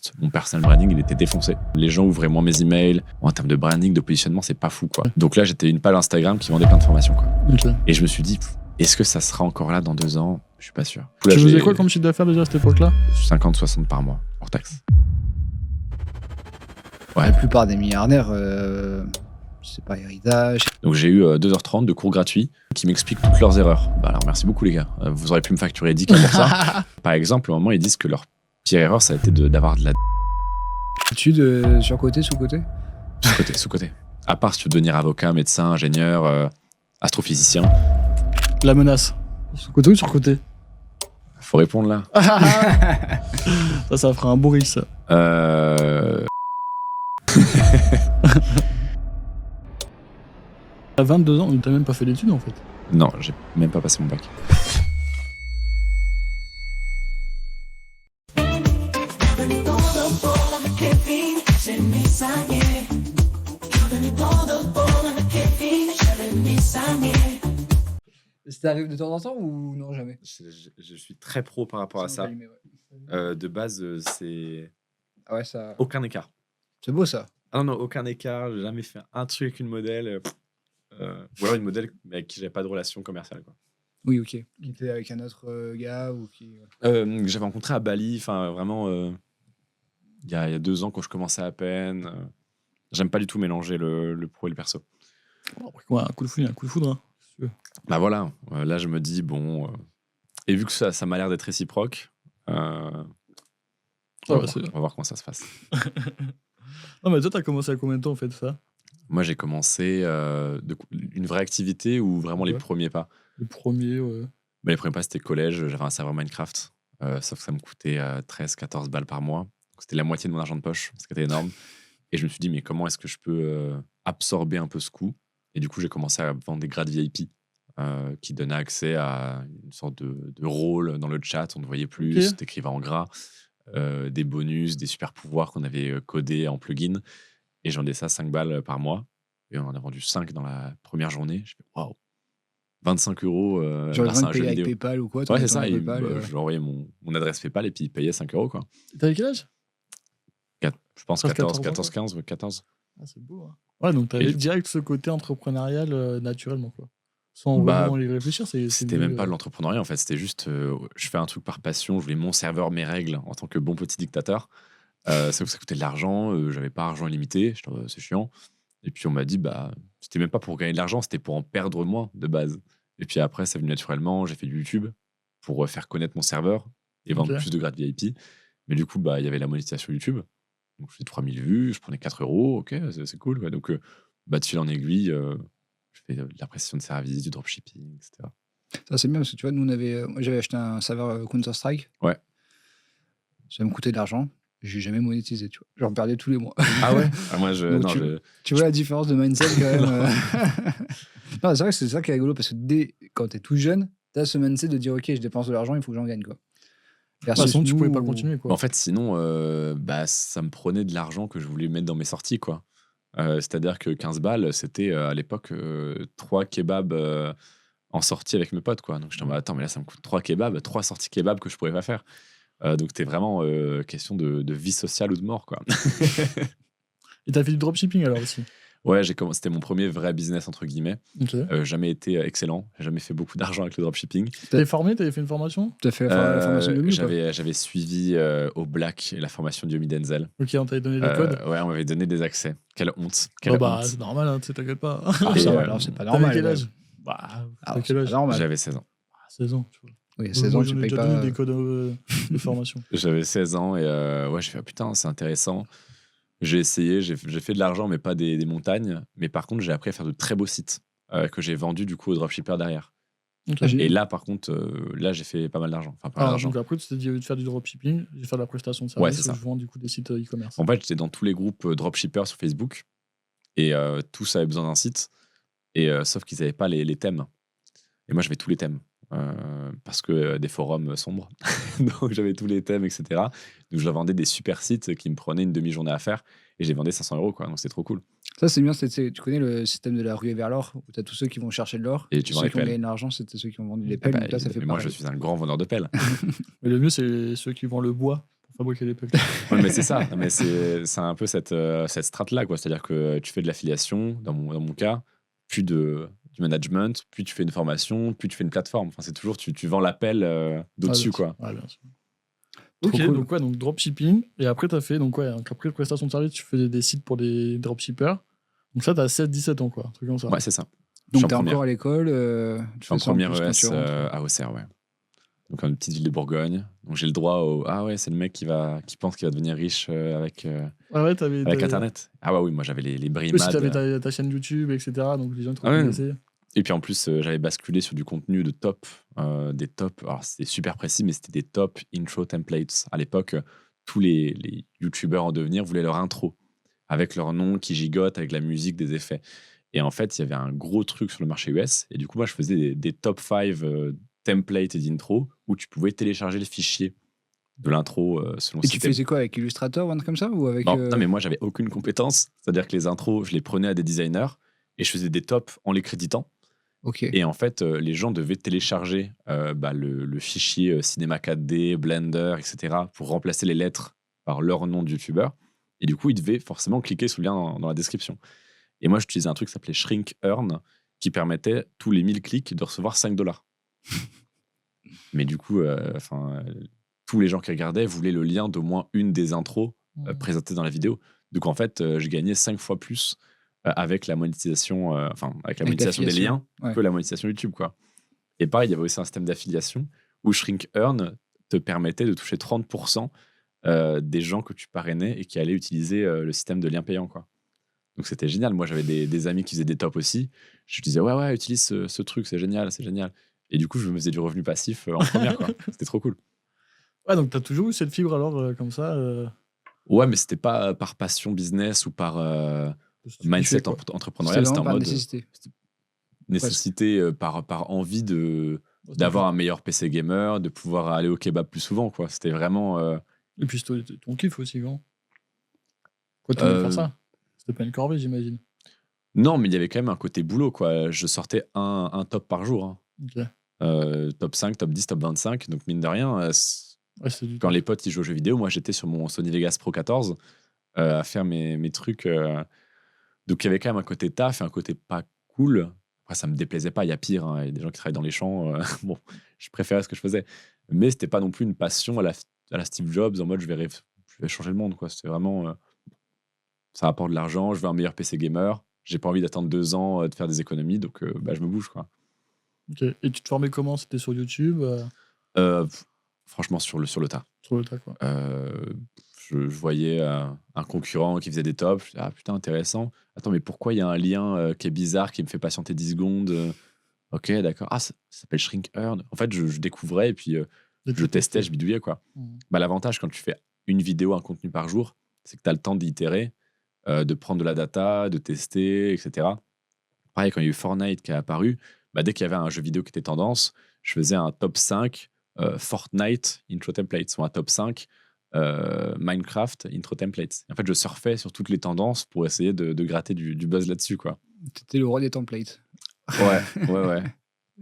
juste mon personal branding, il était défoncé. Les gens ouvraient moins mes emails. En termes de branding, de positionnement, c'est pas fou, quoi. Donc là, j'étais une page Instagram qui vendait plein de formations, quoi. Ok. Et je me suis dit, est-ce que ça sera encore là dans 2 ans? Je suis pas sûr. Là, Tu j'ai faisais quoi comme chiffre d'affaires déjà à cette époque-là? 50-60 par mois, hors taxe. La plupart des milliardaires, c'est pas héritage. Donc j'ai eu 2h30 de cours gratuits qui m'expliquent toutes leurs erreurs. Bah alors merci beaucoup les gars. Vous aurez pu me facturer 10K pour ça. Par exemple, au moment ils disent que leur pire erreur, ça a été d'avoir de la Études sur-côté, sous-côté? sous-côté. À part si tu veux devenir avocat, médecin, ingénieur, astrophysicien. La menace. Sur côté ou sur côté? Faut répondre là. Ça fera un beau riche, ça. À 22 ans, t'as même pas fait d'études en fait. Non, j'ai même pas passé mon bac. Ça arrive de temps en temps ou non, jamais? Je suis très pro par rapport à ça. De base, c'est Ah ouais, ça. aucun écart. C'est beau ça. Ah non, aucun écart. J'ai jamais fait un truc avec une modèle. Ou alors une modèle avec qui j'avais pas de relation commerciale, quoi. Oui, ok. Qui était avec un autre gars ou qui. Que j'avais rencontré à Bali, enfin vraiment, il y a 2 ans quand je commençais à peine. J'aime pas du tout mélanger le pro et le perso. Bon, après quoi, un coup de foudre, un coup de foudre. Hein, si tu veux. Bah voilà, là je me dis, bon, et vu que ça m'a l'air d'être réciproque, on va voir comment ça se passe. Non, mais toi, t'as commencé à combien de temps en fait ça? Moi j'ai commencé une vraie activité ou vraiment les Ouais. premiers pas. Le premier, ouais. Bah, les premiers pas c'était collège, j'avais un serveur Minecraft, sauf que ça me coûtait 13-14 balles par mois. Donc, c'était la moitié de mon argent de poche, ce qui était énorme. Et je me suis dit, mais comment est-ce que je peux absorber un peu ce coût? Et du coup, j'ai commencé à vendre des grades VIP qui donnaient accès à une sorte de rôle dans le chat. On ne voyait plus, Ok. t'écrivais en gras, des bonus, des super pouvoirs qu'on avait codés en plugin. Et j'en vendais ça 5 balles par mois. Et on en a vendu 5 dans la première journée. Je fais, waouh, 25 euros J'aurais grâce à besoin un de jeu payer avec vidéo. PayPal ou quoi. Ouais, c'est ton ça. Et, PayPal, je lui envoyais mon adresse PayPal et puis il payait 5 euros, quoi. T'avais quel âge? Je pense Presque 14, 14 ans, 14, 15, 14. Ah, c'est beau. Hein. Ouais, donc t'avais Et du- direct ce côté entrepreneurial naturellement, quoi. Sans Bah, vraiment y réfléchir. C'était même pas de l'entrepreneuriat en fait, c'était juste je fais un truc par passion, je voulais mon serveur, mes règles en tant que bon petit dictateur. Ça coûtait de l'argent, j'avais pas argent illimité, c'est chiant. Et puis on m'a dit, bah, c'était même pas pour gagner de l'argent, c'était pour en perdre moins de base. Et puis après, ça venu naturellement, j'ai fait du YouTube pour faire connaître mon serveur et vendre Ok. plus de grades VIP. Mais du coup, bah, il y avait la monétisation YouTube. Donc je fais 3000 vues, je prenais 4 euros, ok, c'est cool. Quoi. Donc bah, de fil en aiguille, je fais de la prestation de service, du dropshipping, etc. Ça, c'est bien parce que tu vois, nous, moi, j'avais acheté un serveur Counter-Strike. Ouais. Ça me coûtait de l'argent. J'ai jamais monétisé, tu vois. J'en perdais tous les mois. Ah ouais. Moi, Donc, tu vois la différence de mindset quand même. Non, c'est vrai que c'est ça qui est rigolo parce que quand t'es tout jeune, t'as ce mindset de dire ok, je dépense de l'argent, il faut que j'en gagne, quoi. De toute façon, tu pouvais pas continuer, quoi. En fait, sinon, bah, ça me prenait de l'argent que je voulais mettre dans mes sorties, quoi. C'est-à-dire que 15 balles, c'était à l'époque 3 kebabs en sortie avec mes potes, quoi. Donc je me dis, attends, mais là, ça me coûte 3 kebabs, 3 sorties kebabs que je pourrais pas faire. Donc c'était vraiment question de vie sociale ou de mort, quoi. Et t'as fait du dropshipping alors aussi? Ouais, c'était mon premier vrai business, entre guillemets. Ok. Jamais été excellent, j'ai jamais fait beaucoup d'argent avec le dropshipping. T'es formé? T'avais fait une formation? T'as fait la formation de Yomi ou pas? J'avais suivi au Black et la formation de Yomi Denzel. Ok, on t'avait donné des codes? Ouais, on m'avait donné des accès. Quelle honte. Oh bah, c'est normal, hein, t'inquiète pas. Ah, ça va, alors c'est pas normal. T'avais quel ouais. âge? Bah, Ah, t'as c'est quel pas âge? normal. J'avais 16 ans. 16 ans, tu vois. Oui, 16 Moi, ans, j'en tu ai payes déjà pas. donné des codes de formation. J'avais 16 ans et ouais, j'ai fait putain, c'est intéressant. J'ai essayé, j'ai fait de l'argent, mais pas des montagnes. Mais par contre, j'ai appris à faire de très beaux sites que j'ai vendus du coup aux dropshippers derrière. Ok. Et là, par contre, là, j'ai fait pas mal d'argent. Enfin, pas mal Alors, d'argent. donc après, tu t'es dit, au lieu de faire du dropshipping, je vais faire de la prestation de Ouais, service c'est où ça. je vends du coup des sites e-commerce. En fait, j'étais dans tous les groupes dropshippers sur Facebook et tous avaient besoin d'un site. Et sauf qu'ils n'avaient pas les thèmes. Et moi, j'avais tous les thèmes. Parce que des forums sombres. Donc, j'avais tous les thèmes, etc. Donc, je vendais des super sites qui me prenaient une demi-journée à faire. Et j'ai vendu 500 euros, quoi. Donc, c'était trop cool. Ça, c'est bien. Tu connais le système de la ruée vers l'or où tu as tous ceux qui vont chercher de l'or. Et tu vends ceux les qui ont pelles. gagné de l'argent, c'était ceux qui ont vendu les Ah pelles. bah, donc là, ça fait mais moi, je pareil. suis un grand vendeur de pelles. Mais le mieux, c'est ceux qui vendent le bois pour fabriquer des packs. Ouais, mais c'est ça. Non, mais c'est un peu cette strat-là, quoi. C'est-à-dire que tu fais de l'affiliation, dans mon cas, puis du management, puis tu fais une formation, puis tu fais une plateforme. Enfin, c'est toujours, tu vends l'appel d'au-dessus, quoi. Ouais, bien sûr. Trop Ok, cool. donc ouais, donc dropshipping. Et après, t'as fait, donc ouais, donc après prestation de service, tu faisais des sites pour des dropshippers. Donc ça, t'as 17 ans, quoi, un truc comme ça. Ouais, c'est ça. Je Donc suis t'es en encore à l'école. Je suis en première plus quand tu ES rentres. à Auxerre, ouais. Donc, dans une petite ville de Bourgogne. Donc, j'ai le droit au. Ah ouais, c'est le mec qui pense qu'il va devenir riche Ah ouais, avec Internet. Ah ouais, oui, moi j'avais les Aussi, brimades. t'avais ta chaîne YouTube, etc. Donc les gens te Ah ouais. reconnaissaient. Et puis en plus, j'avais basculé sur du contenu de top, des tops. Alors c'était super précis, mais c'était des top intro templates. À l'époque, tous les YouTubeurs en devenir voulaient leur intro, avec leur nom qui gigote, avec la musique, des effets. Et en fait, il y avait un gros truc sur le marché US. Et du coup, moi, je faisais des top 5 templates d'intro où tu pouvais télécharger le fichier de l'intro selon Et si tu t'aimes. faisais quoi avec Illustrator ou un truc comme ça ou avec Non, mais moi, j'avais aucune compétence. C'est-à-dire que les intros, je les prenais à des designers et je faisais des tops en les créditant. Ok. Et en fait, les gens devaient télécharger le fichier Cinema 4D, Blender, etc. pour remplacer les lettres par leur nom de youtubeur. Et du coup, ils devaient forcément cliquer sur le lien dans la description. Et moi, j'utilisais un truc qui s'appelait Shrink Earn qui permettait, tous les 1000 clics, de recevoir $5. Mais du coup, tous les gens qui regardaient voulaient le lien d'au moins une des intros présentées dans la vidéo. Donc en fait, je gagnais 5 fois plus avec la monétisation, avec la monétisation des liens ouais. que la monétisation YouTube, quoi. Et pareil, il y avait aussi un système d'affiliation où Shrink Earn te permettait de toucher 30% des gens que tu parrainais et qui allaient utiliser le système de lien payant, quoi. Donc c'était génial. Moi, j'avais des amis qui faisaient des tops aussi. Je disais, ouais, utilise ce truc, c'est génial, c'est génial. Et du coup, je me faisais du revenu passif en première, quoi. C'était trop cool. Ouais, donc t'as toujours eu cette fibre alors, comme ça. Ouais, mais c'était pas par passion business ou par Tu kiffais, mindset quoi. C'était entrepreneurial. C'était vraiment en par mode nécessité. nécessité par envie d'avoir un meilleur PC gamer, de pouvoir aller au kebab plus souvent, quoi. C'était vraiment. Et puis c'était ton kiff aussi, non? Quoi, t'aimais faire ça? C'était pas une corvée, j'imagine. Non, mais il y avait quand même un côté boulot, quoi. Je sortais un top par jour, hein. Ok. Top 5, top 10, top 25. Donc, mine de rien, Ouais, c'est du quand taf. les potes ils jouent aux jeux vidéo, moi j'étais sur mon Sony Vegas Pro 14 à faire mes trucs. Donc, il y avait quand même un côté taf et un côté pas cool. Après, ça me déplaisait pas. Il y a pire, hein. Il y a des gens qui travaillent dans les champs. Bon, je préférais ce que je faisais. Mais c'était pas non plus une passion à la Steve Jobs en mode je vais changer le monde, quoi. C'était vraiment ça rapporte de l'argent, je veux un meilleur PC gamer. J'ai pas envie d'attendre 2 ans de faire des économies, donc je me bouge, quoi. Ok. Et tu te formais comment? C'était sur YouTube, Franchement, sur le tas. sur le tas, quoi. Je voyais un concurrent qui faisait des tops. Je disais, ah putain, intéressant. Attends, mais pourquoi il y a un lien qui est bizarre, qui me fait patienter 10 secondes Ok, d'accord. Ah, ça s'appelle Shrink Earn. En fait, je découvrais et puis Et je tu testais, testais. je bidouillais, quoi. Mhm. Bah, l'avantage quand tu fais une vidéo, un contenu par jour, c'est que tu as le temps d'itérer, de prendre de la data, de tester, etc. Pareil, quand il y a eu Fortnite qui est apparu, bah, dès qu'il y avait un jeu vidéo qui était tendance, je faisais un top 5 Fortnite intro templates ou un top 5 Minecraft intro templates. Et en fait, je surfais sur toutes les tendances pour essayer de gratter du buzz là-dessus, quoi. T'étais le roi des templates. Ouais.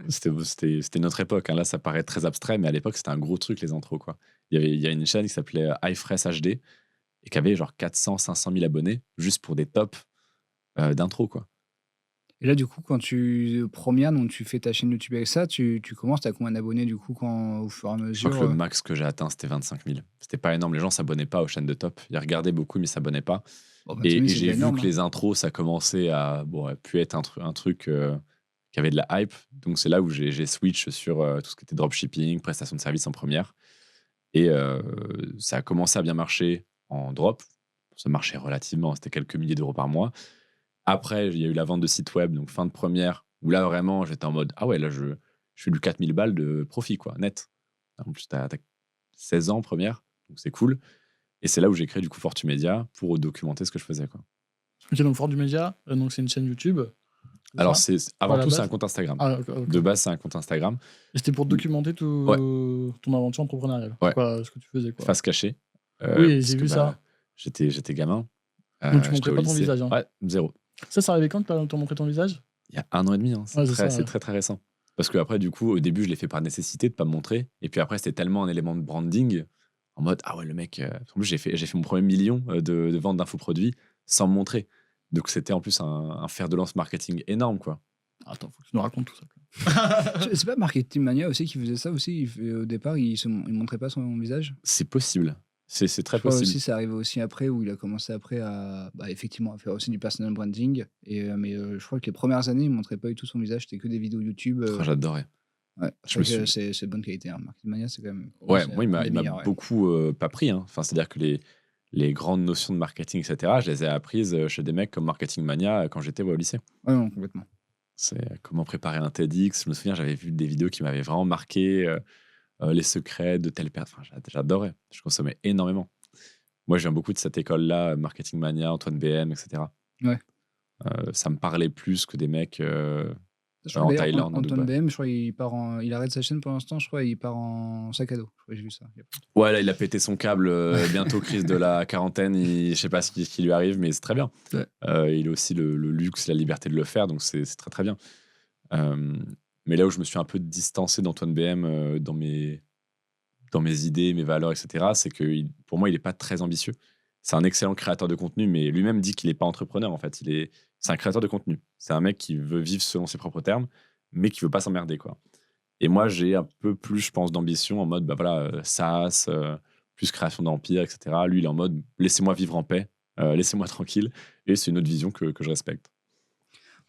C'était notre époque, hein. Là, ça paraît très abstrait, mais à l'époque, c'était un gros truc, les intros, quoi. Il y a une chaîne qui s'appelait iFresh HD et qui avait genre 400-500 000 abonnés juste pour des tops d'intro, quoi. Et là, du coup, quand première, donc tu fais ta chaîne YouTube avec ça, tu commences, t'as combien d'abonnés du coup au fur et à Je crois mesure que le max que j'ai atteint, c'était 25 000. C'était pas énorme. Les gens s'abonnaient pas aux chaînes de top. Ils regardaient beaucoup, mais ils s'abonnaient pas. Bon, 25 Et 000, c'est j'ai déjà vu énorme, que les intros, ça commençait à pu être un truc qui avait de la hype. Donc c'est là où j'ai switch sur tout ce qui était dropshipping, prestation de service en première. Et ça a commencé à bien marcher en drop. Ça marchait relativement. C'était quelques milliers d'euros par mois. Après, il y a eu la vente de sites web, donc fin de première, où là, vraiment, j'étais en mode, ah ouais, là, je fais du 4000 balles de profit, quoi, net. En plus, t'as 16 ans première, donc c'est cool. Et c'est là où j'ai créé, du coup, Fortumedia pour documenter ce que je faisais, quoi. Ok, donc Fort du Média, donc c'est une chaîne YouTube. c'est Alors, ça avant À la tout, c'est base un compte Instagram. Ah, ok. De base, c'est un compte Instagram. Et c'était pour documenter ton aventure entrepreneuriale. Ouais. Quoi, ce que tu faisais, quoi. Face cachée. Oui, parce j'ai que, vu ça. J'étais gamin. Donc tu j'étais montrais au pas ton lycée. visage, hein. Ouais, zéro. Ça arrivait quand que t'as montré ton visage? Il y a 1 an et demi, hein. Ouais, c'est ça, C'est ouais. très, très récent. Parce que après, du coup, au début, je l'ai fait par nécessité de pas me montrer. Et puis après, c'était tellement un élément de branding. en mode ah ouais, le mec. En plus, j'ai fait mon premier million de ventes d'infoproduits sans me montrer. Donc, c'était en plus un fer de lance marketing énorme, quoi. Attends, faut que tu nous racontes tout ça. C'est pas Marketing Mania aussi qui faisait ça aussi. Au départ, il montrait pas son visage. C'est possible. C'est très Je crois possible. aussi, ça arrivait aussi après, où il a commencé après à, effectivement, à faire aussi du personal branding. Mais je crois que les premières années, il montrait pas du tout son visage, c'était que des vidéos YouTube. Oh, j'adorais. Ouais, Je me suis- c'est de bonne qualité. Hein. Marketing Mania, c'est quand même. Ouais, c'est moi, il un m'a des meilleurs, ouais. beaucoup pas pris. Hein. Enfin, c'est-à-dire que les grandes notions de marketing, etc., je les ai apprises chez des mecs comme Marketing Mania quand j'étais au lycée. Ouais, non, complètement. C'est comment préparer un TEDx. Je me souviens, j'avais vu des vidéos qui m'avaient vraiment marqué, les secrets de telle personne. Enfin, j'adorais. Je consommais énormément. Moi, je viens beaucoup de cette école-là, Marketing Mania, Antoine BM, etc. Ouais. Ça me parlait plus que des mecs Je crois en que d'ailleurs, Thaïlande. ou Antoine Dubaï. BM, je crois il arrête sa chaîne pour l'instant, je crois, il part en sac à dos. Je crois que j'ai vu ça. Ouais, là, il a pété son câble. Bientôt crise de la quarantaine. Je sais pas ce qui lui arrive, mais c'est très bien. Ouais. Il a aussi le luxe, la liberté de le faire, donc c'est très très bien. Mais là où je me suis un peu distancé d'Antoine BM dans mes idées, mes valeurs, etc., c'est que pour moi, il n'est pas très ambitieux. C'est un excellent créateur de contenu, mais lui-même dit qu'il n'est pas entrepreneur, en fait. C'est un créateur de contenu. C'est un mec qui veut vivre selon ses propres termes, mais qui veut pas s'emmerder, quoi. Et moi, j'ai un peu plus, je pense, d'ambition en mode, bah voilà, SaaS, plus création d'empire, etc. Lui, il est en mode, laissez-moi vivre en paix, laissez-moi tranquille. Et c'est une autre vision que je respecte.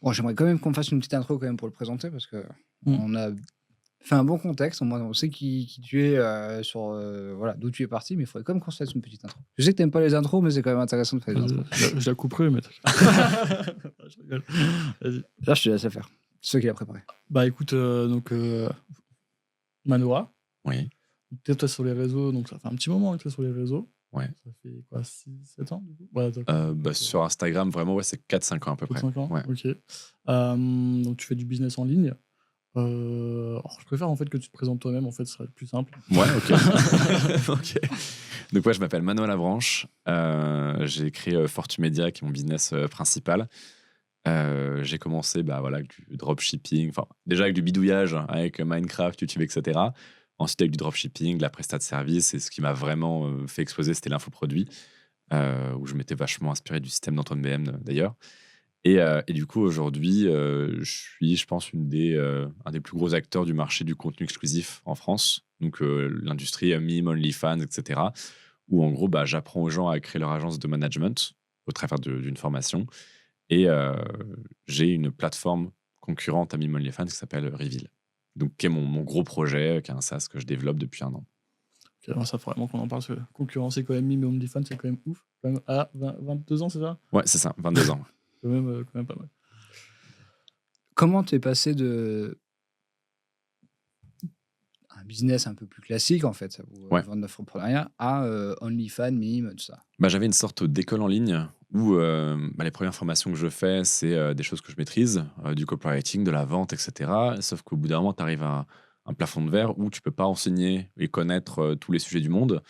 Bon, j'aimerais quand même qu'on fasse une petite intro quand même pour le présenter, parce que on a fait un bon contexte. On sait qui tu es, voilà, d'où tu es parti, mais il faudrait quand même qu'on se fasse une petite intro. Je sais que tu n'aimes pas les intros, mais c'est quand même intéressant de faire les intros. Je la couperai, mais. Je rigole. Vas-y. Là, je te laisse la faire. C'est toi qui l'as préparé. Bah écoute, Manora. Oui. Peut-être toi sur les réseaux, donc ça fait un petit moment que tu es sur les réseaux. Ouais. Ça fait quoi, 6-7 ans du coup ouais, Sur Instagram, vraiment, ouais, c'est 4-5 ans à peu près. 5 ans Ouais. Ok. Donc tu fais du business en ligne. Je préfère en fait que tu te présentes toi-même, en fait, ce serait plus simple. Ouais, ok. Ok. Donc, ouais, je m'appelle Manuel Avranches. J'ai créé Fortumedia, qui est mon business principal. J'ai commencé voilà, avec du dropshipping, enfin, déjà avec du bidouillage, avec Minecraft, YouTube, etc. Ensuite, avec du dropshipping, de la prestat de service. Et ce qui m'a vraiment fait exploser, c'était l'infoproduit, où je m'étais vachement inspiré du système d'Antoine BM, d'ailleurs. Et du coup, aujourd'hui, je suis, je pense, un des plus gros acteurs du marché du contenu exclusif en France. Donc, l'industrie Mime, OnlyFans, etc. Où, en gros, j'apprends aux gens à créer leur agence de management au travers d'une formation. Et j'ai une plateforme concurrente à Mime OnlyFans qui s'appelle Reveal. Donc, qui est mon gros projet, qui est un SaaS que je développe depuis 1 an. Okay, alors ça, faut vraiment qu'on en parle, parce que concurrencer quand même Mime et OnlyFans, c'est quand même ouf. Quand même, 22 ans, c'est ça? Ouais, c'est ça, 22 ans. Quand même pas mal. Comment tu es passé de un business un peu plus classique, en fait, ça vous Ouais. vendre d'entrepreneuriat, à OnlyFans, Mime, tout ça? J'avais une sorte d'école en ligne où les premières formations que je fais, c'est des choses que je maîtrise, du copywriting, de la vente, etc. Sauf qu'au bout d'un moment, tu arrives à un plafond de verre où tu peux pas enseigner et connaître tous les sujets du monde,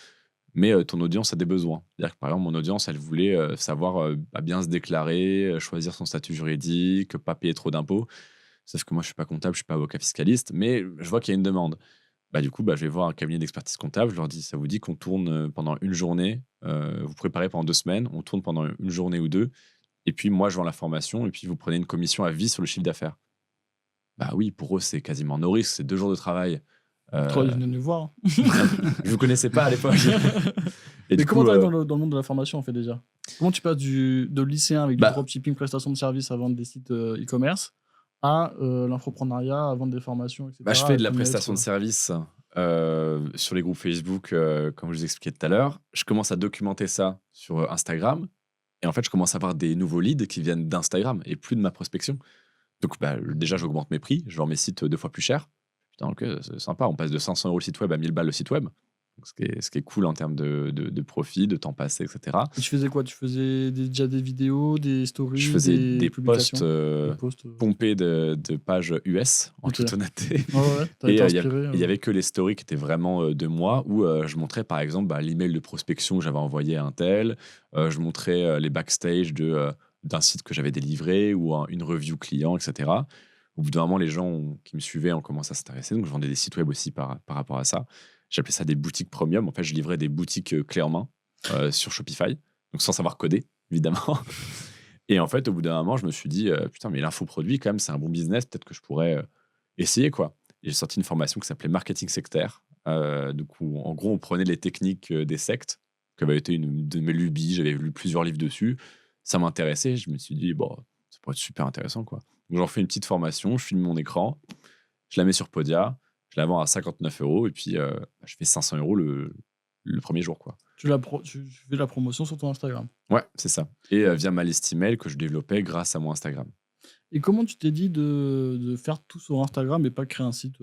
mais ton audience a des besoins. C'est-à-dire que, par exemple, mon audience, elle voulait savoir bien se déclarer, choisir son statut juridique, pas payer trop d'impôts. Sauf que moi, je suis pas comptable, je suis pas avocat fiscaliste, mais je vois qu'il y a une demande. Du coup, je vais voir un cabinet d'expertise comptable. Je leur dis, ça vous dit qu'on tourne pendant une journée, vous préparez pendant 2 semaines, on tourne pendant une journée ou 2, et puis moi, je vends la formation, et puis vous prenez une commission à vie sur le chiffre d'affaires. Oui, pour eux, c'est quasiment no risque, c'est 2 jours de travail. Toi, ils venaient nous voir. Je vous connaissais pas à l'époque. Et Mais du comment coup, tu arrives dans le monde de la formation, en fait, déjà? Comment tu passes de lycéen avec du dropshipping, prestation de services à vendre des sites e-commerce, à l'infoprenariat, à vendre des formations, etc. je fais de la prestation de service sur les groupes Facebook, comme je vous expliquais tout à l'heure. Je commence à documenter ça sur Instagram. Et en fait, je commence à avoir des nouveaux leads qui viennent d'Instagram et plus de ma prospection. Donc, déjà, j'augmente mes prix. Je vends mes sites 2 fois plus cher. Putain, ok, c'est sympa. On passe de 500 € le site web à 1000 balles le site web. Donc, ce qui est cool en termes de profit, de temps passé, etc. Et tu faisais quoi? Tu faisais déjà des vidéos, des stories? Je faisais des publications, posts pompés de pages US, en toute honnêteté. Et il n'y avait que les stories qui étaient vraiment de moi, où je montrais par exemple l'email de prospection que j'avais envoyé à un tel, je montrais les backstage d'un site que j'avais délivré, ou une review client, etc. Au bout d'un moment, les gens qui me suivaient ont commencé à s'intéresser, donc je vendais des sites web aussi par rapport à ça. J'appelais ça des boutiques premium. En fait, je livrais des boutiques clés en main sur Shopify, donc sans savoir coder, évidemment. Et en fait, au bout d'un moment, je me suis dit, putain, mais l'infoproduit, quand même, c'est un bon business. Peut-être que je pourrais essayer, quoi. Et j'ai sorti une formation qui s'appelait Marketing Sectaire. Donc, où, en gros, on prenait les techniques des sectes, qui avait été une de mes lubies. J'avais lu plusieurs livres dessus. Ça m'intéressait. Je me suis dit, bon, ça pourrait être super intéressant, quoi. Donc, j'en fais une petite formation. Je filme mon écran. Je la mets sur Podia. Je la vends à 59 €. Et puis, je fais 500 € le premier jour, quoi. Tu fais la promotion sur ton Instagram. Ouais, c'est ça. Et via ma liste email que je développais grâce à mon Instagram. Et comment tu t'es dit de faire tout sur Instagram et pas créer un site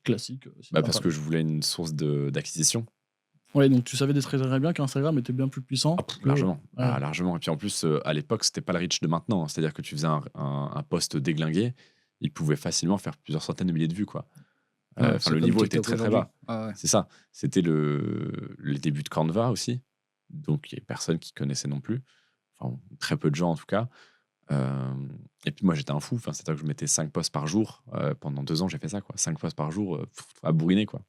classique Parce que je voulais une source d'acquisition. Ouais, donc tu savais très bien qu'Instagram était bien plus puissant. Largement. Ouais. Largement. Et puis en plus, à l'époque, c'était pas le reach de maintenant. C'est-à-dire que tu faisais un post déglingué, il pouvait facilement faire plusieurs centaines de milliers de vues, quoi. Le niveau était très très bas. Ah ouais. C'est ça. C'était les débuts de Canva aussi. Donc il n'y avait personne qui connaissait non plus. Enfin, très peu de gens en tout cas. Et puis moi j'étais un fou. C'est-à-dire que je mettais 5 posts par jour. Pendant 2 ans, j'ai fait ça, quoi. 5 posts par jour à bourriner, quoi.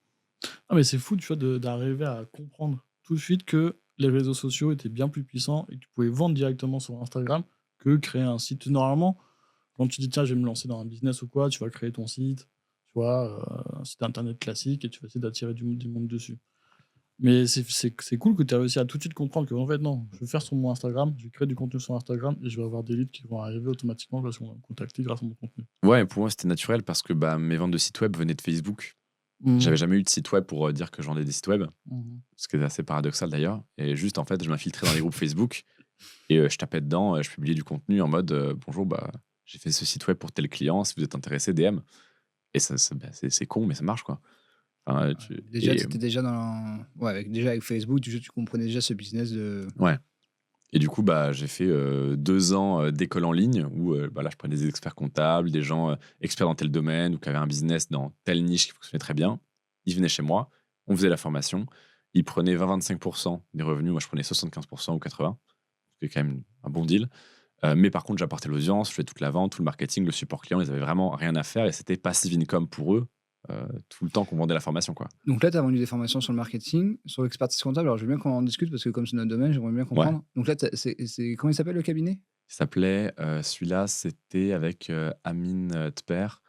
Ah, mais c'est fou, tu vois, d'arriver à comprendre tout de suite que les réseaux sociaux étaient bien plus puissants et que tu pouvais vendre directement sur Instagram que créer un site. Normalement, quand tu dis tiens, je vais me lancer dans un business ou quoi, tu vas créer ton site, tu vois, un site internet classique et tu vas essayer d'attirer du monde dessus. Mais c'est cool que tu as réussi à tout de suite comprendre que en fait, non, je vais faire sur mon Instagram, je vais créer du contenu sur Instagram et je vais avoir des leads qui vont arriver automatiquement parce qu'on va me contacter grâce à mon contenu. Ouais, pour moi c'était naturel parce que mes ventes de sites web venaient de Facebook. J'avais jamais eu de site web pour dire que je vendais des sites web, ce qui est assez paradoxal d'ailleurs. Et juste, en fait, je m'infiltrais dans les groupes Facebook et je tapais dedans, je publiais du contenu en mode bonjour, j'ai fait ce site web pour tel client, si vous êtes intéressé, DM. Et c'est con, mais ça marche, quoi. Enfin, Déjà, tu étais déjà avec Facebook, tu comprenais déjà ce business de. Ouais. Et du coup, j'ai fait 2 ans d'école en ligne où là, je prenais des experts comptables, des gens experts dans tel domaine ou qui avaient un business dans telle niche qui fonctionnait très bien. Ils venaient chez moi, on faisait la formation. Ils prenaient 20-25% des revenus. Moi, je prenais 75% ou 80%. C'était quand même un bon deal. Mais par contre, j'apportais l'audience, je faisais toute la vente, tout le marketing, le support client. Ils avaient vraiment rien à faire et c'était passive income pour eux tout le temps qu'on vendait la formation, quoi. Donc là, tu as vendu des formations sur le marketing, sur l'expertise comptable. Alors, je veux bien qu'on en discute parce que comme c'est notre domaine, j'aimerais bien comprendre. Ouais. Donc là, comment il s'appelle le cabinet ? Il s'appelait, celui-là, c'était avec Amine Tper.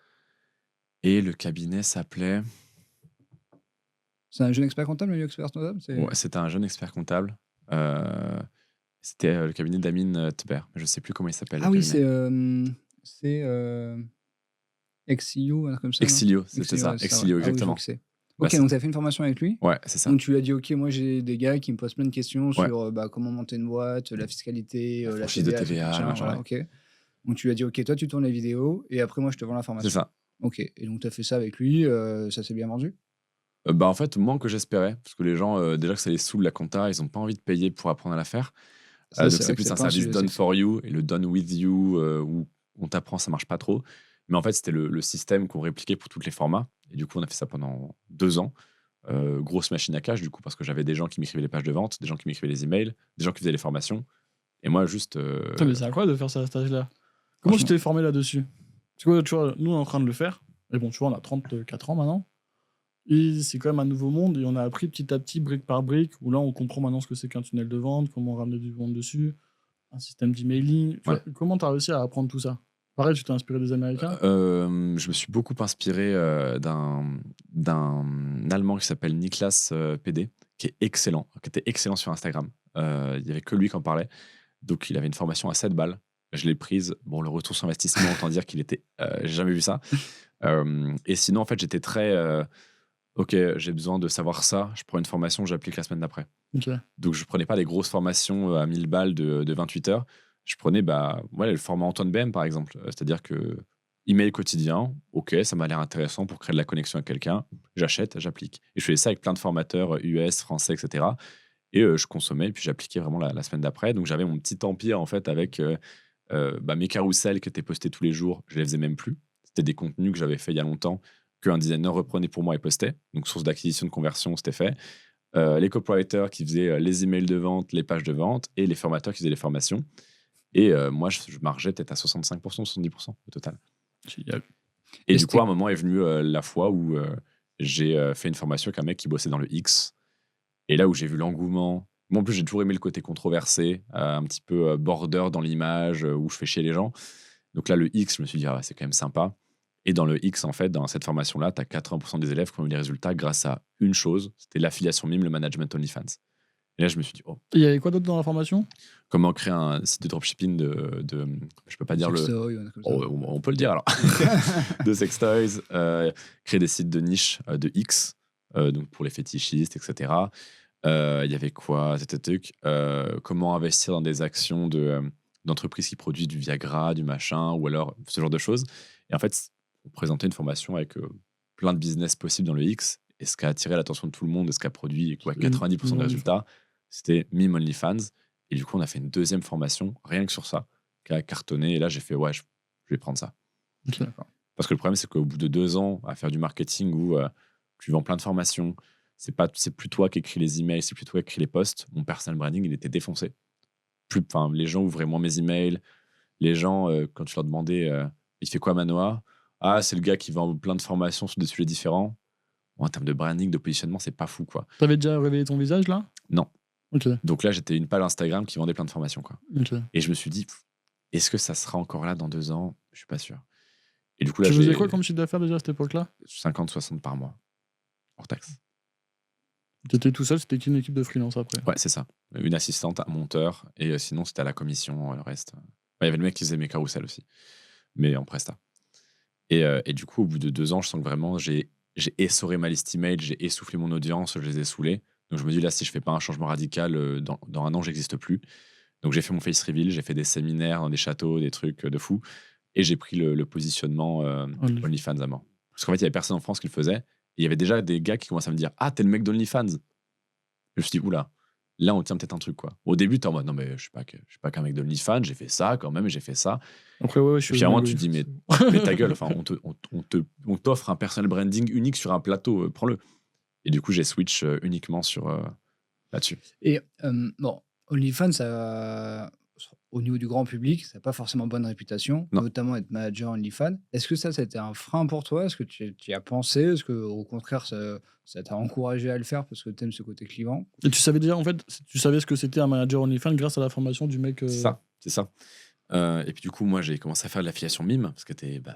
Et le cabinet s'appelait... C'est un jeune expert comptable, le expert comptable ? Ouais, c'était un jeune expert comptable. C'était le cabinet d'Amine Tper. Je ne sais plus comment il s'appelle. Ah oui, c'est Exilio, comme ça. Exilio, c'était ça. Exilio, exactement. Ah oui, ok, donc tu as fait une formation avec lui. Ouais, c'est ça. Donc tu lui as dit, ok, moi j'ai des gars qui me posent plein de questions sur comment monter une boîte, la fiscalité, la TVA, ok. Donc tu lui as dit, ok, toi tu tournes les vidéos et après moi je te vends la formation. C'est ça. Ok, et donc tu as fait ça avec lui, ça s'est bien vendu ? En fait, moins que j'espérais, parce que les gens, déjà que ça les saoule la compta, ils n'ont pas envie de payer pour apprendre à la faire. Donc c'est plus un service done for you, et le done with you, où on t'apprend, ça marche pas trop. Mais en fait, c'était le système qu'on répliquait pour tous les formats. Et du coup, on a fait ça pendant 2 ans. Grosse machine à cash, du coup, parce que j'avais des gens qui m'écrivaient les pages de vente, des gens qui m'écrivaient les emails, des gens qui faisaient les formations. Et moi, juste... Mais c'est incroyable de faire ça à cet âge-là. Comment tu t'es formé là-dessus ? Tu vois, nous, on est en train de le faire. Et bon, tu vois, on a 34 ans maintenant. Et c'est quand même un nouveau monde. Et on a appris petit à petit, brique par brique, où là, on comprend maintenant ce que c'est qu'un tunnel de vente, comment ramener du vente dessus, un système d'emailing. Comment tu as réussi à apprendre tout ça ? Pareil, tu t'es inspiré des Américains ? Je me suis beaucoup inspiré d'un Allemand qui s'appelle Niklas PD, qui était excellent sur Instagram. Il n'y avait que lui qui en parlait. Donc, il avait une formation à 7 balles. Je l'ai prise. Bon, le retour sur investissement, autant dire qu'il était... j'ai jamais vu ça. Et sinon, en fait, j'étais très... ok, j'ai besoin de savoir ça. Je prends une formation, j'applique la semaine d'après. Okay. Donc, je ne prenais pas des grosses formations à 1000 balles de 28 heures. Je prenais le format Antoine BM, par exemple. C'est-à-dire que email quotidien, ok, ça m'a l'air intéressant pour créer de la connexion avec quelqu'un. J'achète, j'applique. Et je faisais ça avec plein de formateurs US, français, etc. Et je consommais, et puis j'appliquais vraiment la semaine d'après. Donc j'avais mon petit empire, en fait, avec mes carousels qui étaient postés tous les jours. Je les faisais même plus. C'était des contenus que j'avais fait il y a longtemps, qu'un designer reprenait pour moi et postait. Donc source d'acquisition de conversion, c'était fait. Les copywriters qui faisaient les emails de vente, les pages de vente, et les formateurs qui faisaient les formations. Et moi, je margeais peut-être à 65%, 70% au total. Génial. Et du coup, à un moment est venue la fois où j'ai fait une formation avec un mec qui bossait dans le X. Et là où j'ai vu l'engouement, moi en plus j'ai toujours aimé le côté controversé, un petit peu border dans l'image, où je fais chier les gens. Donc là, le X, je me suis dit, ah, ouais, c'est quand même sympa. Et dans le X, en fait, dans cette formation-là, tu as 80% des élèves qui ont eu des résultats grâce à une chose, c'était l'affiliation mime, le management OnlyFans. Et là, je me suis dit, oh, Il y avait quoi d'autre dans la formation? comment créer un site de dropshipping je peux pas dire le... Sextoy, ou un truc comme Oh, ça. on peut le dire alors. De sextoys, créer des sites de niche de X, donc pour les fétichistes, etc. Il y avait quoi? Comment investir dans des actions d'entreprises qui produisent du Viagra, du machin, ou alors ce genre de choses. Et en fait, on présentait une formation avec plein de business possibles dans le X. Et ce qui a attiré l'attention de tout le monde et ce qui a produit quoi, 90% des résultats, c'était Mime OnlyFans. Et du coup, on a fait une deuxième formation, rien que sur ça, qui a cartonné. Et là, j'ai fait, ouais, je vais prendre ça. Ok. D'accord. Parce que le problème, c'est qu'au bout de 2 ans à faire du marketing où tu vends plein de formations, c'est plus toi qui écris les emails, c'est plus toi qui écris les posts. Mon personal branding, il était défoncé. Les gens ouvraient moins mes emails. Les gens, quand tu leur demandais, il fait quoi Manoa? Ah, c'est le gars qui vend plein de formations sur des sujets différents. Bon, en termes de branding, de positionnement, c'est pas fou, quoi. T'avais déjà révélé ton visage là? Non. Ok. Donc là, j'étais une page Instagram qui vendait plein de formations, quoi. Ok. Et je me suis dit, est-ce que ça sera encore là dans 2 ans? Je suis pas sûr. Et du coup, là, Tu faisais j'ai quoi comme chiffre d'affaires déjà à cette époque-là? 50-60 par mois, hors taxe. T'étais tout seul, c'était qu'une équipe de freelance après. Ouais, c'est ça. Une assistante, un monteur, et sinon, c'était à la commission, le reste. Il y avait le mec qui faisait mes carousels aussi, mais en presta. Et du coup, au bout de 2 ans, je sens que vraiment, j'ai essoré ma liste email, j'ai essoufflé mon audience, je les ai saoulés. Donc je me dis, là, si je fais pas un changement radical, dans 1 an, j'existe plus. Donc j'ai fait mon face reveal, j'ai fait des séminaires dans des châteaux, des trucs de fou, et j'ai pris le positionnement OnlyFans à mort. Parce qu'en fait, il y avait personne en France qui le faisait, et il y avait déjà des gars qui commençaient à me dire, ah, t'es le mec d'OnlyFans. Je me suis dit, oula, là, on tient peut-être un truc, quoi. Au début, t'es en mode, non, mais je suis pas qu'un mec d'OnlyFans, j'ai fait ça quand même, et j'ai fait ça. Après, ouais, je Et suis finalement, tu te dis, mais ta gueule, enfin, on t'offre un personal branding unique sur un plateau, prends-le. Et du coup, j'ai switch uniquement là-dessus. Et bon, OnlyFans, au niveau du grand public, ça n'a pas forcément bonne réputation, Non. notamment être manager OnlyFans. Est-ce que ça a été un frein pour toi? Est-ce que tu y as pensé? Est-ce qu'au contraire, ça t'a encouragé à le faire parce que tu aimes ce côté clivant? Et tu savais déjà, en fait, tu savais ce que c'était un manager OnlyFans grâce à la formation du mec. C'est ça. Et puis du coup, moi, j'ai commencé à faire de l'affiliation mime, parce que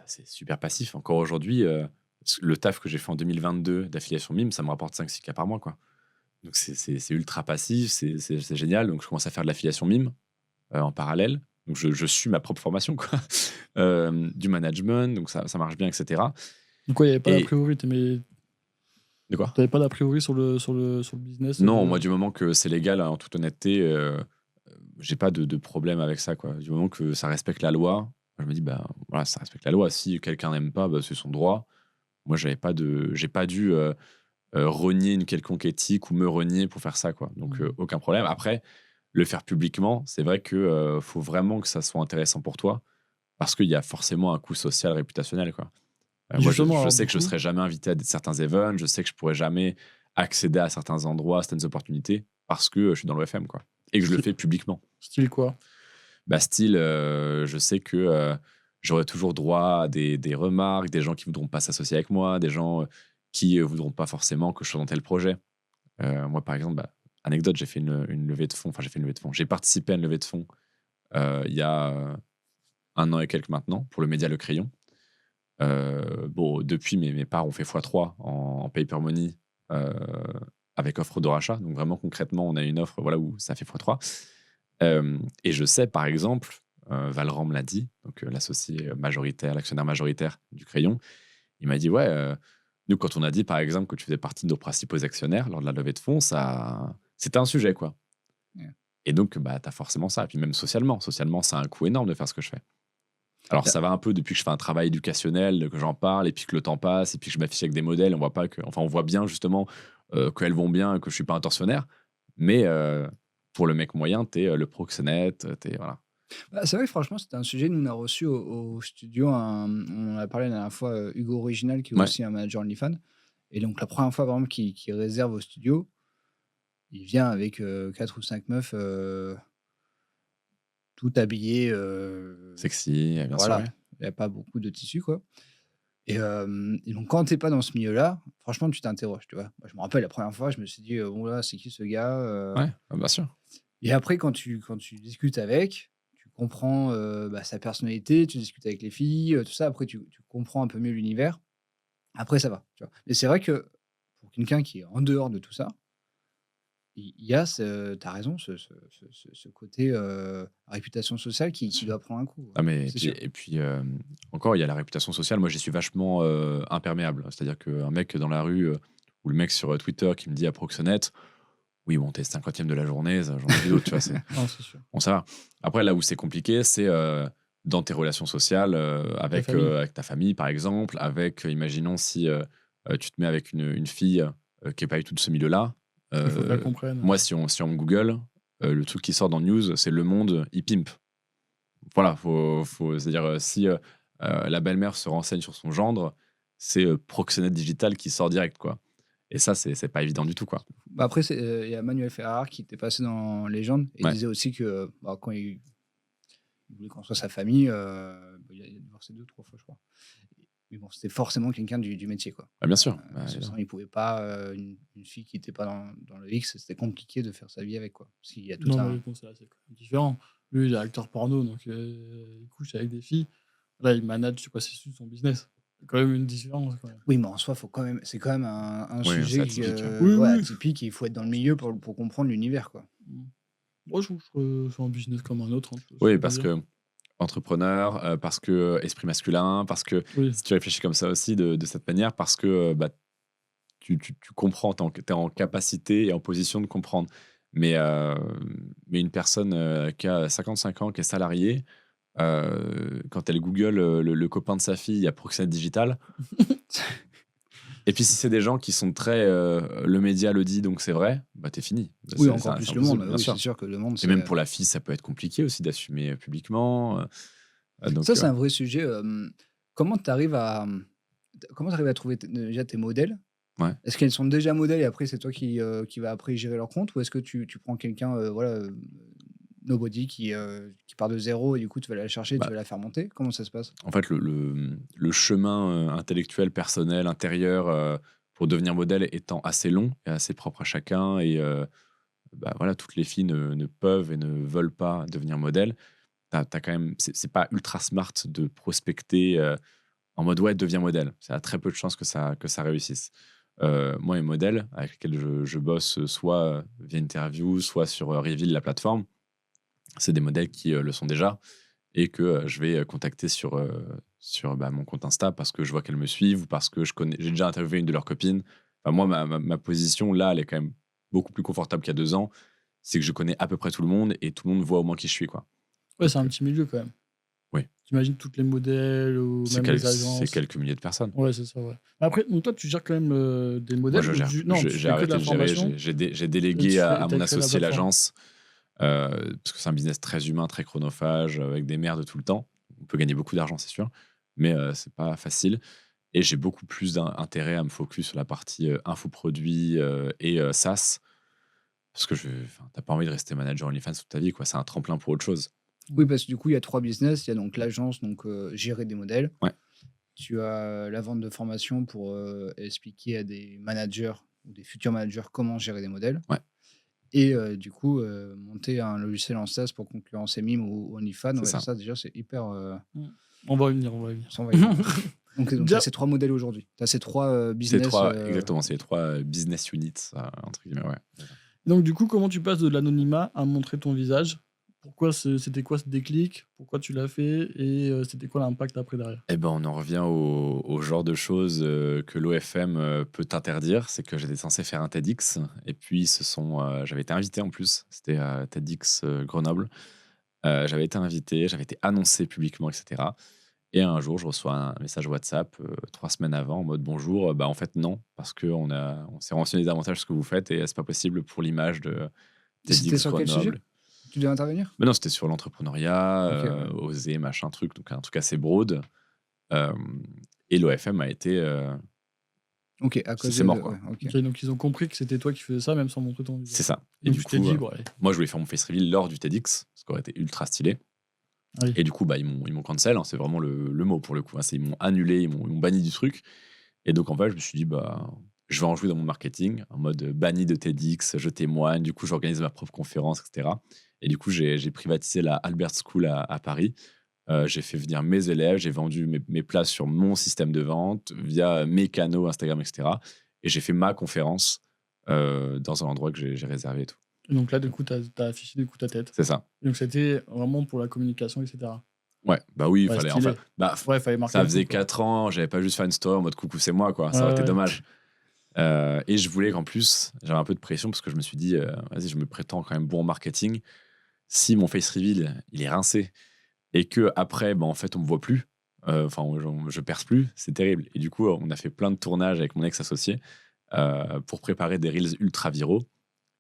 c'est super passif. Encore aujourd'hui, le taf que j'ai fait en 2022 d'affiliation mime, ça me rapporte 5-6K par mois, quoi. Donc c'est ultra passif, c'est génial. Donc je commence à faire de l'affiliation mime en parallèle. Donc je suis ma propre formation, quoi. Du management, donc ça marche bien, etc. Donc, ouais, il n'y avait pas Et- d'a priori. De quoi? T'avais pas d'a priori sur le business. Non, moi, du moment que c'est légal, en toute honnêteté, j'ai pas de problème avec ça, quoi. Du moment que ça respecte la loi, je me dis, bah voilà, ça respecte la loi. Si quelqu'un n'aime pas, bah, c'est son droit. Moi, j'ai pas dû renier une quelconque éthique ou me renier pour faire ça, quoi. Donc, aucun problème. Après, le faire publiquement, c'est vrai que faut vraiment que ça soit intéressant pour toi, parce qu'il y a forcément un coût social, réputationnel, quoi. Moi, je Justement, alors, sais du que je coup- serai jamais invité à certains events, je sais que je pourrai jamais accéder à certains endroits, à certaines opportunités, parce que je suis dans l'OFM, quoi. Et que je le fais publiquement. Style quoi? Bah, style, je sais que j'aurai toujours droit à des remarques, des gens qui voudront pas s'associer avec moi, des gens qui voudront pas forcément que je sois dans tel projet. Moi, par exemple, anecdote, j'ai fait une levée de fonds. Enfin, j'ai fait une levée de fonds. J'ai participé à une levée de fonds il y a 1 an et quelques maintenant pour le média Le Crayon. Bon, depuis, mes parts ont fait x3 en paper money avec offre de rachat. Donc, vraiment, concrètement, on a une offre voilà, où ça fait x3. Et je sais, par exemple, Valran me l'a dit, donc l'associé majoritaire, l'actionnaire majoritaire du Crayon, il m'a dit, ouais, nous, quand on a dit, par exemple, que tu faisais partie de nos principaux actionnaires lors de la levée de fonds, c'était un sujet, quoi. Ouais. Et donc, tu as forcément ça. Et puis même socialement, ça a un coût énorme de faire ce que je fais. Alors, ça va un peu depuis que je fais un travail éducationnel, que j'en parle, et puis que le temps passe, et puis que je m'affiche avec des modèles. On voit bien justement qu'elles vont bien, que je suis pas un tortionnaire. Mais pour le mec moyen, t'es le proxénète, voilà. Bah, c'est vrai que franchement, c'était un sujet. Nous, on a reçu au studio, on a parlé la dernière fois, Hugo Original, qui est Ouais. aussi un manager OnlyFans. Et donc, la première fois, par exemple, qu'il réserve au studio, il vient avec 4 ou 5 meufs, tout habillées. Sexy, bien sûr, Voilà, ouais. il n'y a pas beaucoup de tissu, quoi. Et donc quand tu es pas dans ce milieu-là, franchement, tu t'interroges, tu vois? Moi, je me rappelle la première fois, je me suis dit: «Oh là, c'est qui ce gars?» Ouais, bien sûr. Et après quand tu discutes avec, tu comprends, sa personnalité, tu discutes avec les filles, tout ça. Après tu comprends un peu mieux l'univers. Après ça va, tu vois? Mais c'est vrai que pour quelqu'un qui est en dehors de tout ça, il y a tu as raison, ce côté, réputation sociale Bien qui sûr. doit prendre un coup, Ah mais c'est sûr. et puis, encore, il y a la réputation sociale. Moi, j'y suis vachement, imperméable. C'est-à-dire qu'un mec dans la rue, ou le mec sur, Twitter qui me dit à proxénète, oui, bon, t'es 50e de la journée, ça, j'en ai vu d'autres, tu vois? C'est Non, c'est sûr. bon, ça va. Après, là où c'est compliqué, c'est, dans tes relations sociales, La famille. avec ta famille, par exemple, avec, imaginons si, tu te mets avec une fille, qui est pas du tout de ce milieu-là. Il faut qu'elle Heu, comprenne. Moi, si on me Google, le truc qui sort dans news, c'est Le Monde, il pimpe. Voilà, faut c'est-à-dire, si, la belle-mère se renseigne sur son gendre, c'est, proxénète digital qui sort direct, quoi. Et ça, c'est pas évident du tout, quoi. Bah, après il y a Manuel Ferrara qui était passé dans Légende et il Ouais, disait aussi que, bah, quand il voulait construire sa famille, il a divorcé 2 3 fois, je crois. Mais bon, c'était forcément quelqu'un du métier, quoi. bah, bien sûr, bah, Sinon, évidemment. il pouvait pas, une fille qui était pas dans le X, c'était compliqué de faire sa vie avec, quoi. Parce qu'il y a tout Non, mais un bon, c'est quand même différent. Lui, il est acteur porno, donc il couche avec des filles. Là, il manage, je sais pas si c'est son business. C'est quand même une différence, quand même. oui, mais en soi, faut quand même c'est quand même un Oui, c'est sujet atypique, hein. Oui, ouais, oui. atypique et il faut être dans le milieu pour comprendre l'univers, quoi. Mmh. Moi, je trouve que c'est un business comme un autre, hein, tu vois ce que Oui, je veux parce dire? que entrepreneur, parce que, esprit masculin, parce que Oui. si tu réfléchis comme ça aussi de cette manière, parce que, bah, tu comprends, tu es en capacité et en position de comprendre. Mais une personne, qui a 55 ans, qui est salariée, quand elle google, le copain de sa fille à Proxénète Digital, et puis si c'est des gens qui sont très, le média le dit donc c'est vrai, bah, tu es fini. Bah, Oui, c'est encore plus le monde, impossible, bien oui, c'est sûr. sûr que le monde, Et c'est, même pour la fille, ça peut être compliqué aussi d'assumer, publiquement, ça, donc c'est un vrai sujet, comment tu arrives à, comment tu arrives à trouver déjà tes modèles? ouais. Est-ce qu'elles sont déjà modèles et après c'est toi qui va après gérer leur compte? Ou est-ce que tu prends quelqu'un, voilà, nobody qui part de zéro et du coup tu vas la chercher, tu Bah, vas la faire monter? Comment ça se passe? en fait, le chemin, intellectuel, personnel, intérieur, pour devenir modèle étant assez long et assez propre à chacun et bah, voilà, toutes les filles ne peuvent et ne veulent pas devenir modèle. Tu as quand même c'est pas ultra smart de prospecter, en mode: «Ouais, deviens modèle». Ça a très peu de chances que ça réussisse. Moi, les modèles avec lesquels je bosse, soit, via interview, soit sur, Reveal, la plateforme, c'est des modèles qui, le sont déjà et que, je vais, contacter sur, bah, mon compte Insta parce que je vois qu'elles me suivent ou parce que j'ai déjà interviewé une de leurs copines. Enfin, moi, ma position là, elle est quand même beaucoup plus confortable qu'il y a 2 ans. C'est que je connais à peu près tout le monde et tout le monde voit au moins qui je suis, quoi. Ouais, c'est Donc un petit milieu, quand même. oui, J'imagine toutes les modèles ou même les c'est agences. quelques milliers de personnes. Ouais, c'est ça, ouais. Mais après, donc toi, tu gères quand même, des Moi, modèles je ou gère du non, je tu j'ai fais que de arrêté la de gérer, formation j'ai et délégué à tu mon as créé la associé plateforme? l'agence, parce que c'est un business très humain, très chronophage, avec des merdes tout le temps. On peut gagner beaucoup d'argent, c'est sûr, mais c'est pas facile et j'ai beaucoup plus intérêt à me focus sur la partie, infoproduit, et SaaS parce que enfin, tu pas envie de rester manager OnlyFans toute ta vie, quoi. C'est un tremplin pour autre chose. Oui, parce que du coup, il y a 3 business. Il y a donc l'agence, donc gérer des modèles. Ouais, Tu as la vente de formation pour, expliquer à des managers ou des futurs managers comment gérer des modèles ouais, et du coup, monter un logiciel en SaaS pour concurrencer Mime ou OnlyFans. c'est Ouais, ça. ça déjà, c'est hyper, Mmh. On va y venir, on va y venir. ça, on va y venir. Donc tu as Déjà ces 3 modèles aujourd'hui. Tu as ces 3 C'est business, 3 exactement, c'est les 3, business units, entre guillemets, ouais. donc du coup, comment tu passes de l'anonymat à montrer ton visage? Pourquoi c'était quoi ce déclic? Pourquoi tu l'as fait? Et c'était quoi l'impact après derrière? Eh ben, on en revient au genre de choses, que l'OFM, peut t'interdire. C'est que j'étais censé faire un TEDx et puis j'avais été invité en plus, c'était, TEDx, Grenoble. J'avais été invité, j'avais été annoncé publiquement et cetera et un jour, je reçois un message WhatsApp, 3 semaines avant en mode: «Bonjour, bah, en fait non, parce qu'on s'est renseigné davantage sur ce que vous faites et c'est pas possible pour l'image de C'était TEDx sur quel sujet? Grenoble». Tu devais intervenir? Mais non, c'était sur l'entrepreneuriat, OK, ouais. oser, machin truc, donc un truc assez broad. Hem Et l'OFM a été, OK, à cause c'est de mort, ouais, quoi. OK. OK, donc ils ont compris que c'était toi qui faisais ça, même sans montrer ton visage. C'est ça et Donc du tu t'es coup, dit: «Bon allez». moi, je voulais faire mon face reveal lors du TEDx, ce qui aurait été ultra stylé Ah oui. Et du coup, bah, ils m'ont cancel, hein, c'est vraiment le mot pour le coup. Hein, ils m'ont annulé, ils m'ont banni du truc. Et donc, en fait, je me suis dit, bah, je vais en jouer dans mon marketing, en mode banni de TEDx, je témoigne. Du coup, j'organise ma propre conférence, etc. Et du coup, j'ai privatisé la Albert School à Paris. J'ai fait venir mes élèves, j'ai vendu mes places sur mon système de vente via mes canaux Instagram, etc. Et j'ai fait ma conférence dans un endroit que j'ai réservé et tout. Et donc là, du coup, t'as affiché du coup ta tête. C'est ça. Donc c'était vraiment pour la communication, etc. Ouais, bah oui, il Ouais, fallait. stylé. Enfin, bah, Ouais, fallait marquer ça le faisait coup, quoi. 4 ans, j'avais pas juste fait une story en mode coucou, c'est moi, quoi. Ça Ouais, aurait été ouais. dommage. Et je voulais qu'en plus, j'avais un peu de pression parce que je me suis dit, vas-y, je me prétends quand même bon en marketing. Si mon face reveal, il est rincé et que après, bah, en fait, on me voit plus, enfin, je perce plus, c'est terrible. Et du coup, on a fait plein de tournages avec mon ex-associé pour préparer des reels ultra viraux.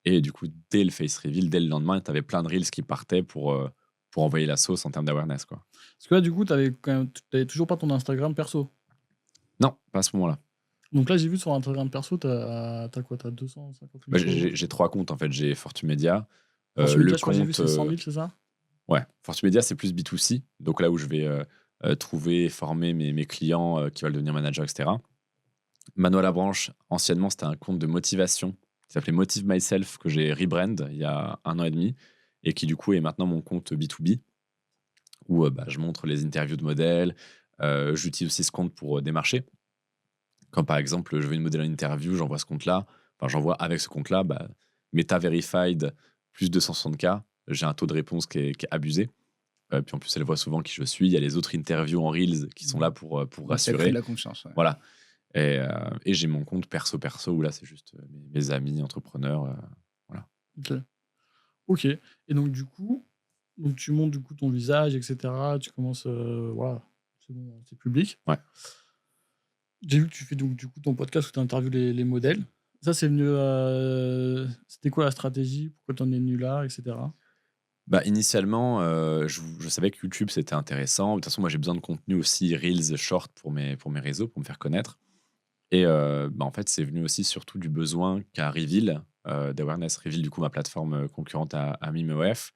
Et du coup, dès le face reveal, dès le lendemain, tu avais plein de reels qui partaient pour envoyer la sauce en termes d'awareness, quoi. Parce que là, du coup, t'avais toujours pas ton Instagram perso. Non, pas à ce moment-là. Donc là, j'ai vu sur Instagram perso, t'as quoi? T'as 250 000 Bah, followers. j'ai 3 comptes en fait. J'ai Fortumedia, Fortumedia, le je crois que j'ai vu, compte. c'est 100 000, c'est ça? Ouais, Fortumedia, c'est plus B2C. Donc là où je vais trouver et former mes clients qui veulent devenir manager, etc. Mano à la branche, anciennement, c'était un compte de motivation qui s'appelait Motive Myself que j'ai rebrand il y a 1 an et demi et qui du coup est maintenant mon compte B2B où bah, je montre les interviews de modèles. J'utilise aussi ce compte pour démarcher. Quand par exemple, je veux une modèle en interview, j'envoie ce compte-là. Enfin, j'envoie avec ce compte-là, bah, Meta Verified plus 260K. J'ai un taux de réponse qui est abusé. Puis en plus, elle voit souvent qui je suis. Il y a les autres interviews en Reels qui sont là pour Ouais, ça crée de rassurer. la confiance. Ouais. Voilà. Et j'ai mon compte perso où là, c'est juste mes amis entrepreneurs. Voilà. Ok. Ok. Et donc, du coup, tu montes du coup ton visage, etc. Tu commences. Voilà. C'est bon, c'est public. Ouais. J'ai vu que tu fais donc du coup ton podcast où tu interviews les modèles. Ça, c'est venu. C'était quoi la stratégie? Pourquoi t'en es venu là, etc. Bah, initialement, je savais que YouTube, c'était intéressant. De toute façon, moi, j'ai besoin de contenu aussi, Reels, Short pour mes réseaux, pour me faire connaître. Et bah, en fait, c'est venu aussi surtout du besoin qu'a Reveal, d'Awareness. Reveal, du coup, ma plateforme concurrente à MIMEOF.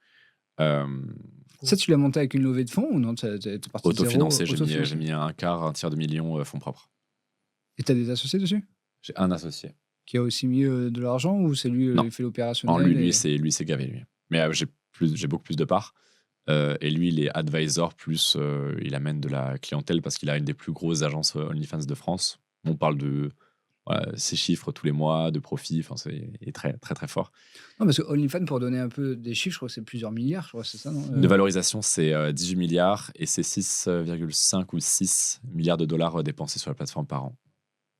Ça, tu l'as monté avec une levée de fonds ou non? T'es parti de zéro, Autofinancé, j'ai autofinancé. mis un quart, un tiers de million fonds propres. Et t'as des associés dessus? J'ai un associé. Qui a aussi mis de l'argent ou c'est lui Non. qui fait Non, l'opérationnel lui, c'est gavé, lui. Mais j'ai beaucoup plus de parts. Et lui, il est advisor, plus il amène de la clientèle parce qu'il a une des plus grosses agences OnlyFans de France. On parle de ses chiffres tous les mois, de profit. Enfin, il est très, très, très fort. Non, parce que OnlyFans, pour donner un peu des chiffres, je crois que c'est plusieurs milliards, je crois, c'est ça, non? De valorisation, c'est 18 milliards et c'est 6,5 ou 6 milliards de dollars dépensés sur la plateforme par an.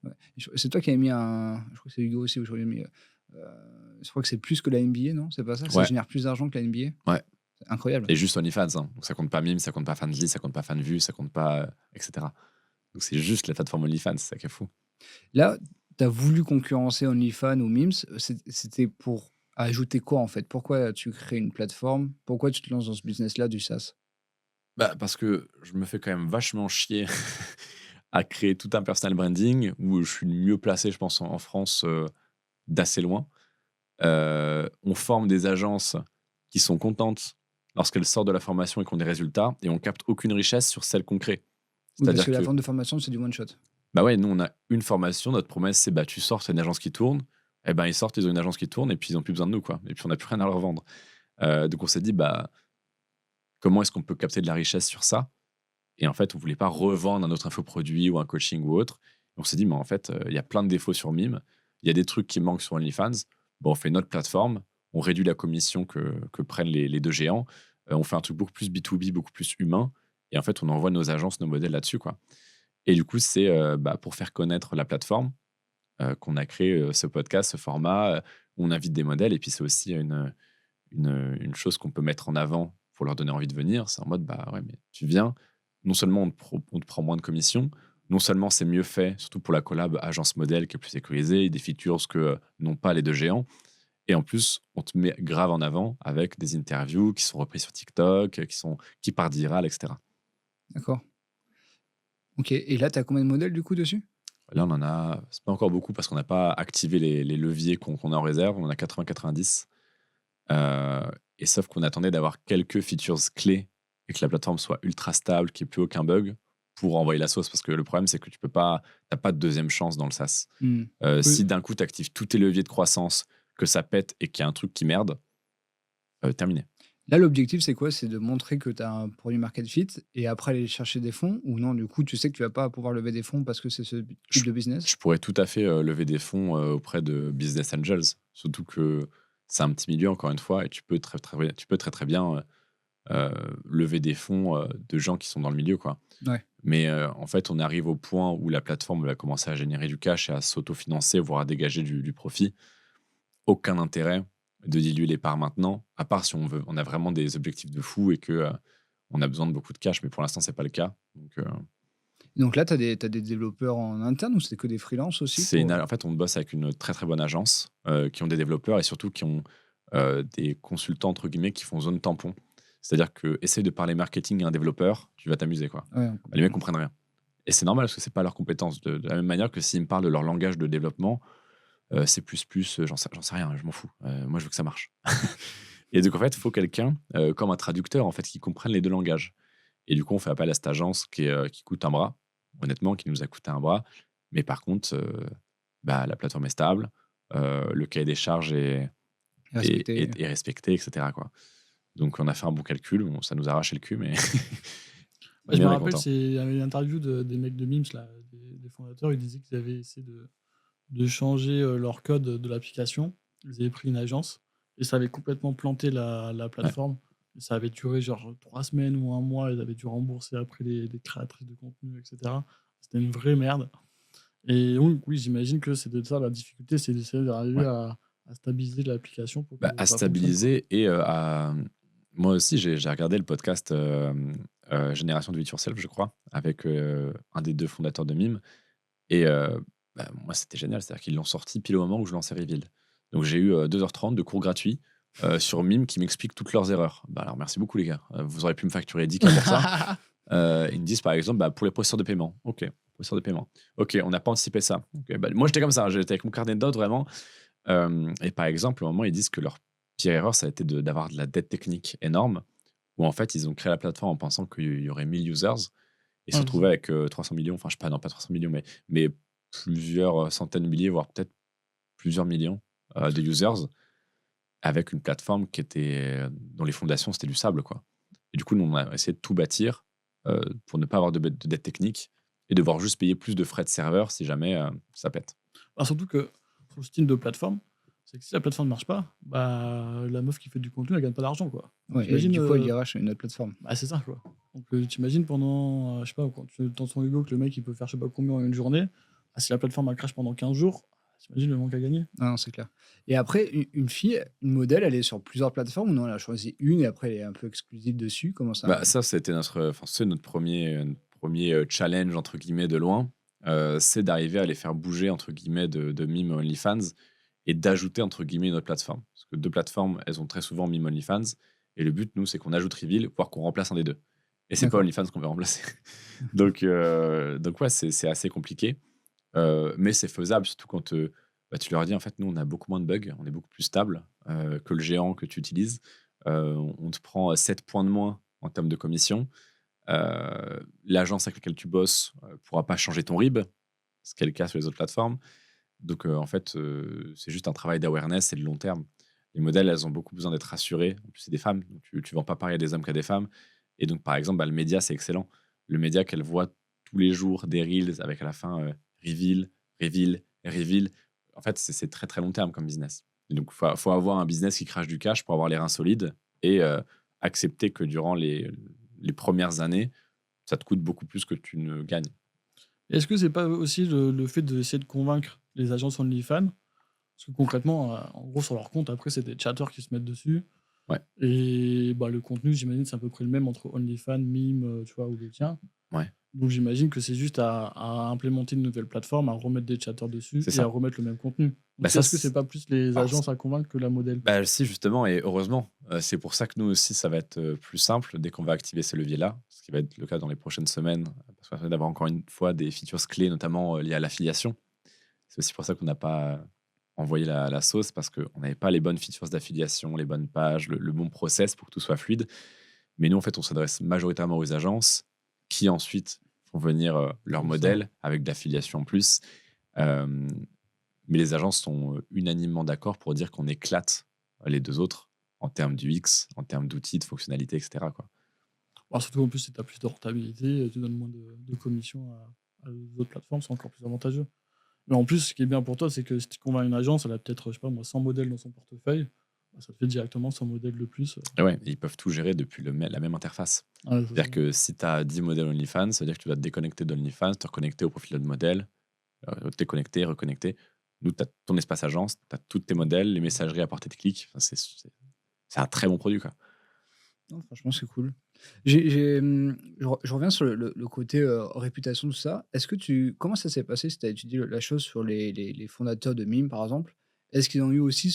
Ouais. C'est toi qui avais mis un. Je crois que c'est Hugo aussi, aujourd'hui, mais je crois que c'est plus que la NBA, non? C'est pas ça? Ça Ouais. génère plus d'argent que la NBA? Ouais. C'est incroyable. Et juste OnlyFans. Hein. Donc ça compte pas Mime, ça compte pas Fanly, ça compte pas Fanvue, ça compte pas. Etc. Donc c'est juste la plateforme OnlyFans, c'est ça qui est fou. Là, tu as voulu concurrencer OnlyFans ou Mims. C'était pour ajouter quoi, en fait? Pourquoi tu crées une plateforme? Pourquoi tu te lances dans ce business-là du SaaS? Bah, parce que je me fais quand même vachement chier à créer tout un personal branding où je suis le mieux placé, je pense, en France d'assez loin. On forme des agences qui sont contentes lorsqu'elles sortent de la formation et qu'on ont des résultats et on capte aucune richesse sur celles qu'on crée. Oui, parce C'est-à-dire que la que, vente de formation, c'est du one-shot. bah ouais, nous, on a une formation, notre promesse, c'est bah, tu sors, c'est une agence qui tourne. Eh ben, ils sortent, ils ont une agence qui tourne et puis ils n'ont plus besoin de nous, quoi. Et puis on n'a plus rien à leur vendre. Donc on s'est dit, bah, comment est-ce qu'on peut capter de la richesse sur ça? Et en fait, on voulait pas revendre un autre infoproduit ou un coaching ou autre. On s'est dit, mais en fait, il y a plein de défauts sur Mime. Il y a des trucs qui manquent sur OnlyFans. Bon, on fait notre plateforme, on réduit la commission que prennent les deux géants. On fait un truc beaucoup plus B2B, beaucoup plus humain. Et en fait, on envoie nos agences, nos modèles là-dessus, quoi. Et du coup, c'est pour faire connaître la plateforme qu'on a créé ce podcast, ce format, où on invite des modèles. Et puis, c'est aussi une chose qu'on peut mettre en avant pour leur donner envie de venir. C'est en mode, bah ouais, mais tu viens, non seulement on te prend moins de commission, non seulement c'est mieux fait, surtout pour la collab agence modèle qui est plus sécurisée, et des features que n'ont pas les deux géants. Et en plus, on te met grave en avant avec des interviews qui sont reprises sur TikTok, qui partent viral, etc. D'accord. Ok. Et là, tu as combien de modèles du coup dessus? Là, on en a, c'est pas encore beaucoup parce qu'on n'a pas activé les leviers qu'on a en réserve. On en a 80-90. Et sauf qu'on attendait d'avoir quelques features clés et que la plateforme soit ultra stable, qu'il n'y ait plus aucun bug pour envoyer la sauce. Parce que le problème, c'est que tu n'as pas de deuxième chance dans le SaaS. Oui. Si d'un coup, tu actives tous tes leviers de croissance, que ça pète et qu'il y a un truc qui merde, terminé. Là, l'objectif, c'est quoi? C'est de montrer que tu as un produit market fit et après aller chercher des fonds ou non, du coup, tu sais que tu vas pas pouvoir lever des fonds parce que c'est ce type de business? Je pourrais tout à fait lever des fonds auprès de business angels, surtout que c'est un petit milieu, encore une fois, et tu peux très bien lever des fonds de gens qui sont dans le milieu, quoi. Ouais. Mais en fait, on arrive au point où la plateforme va commencer à générer du cash et à s'autofinancer, voire à dégager du profit. Aucun intérêt de diluer les parts maintenant, à part si on a vraiment des objectifs de fou et que on a besoin de beaucoup de cash, mais pour l'instant, c'est pas le cas. Donc là, tu as des développeurs en interne ou c'est que des freelances aussi En fait, on bosse avec une très très bonne agence qui ont des développeurs et surtout qui ont des consultants entre guillemets qui font zone tampon. C'est-à-dire que essaye de parler marketing à un développeur, tu vas t'amuser, quoi. Ouais, Les mecs comprennent rien. Et c'est normal parce que c'est pas leur compétence. De la même manière que s'ils me parlent de leur langage de développement, C++, j'en sais rien, je m'en fous. Moi, je veux que ça marche. Et donc, en fait, il faut quelqu'un comme un traducteur en fait, qui comprenne les deux langages. Et du coup, on fait appel à cette agence qui coûte un bras, honnêtement, qui nous a coûté un bras. Mais par contre, la plateforme est stable, le cahier des charges est respecté, etc., quoi. Donc, on a fait un bon calcul. Bon, ça nous a arraché le cul, mais Je me rappelle, il y avait une interview des mecs de Mims, là, des fondateurs. Ils disaient qu'ils avaient essayé de changer leur code de l'application. Ils avaient pris une agence et ça avait complètement planté la plateforme. Et ça avait duré genre 3 semaines ou un mois. Ils avaient dû rembourser après les créatrices de contenu, etc. C'était une vraie merde. Et donc, oui, j'imagine que c'est de ça la difficulté, c'est d'essayer d'arriver à stabiliser l'application. À stabiliser et à... Moi aussi, j'ai regardé le podcast Génération Do It Yourself, je crois, avec un des 2 fondateurs de Mime. Et moi, c'était génial. C'est-à-dire qu'ils l'ont sorti pile au moment où je lançais Reveal. Donc, j'ai eu 2h30 de cours gratuits sur Mime qui m'expliquent toutes leurs erreurs. Alors, merci beaucoup, les gars. Vous aurez pu me facturer 10K pour ça. Ils me disent, par exemple, pour les processeurs de paiement. OK, processeurs de paiement. OK, on n'a pas anticipé ça. Okay, moi, j'étais comme ça. J'étais avec mon carnet de notes, vraiment. Et par exemple, au moment, ils disent que leur pire erreur, ça a été d'avoir de la dette technique énorme, où en fait, ils ont créé la plateforme en pensant qu'il y aurait 1000 users, et se retrouvaient avec 300 millions, enfin, je sais pas, non, pas 300 millions, mais plusieurs centaines de milliers, voire peut-être plusieurs millions de users, avec une plateforme dont les fondations, c'était du sable, quoi. Et du coup, nous, on a essayé de tout bâtir pour ne pas avoir de dette technique et devoir juste payer plus de frais de serveur si jamais ça pète. Surtout que sur le style de plateforme, c'est que si la plateforme ne marche pas, la meuf qui fait du contenu, elle gagne pas d'argent, quoi. Ouais, et du coup, elle ira chez une autre plateforme. C'est ça, quoi. Donc, t'imagines pendant, je sais pas, quand tu dans ton Hugo que le mec, il peut faire je sais pas combien en une journée, si la plateforme, elle crache pendant 15 jours, t'imagines le manque à gagner? Non, c'est clair. Et après, une fille, une modèle, elle est sur plusieurs plateformes ou non? Elle a choisi une et après, elle est un peu exclusive dessus? Comment ça? Ça, c'était notre premier challenge, entre guillemets, de loin. C'est d'arriver à les faire bouger, entre guillemets, de Mime OnlyFans et d'ajouter, entre guillemets, notre plateforme. Parce que 2 plateformes, elles ont très souvent Mime OnlyFans. Et le but, nous, c'est qu'on ajoute Reveal, voire qu'on remplace un des 2. Et c'est pas OnlyFans qu'on veut remplacer. donc ouais, c'est assez compliqué. Mais c'est faisable, surtout quand tu leur dis, en fait, nous, on a beaucoup moins de bugs, on est beaucoup plus stable que le géant que tu utilises. On te prend 7 points de moins en termes de commission. L'agence avec laquelle tu bosses pourra pas changer ton RIB, ce qui est le cas sur les autres plateformes. Donc, en fait, c'est juste un travail d'awareness et de long terme. Les modèles, elles ont beaucoup besoin d'être rassurées. En plus, c'est des femmes, donc tu vends pas pareil à des hommes qu'à des femmes. Et donc, par exemple, le média, c'est excellent. Le média qu'elle voit tous les jours des reels avec à la fin reveal, reveal, reveal. En fait, c'est très, très long terme comme business. Et donc, il faut avoir un business qui crache du cash pour avoir les reins solides et accepter que durant les premières années, ça te coûte beaucoup plus que tu ne gagnes. Est-ce que c'est pas aussi le fait d'essayer de convaincre les agences OnlyFans? Parce que concrètement, en gros, sur leur compte, après, c'est des chatteurs qui se mettent dessus. Ouais. Et le contenu, j'imagine, c'est à peu près le même entre OnlyFans, Mime, tu vois, ou le tien. Ouais. Donc j'imagine que c'est juste à implémenter une nouvelle plateforme, à remettre des chatteurs dessus et à remettre le même contenu. Est-ce que c'est pas plus les agences à convaincre que la modèle? Si, justement, et heureusement. C'est pour ça que nous aussi, ça va être plus simple dès qu'on va activer ces leviers-là, ce qui va être le cas dans les prochaines semaines, parce qu'on va d'avoir encore une fois des features clés, notamment liées à l'affiliation. C'est aussi pour ça qu'on n'a pas envoyé la sauce, parce qu'on n'avait pas les bonnes features d'affiliation, les bonnes pages, le bon process pour que tout soit fluide. Mais nous, en fait, on s'adresse majoritairement aux agences qui ensuite font venir leur C'est ça. modèle avec de l'affiliation en plus. Euh, mais les agences sont unanimement d'accord pour dire qu'on éclate les deux autres en termes d'UX, en termes d'outils, de fonctionnalités, etc. quoi. Bon, surtout en plus, si tu as plus de rentabilité, tu donnes moins de commissions à les autres plateformes, c'est encore plus avantageux. Mais en plus, ce qui est bien pour toi, c'est que si tu convaincs une agence, elle a peut-être, je sais pas moi, 100 modèles dans son portefeuille, bah, ça te fait directement 100 modèles de plus. Et ouais, ils peuvent tout gérer depuis la même interface. Ouais, c'est C'est-à-dire ça. que si tu as 10 modèles OnlyFans, ça veut dire que tu vas te déconnecter d'OnlyFans, te reconnecter au profil de modèle, déconnecter, reconnecter. Nous, tu as ton espace agence, tu as tous tes modèles, les messageries à portée de clic. Enfin, c'est un très bon produit. Quoi. Non, franchement, c'est cool. Je reviens sur le côté réputation, tout ça. Comment ça s'est passé si tu as étudié la chose sur les fondateurs de Mime, par exemple? Est-ce qu'ils ont eu aussi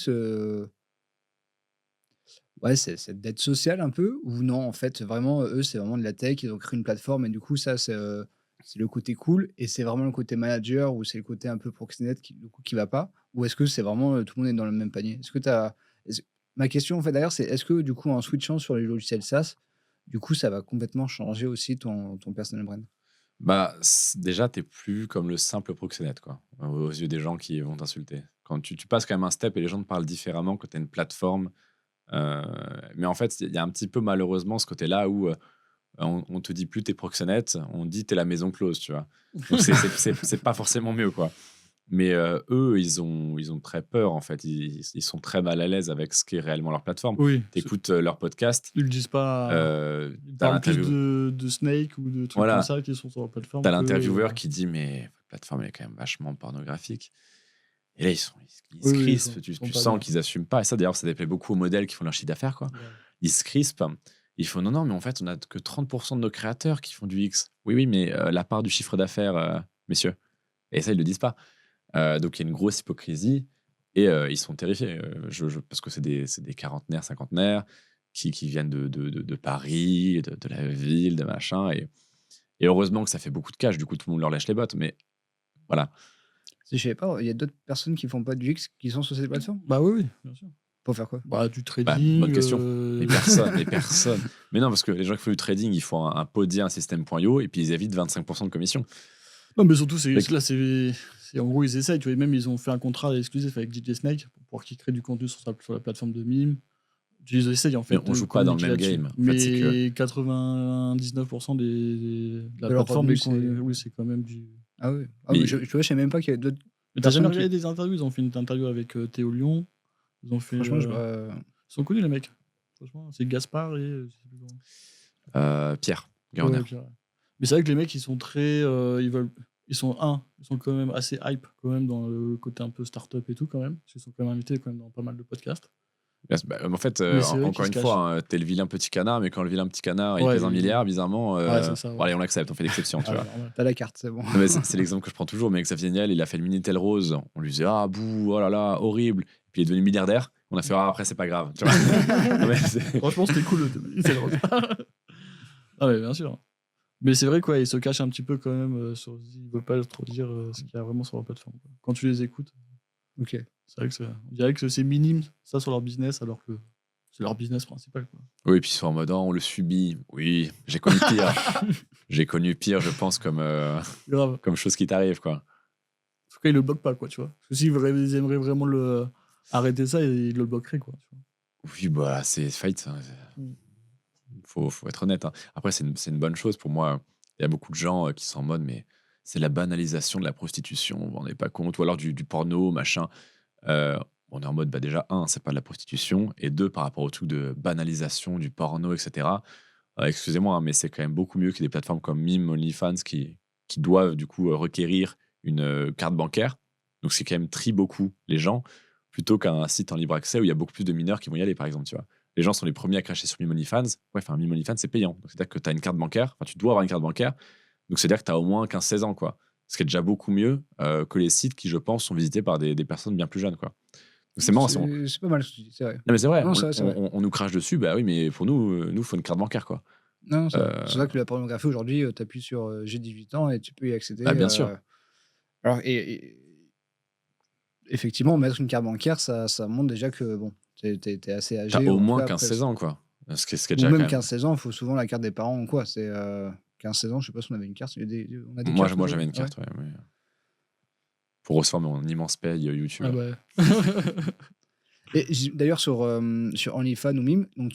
ouais, cette dette sociale un peu? Ou non, en fait, vraiment, eux, c'est vraiment de la tech, ils ont créé une plateforme et du coup, ça, c'est le côté cool et c'est vraiment le côté manager ou c'est le côté un peu proxénète du coup, qui va pas? Ou est-ce que c'est vraiment tout le monde est dans le même panier? Ma question, en fait, d'ailleurs, c'est est-ce que du coup, en switchant sur les logiciels SaaS, du coup, ça va complètement changer aussi ton personal brand? Bah, déjà, tu n'es plus comme le simple proxénète, quoi, aux yeux des gens qui vont t'insulter. Quand tu passes quand même un step et les gens te parlent différemment quand tu as une plateforme. Mais en fait, il y a un petit peu malheureusement ce côté-là où on te dit plus t'es proxénète, on dit t'es la maison close, tu vois. Donc c'est pas forcément mieux, quoi. Mais eux, ils ont très peur, en fait. Ils sont très mal à l'aise avec ce qu'est réellement leur plateforme. Oui, T'écoutes leur podcast, ils le disent pas. Ils t'as parlent plus l'interview... de Snake ou de trucs comme Voilà, ça qui sont sur la plateforme t'as que. l'intervieweur qui dit mais votre plateforme elle est quand même vachement pornographique. Et là, ils se Oui, ils crispent, sont, tu, ils sont tu pas sens bien. qu'ils assument pas. Et ça, d'ailleurs, ça déplaît beaucoup aux modèles qui font leur chiffre d'affaires, quoi. Grave. Ils se crispent. Ils font non, mais en fait, on a que 30% de nos créateurs qui font du X. Oui, oui, mais la part du chiffre d'affaires, messieurs. Et ça, ils le disent pas. Donc, il y a une grosse hypocrisie et ils sont terrifiés. Parce que c'est des quarantenaires, cinquantenaires qui viennent de Paris, de la ville, de machin. Et heureusement que ça fait beaucoup de cash. Du coup, tout le monde leur lâche les bottes. Mais voilà. Je savais pas, il y a d'autres personnes qui font pas du X qui sont sur cette plateforme? Bah oui, bien sûr. Pour faire quoi? Bah, du Bah, trading. bonne question. Mais personne, mais personne. Mais non, parce que les gens qui font du trading, ils font un podier, un système.io, et puis ils évitent 25% de commission. Non, mais surtout, Mec. là, en gros, ils essayent. Tu vois, même, ils ont fait un contrat exclusif avec DJ Snake pour pouvoir qu'il crée du contenu sur la plateforme de Mime. Ils essayent, en fait, Mais on joue pas dans le même communiquer game. là-dessus. En fait, c'est que. Mais 99% de la De leur plateforme, revenu, oui, c'est quand même du. Ah oui. Ah, Mais- mais tu vois, je savais même pas qu'il y avait d'autres Mais t'as jamais personnes regardé des interviews? Ils ont fait une interview avec Théo Lyon. Ils ont fait. franchement, Ils sont connus, les mecs. Franchement, c'est Gaspard et. Je sais plus comment. Pierre Ouais, Garner. ok, ouais. Mais c'est vrai que les mecs, ils sont très. Ils sont quand même assez hype, quand même, dans le côté un peu start-up et tout, quand même. Parce qu'ils sont quand même invités quand même dans pas mal de podcasts. En fait, Mais c'est vrai encore qu'ils une se fois, t'es le vilain petit canard, mais quand le vilain petit canard il Ouais, pèse 1 milliard, bizarrement, Ouais, c'est ça, ouais. bon, allez, on l'accepte, on fait l'exception, tu Ah, vois. ouais, normal. t'as la carte, c'est bon. Non, mais c'est l'exemple que je prends toujours. Mais avec Xavier Niel, il a fait le Minitel Rose. On lui disait ah bouh, oh là là, horrible. Puis il est devenu milliardaire. On a fait ah après c'est pas grave. Tu vois. Non, mais Franchement, c'était cool. C'est drôle. Ah, mais bien sûr. Mais c'est vrai quoi, ils se cachent un petit peu quand même. Ils veulent pas trop dire ce qu'il y a vraiment sur leur plateforme, quoi. Quand tu les écoutes, Ok. c'est vrai que on dirait que c'est minime ça sur leur business, alors que c'est leur business principal, quoi. Oui, puis ils sont en mode, oh, on le subit. Oui, j'ai connu pire. J'ai connu pire, je pense, Grave. comme chose qui t'arrive, quoi. En tout cas, ils le bloquent pas, quoi, tu vois. Parce que s'ils aimeraient vraiment arrêter ça, ils le bloqueraient, quoi. Tu vois. Oui, bah, c'est fight. Faut être honnête. Après, c'est une bonne chose pour moi. Il y a beaucoup de gens qui sont en mode, mais c'est la banalisation de la prostitution. Vous vous rendez pas compte. Ou alors du porno, machin. On est en mode, bah, déjà, c'est pas de la prostitution. Et deux, par rapport au truc de banalisation du porno, etc. Excusez-moi, mais c'est quand même beaucoup mieux que des plateformes comme Mime, OnlyFans qui doivent du coup requérir une carte bancaire. Donc c'est quand même beaucoup les gens, plutôt qu'un site en libre accès où il y a beaucoup plus de mineurs qui vont y aller, par exemple. Tu vois. Les gens sont les premiers à cracher sur Mime OnlyFans. Ouais, Mime OnlyFans, c'est payant. Donc c'est-à-dire que tu as une carte bancaire, tu dois avoir une carte bancaire. Donc c'est-à-dire que tu as au moins 15-16 ans, quoi. Ce qui est déjà beaucoup mieux que les sites qui, je pense, sont visités par des personnes bien plus jeunes, quoi. Donc c'est marrant. C'est pas mal ce que tu dis, c'est vrai. Non, mais c'est vrai. Non, c'est vrai. On nous crache dessus. Bah oui, mais pour nous, il faut une carte bancaire, quoi. Non, c'est vrai. C'est vrai que la pornographie aujourd'hui, tu appuies sur j'ai 18 ans et tu peux y accéder. Bien sûr. Alors, effectivement, mettre une carte bancaire, ça montre déjà que bon, t'es assez âgé. T'as au en tout moins cas, après, 15-16 ans, quoi. Ce qui est Ou déjà quand même même. 15-16 ans, il faut souvent la carte des parents ou quoi. C'est 15-16 ans, je sais pas si on avait une carte. On a des Moi, cartes moi aujourd'hui. j'avais une Ah ouais. carte, ouais, pour recevoir mon immense paye Ah YouTubeur. bah. Et d'ailleurs, sur OnlyFans ou Mime, donc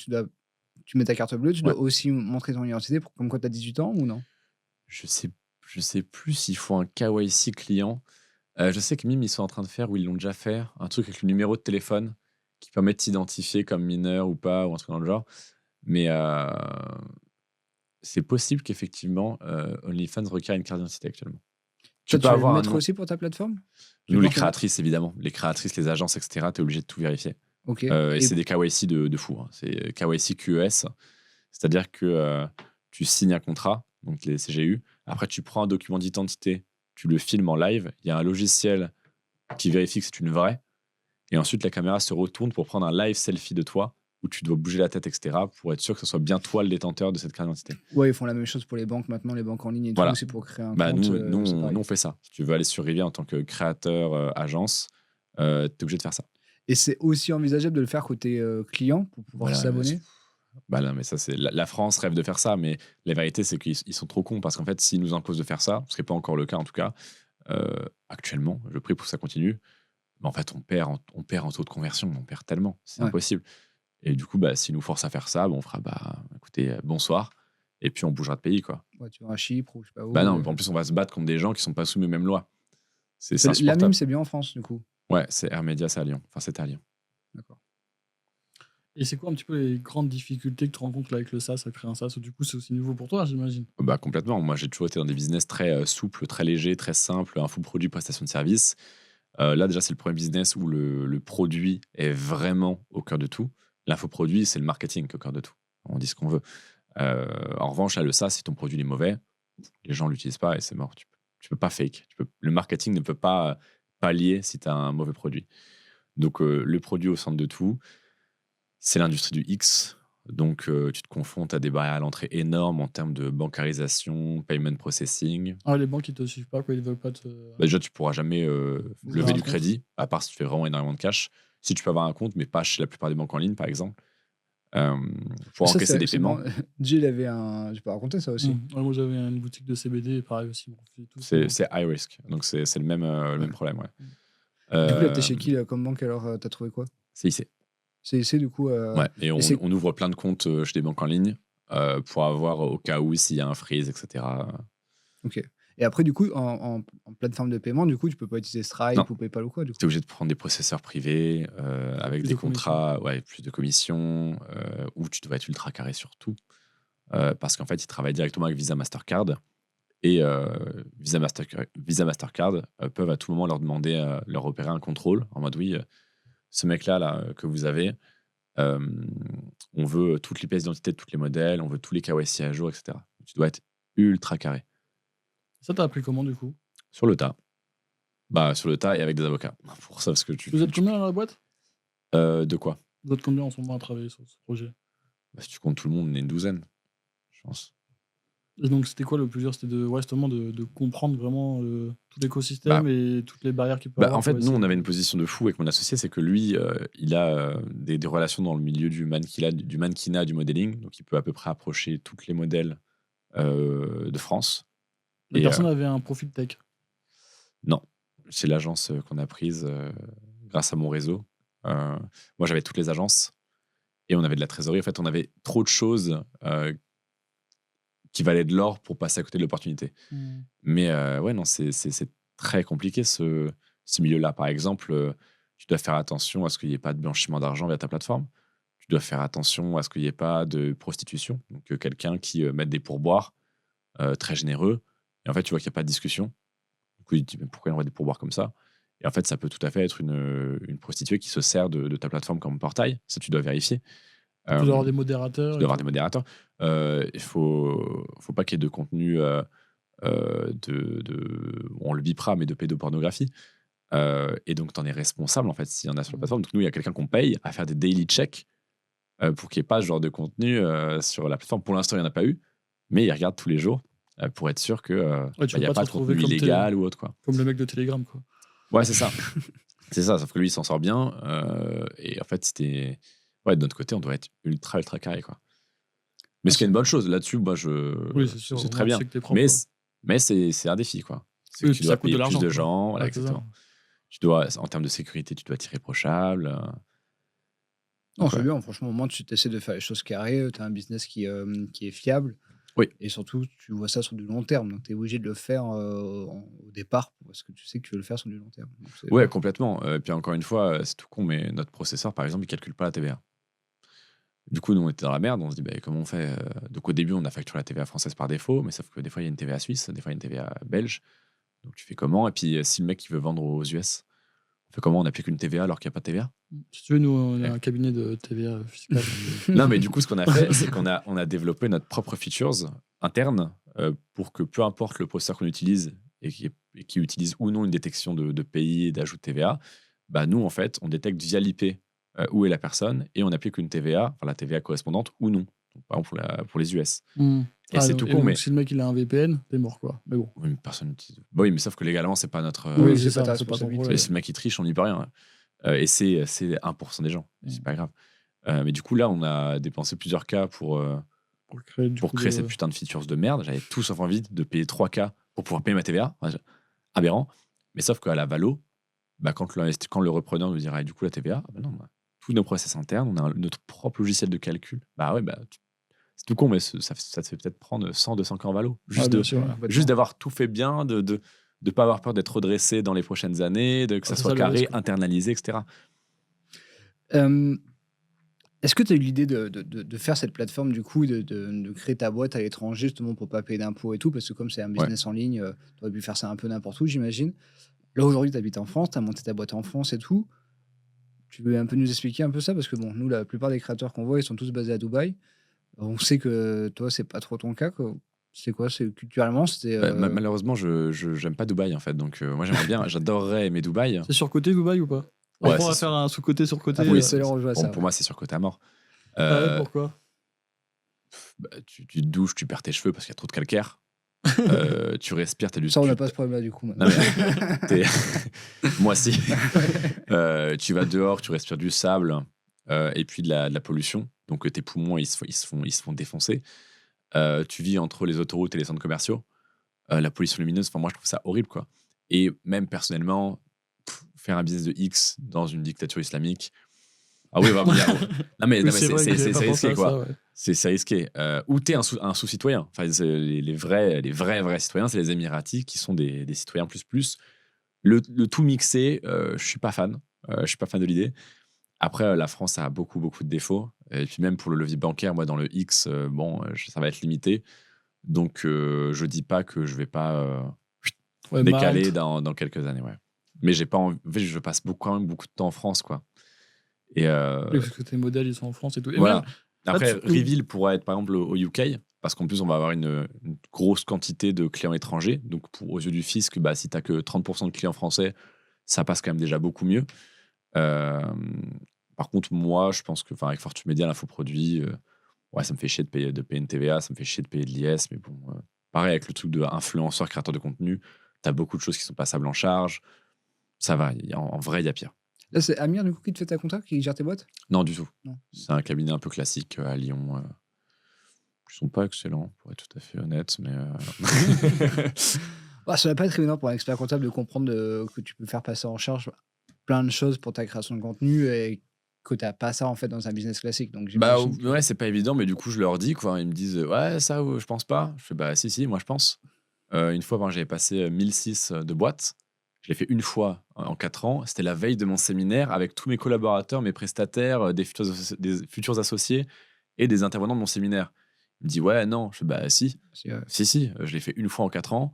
tu mets ta carte bleue, tu Ouais. dois aussi montrer ton identité comme quoi tu as 18 ans ou non? Je sais, je sais plus s'il faut un KYC client. Je sais que Mime, ils sont en train de faire, ou ils l'ont déjà fait, un truc avec le numéro de téléphone qui permet de t'identifier comme mineur ou pas, ou un truc dans le genre. Mais c'est possible qu'effectivement, OnlyFans requiert une carte d'identité actuellement. Toi, Tu peux tu vas le avoir un mettre nom. aussi pour ta plateforme? Nous, les Non, créatrices, évidemment. Les créatrices, les agences, etc., tu es obligé de tout vérifier. OK. Et c'est des KYC de fou. Hein. C'est KYC QES. C'est-à-dire que tu signes un contrat, donc les CGU. Après, tu prends un document d'identité, tu le filmes en live. Il y a un logiciel qui vérifie que c'est une vraie. Et ensuite, la caméra se retourne pour prendre un live selfie de toi où tu dois bouger la tête, etc., pour être sûr que ce soit bien toi le détenteur de cette carte d'identité. Ouais, ils font la même chose pour les banques maintenant, les banques en ligne et tout. Voilà. C'est pour créer un Bah, compte. nous, C'est pareil. on fait ça. Si tu veux aller sur Rivière en tant que créateur, agence, tu es obligé de faire ça. Et c'est aussi envisageable de le faire côté client pour pouvoir Voilà, s'abonner? Bah non, mais ça, c'est la France rêve de faire ça, mais la vérité, c'est qu'ils sont trop cons parce qu'en fait, s'ils nous imposent de faire ça, ce qui n'est pas encore le cas en tout cas, actuellement, je prie pour que ça continue, mais en fait, on perd en taux de conversion, on perd tellement, c'est Ouais. impossible. Et du coup, bah, s'ils nous forcent à faire ça, bah, on fera, bah, écoutez, bonsoir, et puis on bougera de pays, quoi. Ouais, tu vas à Chypre ou je sais pas où. Bah non, en plus, on va se battre contre des gens qui sont pas soumis aux mêmes lois. C'est La insupportable. mime, c'est bien en France, du coup. Ouais, c'est Air Média, c'est à Lyon. Enfin, c'était à Lyon. D'accord. Et c'est quoi un petit peu les grandes difficultés que tu rencontres là avec le SaaS, à créer un SaaS? Ou du coup, c'est aussi nouveau pour toi, j'imagine. Bah, complètement. Moi, j'ai toujours été dans des business très souples, très légers, très simples, infoproduit, prestation de service. Là, déjà, c'est le premier business où le produit est vraiment au cœur de tout. L'infoproduit, c'est le marketing qui est au cœur de tout. On dit ce qu'on veut. En revanche, là, le SaaS, si ton produit est mauvais, les gens ne l'utilisent pas et c'est mort. Tu peux pas fake. Le marketing ne peut pas pallier si tu as un mauvais produit. Donc, le produit au centre de tout, c'est l'industrie du X. Donc, tu te confrontes à des barrières à l'entrée énormes en termes de bancarisation, payment processing. Ah, les banques, ils te suivent pas, quoi, ils veulent pas te. Bah, déjà, tu pourras jamais Ouvrir lever un du compte. crédit, à part si tu fais vraiment énormément de cash. Si tu peux avoir un compte, mais pas chez la plupart des banques en ligne, par exemple. Pour Ça, encaisser des c'est paiements, marrant. Jill avait un. Je peux raconter ça aussi. Ouais, moi, j'avais une boutique de CBD, et pareil aussi, ils m'ont refusé tout. c'est high risk. Donc, c'est le même problème. Ouais. Du coup, là, t'es Euh, chez qui là, comme banque alors? T'as trouvé quoi? CIC. CIC, du coup. Ouais. Et et c'est- on ouvre plein de comptes chez des banques en ligne pour avoir au cas où s'il y a un freeze, etc. Ok. Et après, du coup, en plateforme de paiement, du coup, tu peux pas utiliser Stripe Non. ou PayPal ou quoi, du coup. Tu es obligé de prendre des processeurs privés avec Plus des de commissions. contrats, ouais, plus de commissions, où tu dois être ultra carré sur tout. Parce qu'en fait, ils travaillent directement avec Visa Mastercard. Et Visa Mastercard peuvent à tout moment leur demander, leur opérer un contrôle en mode oui, ce mec-là là, que vous avez, on veut toutes les pièces d'identité de tous les modèles, on veut tous les KYC à jour, etc. Tu dois être ultra carré. Ça, t'as appris comment, du coup? Sur le tas. Bah, sur le tas et avec des avocats. Pour ça, parce que Vous êtes combien dans la boîte? de quoi? Vous êtes combien en ce moment à travailler sur ce projet? Bah, si tu comptes tout le monde, on est une douzaine, je pense. Et donc, c'était quoi le plus dur? C'était justement de comprendre vraiment tout l'écosystème Bah, et toutes les barrières qu'il peut Bah, avoir. en fait, pour nous, essayer on avait de- une position de fou avec mon associé, c'est que lui, il a des relations dans le milieu du mannequinat, du modeling, donc il peut à peu près approcher toutes les modèles de France. Mais Et personne n'avait un profil tech. non, c'est l'agence qu'on a prise grâce à mon réseau. Moi, j'avais toutes les agences et on avait de la trésorerie. En fait, on avait trop de choses qui valaient de l'or pour passer à côté de l'opportunité. Mais ouais, non, c'est très compliqué ce milieu-là. Par exemple, tu dois faire attention à ce qu'il n'y ait pas de blanchiment d'argent via ta plateforme. Tu dois faire attention à ce qu'il n'y ait pas de prostitution. Donc, quelqu'un qui mette des pourboires très généreux. Et en fait, tu vois qu'il n'y a pas de discussion. Du coup, il te dit, mais pourquoi il envoie des pourboires comme ça? Et en fait, ça peut tout à fait être une prostituée qui se sert de ta plateforme comme portail. Ça, tu dois vérifier. Tu dois avoir des modérateurs. Tu dois avoir des modérateurs. Il faut pas qu'il y ait de contenu on le bipera, mais de pédopornographie. Et donc, tu en es responsable, en fait, s'il y en a sur la plateforme. Donc, nous, il y a quelqu'un qu'on paye à faire des daily checks pour qu'il n'y ait pas ce genre de contenu sur la plateforme. Pour l'instant, il n'y en a pas eu, mais il regarde tous les jours pour être sûr qu'il tu n'y veux a pas pas te de retrouver contenu comme illégal ou autre. Quoi. Comme le mec de Telegram, quoi. Ouais, c'est ça. C'est ça, sauf que lui, il s'en sort bien. Et en fait, Ouais, de notre côté, on doit être ultra, ultra carré, quoi. Mais ce qui est une bonne chose. Là-dessus, moi, Oui, c'est sûr. c'est au très moins, tu bien. sais que t'es propre, Mais, quoi. mais c'est un défi, quoi. C'est Oui, que tu puis dois ça coûte de payer plus l'argent, de quoi. gens, voilà, Ouais, c'est ça. exactement. Tu dois, en termes de sécurité, tu dois être irréprochable. Non, Donc, c'est ouais. bien. Franchement, au moins, tu essaies de faire les choses carrées. Tu as un business qui est fiable. Oui. Et surtout, tu vois ça sur du long terme. Donc, tu es obligé de le faire au départ parce que tu sais que tu veux le faire sur du long terme. Donc, c'est Ouais, bien. complètement. Et puis encore une fois, c'est tout con, mais notre processeur, par exemple, il calcule pas la TVA. Du coup, nous, on était dans la merde. On se dit, bah, comment on fait Donc, au début, on a facturé la TVA française par défaut, mais sauf que des fois, il y a une TVA suisse, des fois, il y a une TVA belge. Donc, tu fais comment? Et puis, si le mec, il veut vendre aux US, on fait comment? On applique une TVA alors qu'il n'y a pas de TVA? Si tu veux, nous, on a Eh. un cabinet de TVA fiscale. Non, mais du coup, ce qu'on a fait, c'est on a développé notre propre features interne pour que peu importe le processeur qu'on utilise et qui utilise ou non une détection de pays et d'ajout de TVA, bah nous, en fait, on détecte via l'IP où est la personne et on applique une TVA, enfin la TVA correspondante ou non. Donc, par exemple, pour les US. Et c'est tout con, donc, mais si le mec il a un VPN, t'es mort, quoi. Mais bon. oui, mais personne n'utilise. Bah oui, mais sauf que légalement, c'est pas notre. Oui, c'est c'est ça, pas ta c'est pas ton responsabilité. problème. Si le mec il triche, on n'y peut rien. Et c'est 1% des gens. C'est pas grave. Mais du coup, là, on a dépensé plusieurs cas pour créer cette putain de features de merde. J'avais tout sauf envie de payer 3K pour pouvoir payer ma TVA. Aberrant. Mais sauf qu'à la Valo, bah, quand le repreneur nous dira du coup la TVA, bah non, bah, tous nos process internes, on a notre propre logiciel de calcul. Bah ouais, bah, c'est tout con, mais ça te fait peut-être prendre 100, 200 K en Valo. Juste, bien sûr, ouais. juste d'avoir tout fait bien, de ne pas avoir peur d'être redressé dans les prochaines années, que ça c'est soit ça, le carré, risque. internalisé, etc. Est-ce que tu as eu l'idée de faire cette plateforme du coup, de créer ta boîte à l'étranger justement pour pas payer d'impôts et tout? Parce que comme c'est un business en ligne, tu aurais pu faire ça un peu n'importe où, j'imagine. Là, aujourd'hui, tu habites en France, tu as monté ta boîte en France et tout. Tu veux un peu nous expliquer un peu ça? Parce que bon, nous, la plupart des créateurs qu'on voit, ils sont tous basés à Dubaï. On sait que toi, c'est pas trop ton cas, quoi. C'est quoi? C'est culturellement, c'était. Bah, malheureusement, je j'aime pas Dubaï en fait. Donc moi j'aimerais bien, j'adorerais aimer Dubaï. C'est surcoté Dubaï ou pas? Ouais, Après, on va c'est faire un sous-côté sur côté. Après, c'est on joue à Bon, ça. pour moi, c'est surcoté à mort. Ah ouais, pourquoi? Bah, tu te douches, tu perds tes cheveux parce qu'il y a trop de calcaire. Tu respires, t'as du. Ça, on n'a pas ce problème-là du coup. Non, mais moi si. Tu vas dehors, tu respires du sable et puis de la pollution. Donc tes poumons, ils se font défoncer. Tu vis entre les autoroutes et les centres commerciaux. La pollution lumineuse, moi je trouve ça horrible, quoi. Et même personnellement, faire un business de X dans une dictature islamique. Ah oui, vraiment. Non mais c'est risqué, quoi. C'est risqué. Ou t'es un sous-citoyen. Enfin, les vrais citoyens, c'est les Émiratis qui sont des citoyens plus. Le tout mixé, je suis pas fan. Je suis pas fan de l'idée. Après, la France a beaucoup de défauts. Et puis même pour le levier bancaire, moi dans le X, ça va être limité. Donc je dis pas que je vais pas décaler dans quelques années. Ouais. Mais j'ai pas envie. En fait, je passe quand même beaucoup de temps en France, quoi. Et Oui, parce que tes modèles ils sont en France et tout. Et voilà. même, Après, Reveal pourra être par exemple au UK, parce qu'en plus on va avoir une grosse quantité de clients étrangers. Donc aux yeux du fisc, bah, si t'as que 30% de clients français, ça passe quand même déjà beaucoup mieux. Par contre, moi, je pense que avec Fortune Media, l'infoproduit, ouais, ça me fait chier de payer une TVA, ça me fait chier de payer de l'IS, mais bon, pareil avec le truc de influenceur, créateur de contenu, t'as beaucoup de choses qui sont passables en charge. Ça va, en vrai, il y a pire. Là, c'est Amir du coup qui te fait ta compta, qui gère tes boîtes? Non, du tout. Non. C'est un cabinet un peu classique à Lyon. Ils sont pas excellents, pour être tout à fait honnête, mais. Ça va pas être évident pour un expert comptable de comprendre que tu peux faire passer en charge plein de choses pour ta création de contenu et que tu n'as pas ça en fait dans un business classique. Donc, ouais, c'est pas évident, mais du coup, je leur dis, quoi. Ils me disent, ouais, ça, je pense pas. Je fais, bah, si, moi, je pense. Une fois, j'avais passé 1006 de boîte. Je l'ai fait une fois en 4 ans. C'était la veille de mon séminaire avec tous mes collaborateurs, mes prestataires, des futurs associés et des intervenants de mon séminaire. Il me dit, ouais, non. Je fais, bah, si. Si, je l'ai fait une fois en 4 ans.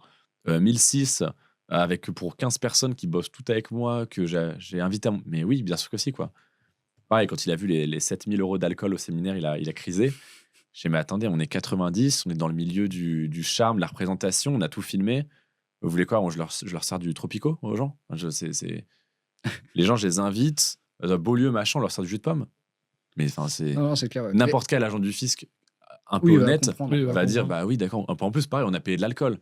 1006 avec pour 15 personnes qui bossent tout avec moi, que j'ai invité à... Mais oui, bien sûr que si, quoi. Pareil, quand il a vu les 7000 € d'alcool au séminaire, il a crisé. J'ai dit, mais attendez, on est 90, on est dans le milieu du charme, la représentation, on a tout filmé. Vous voulez quoi? Je leur sers du Tropico aux gens. Les gens, je les invite. Beaulieu, machin, on leur sert du jus de pomme. Mais c'est... Non, c'est clair. Ouais. N'importe quel agent du fisc un peu honnête va dire, comprendre. bah oui, d'accord. En plus, pareil, on a payé de l'alcool.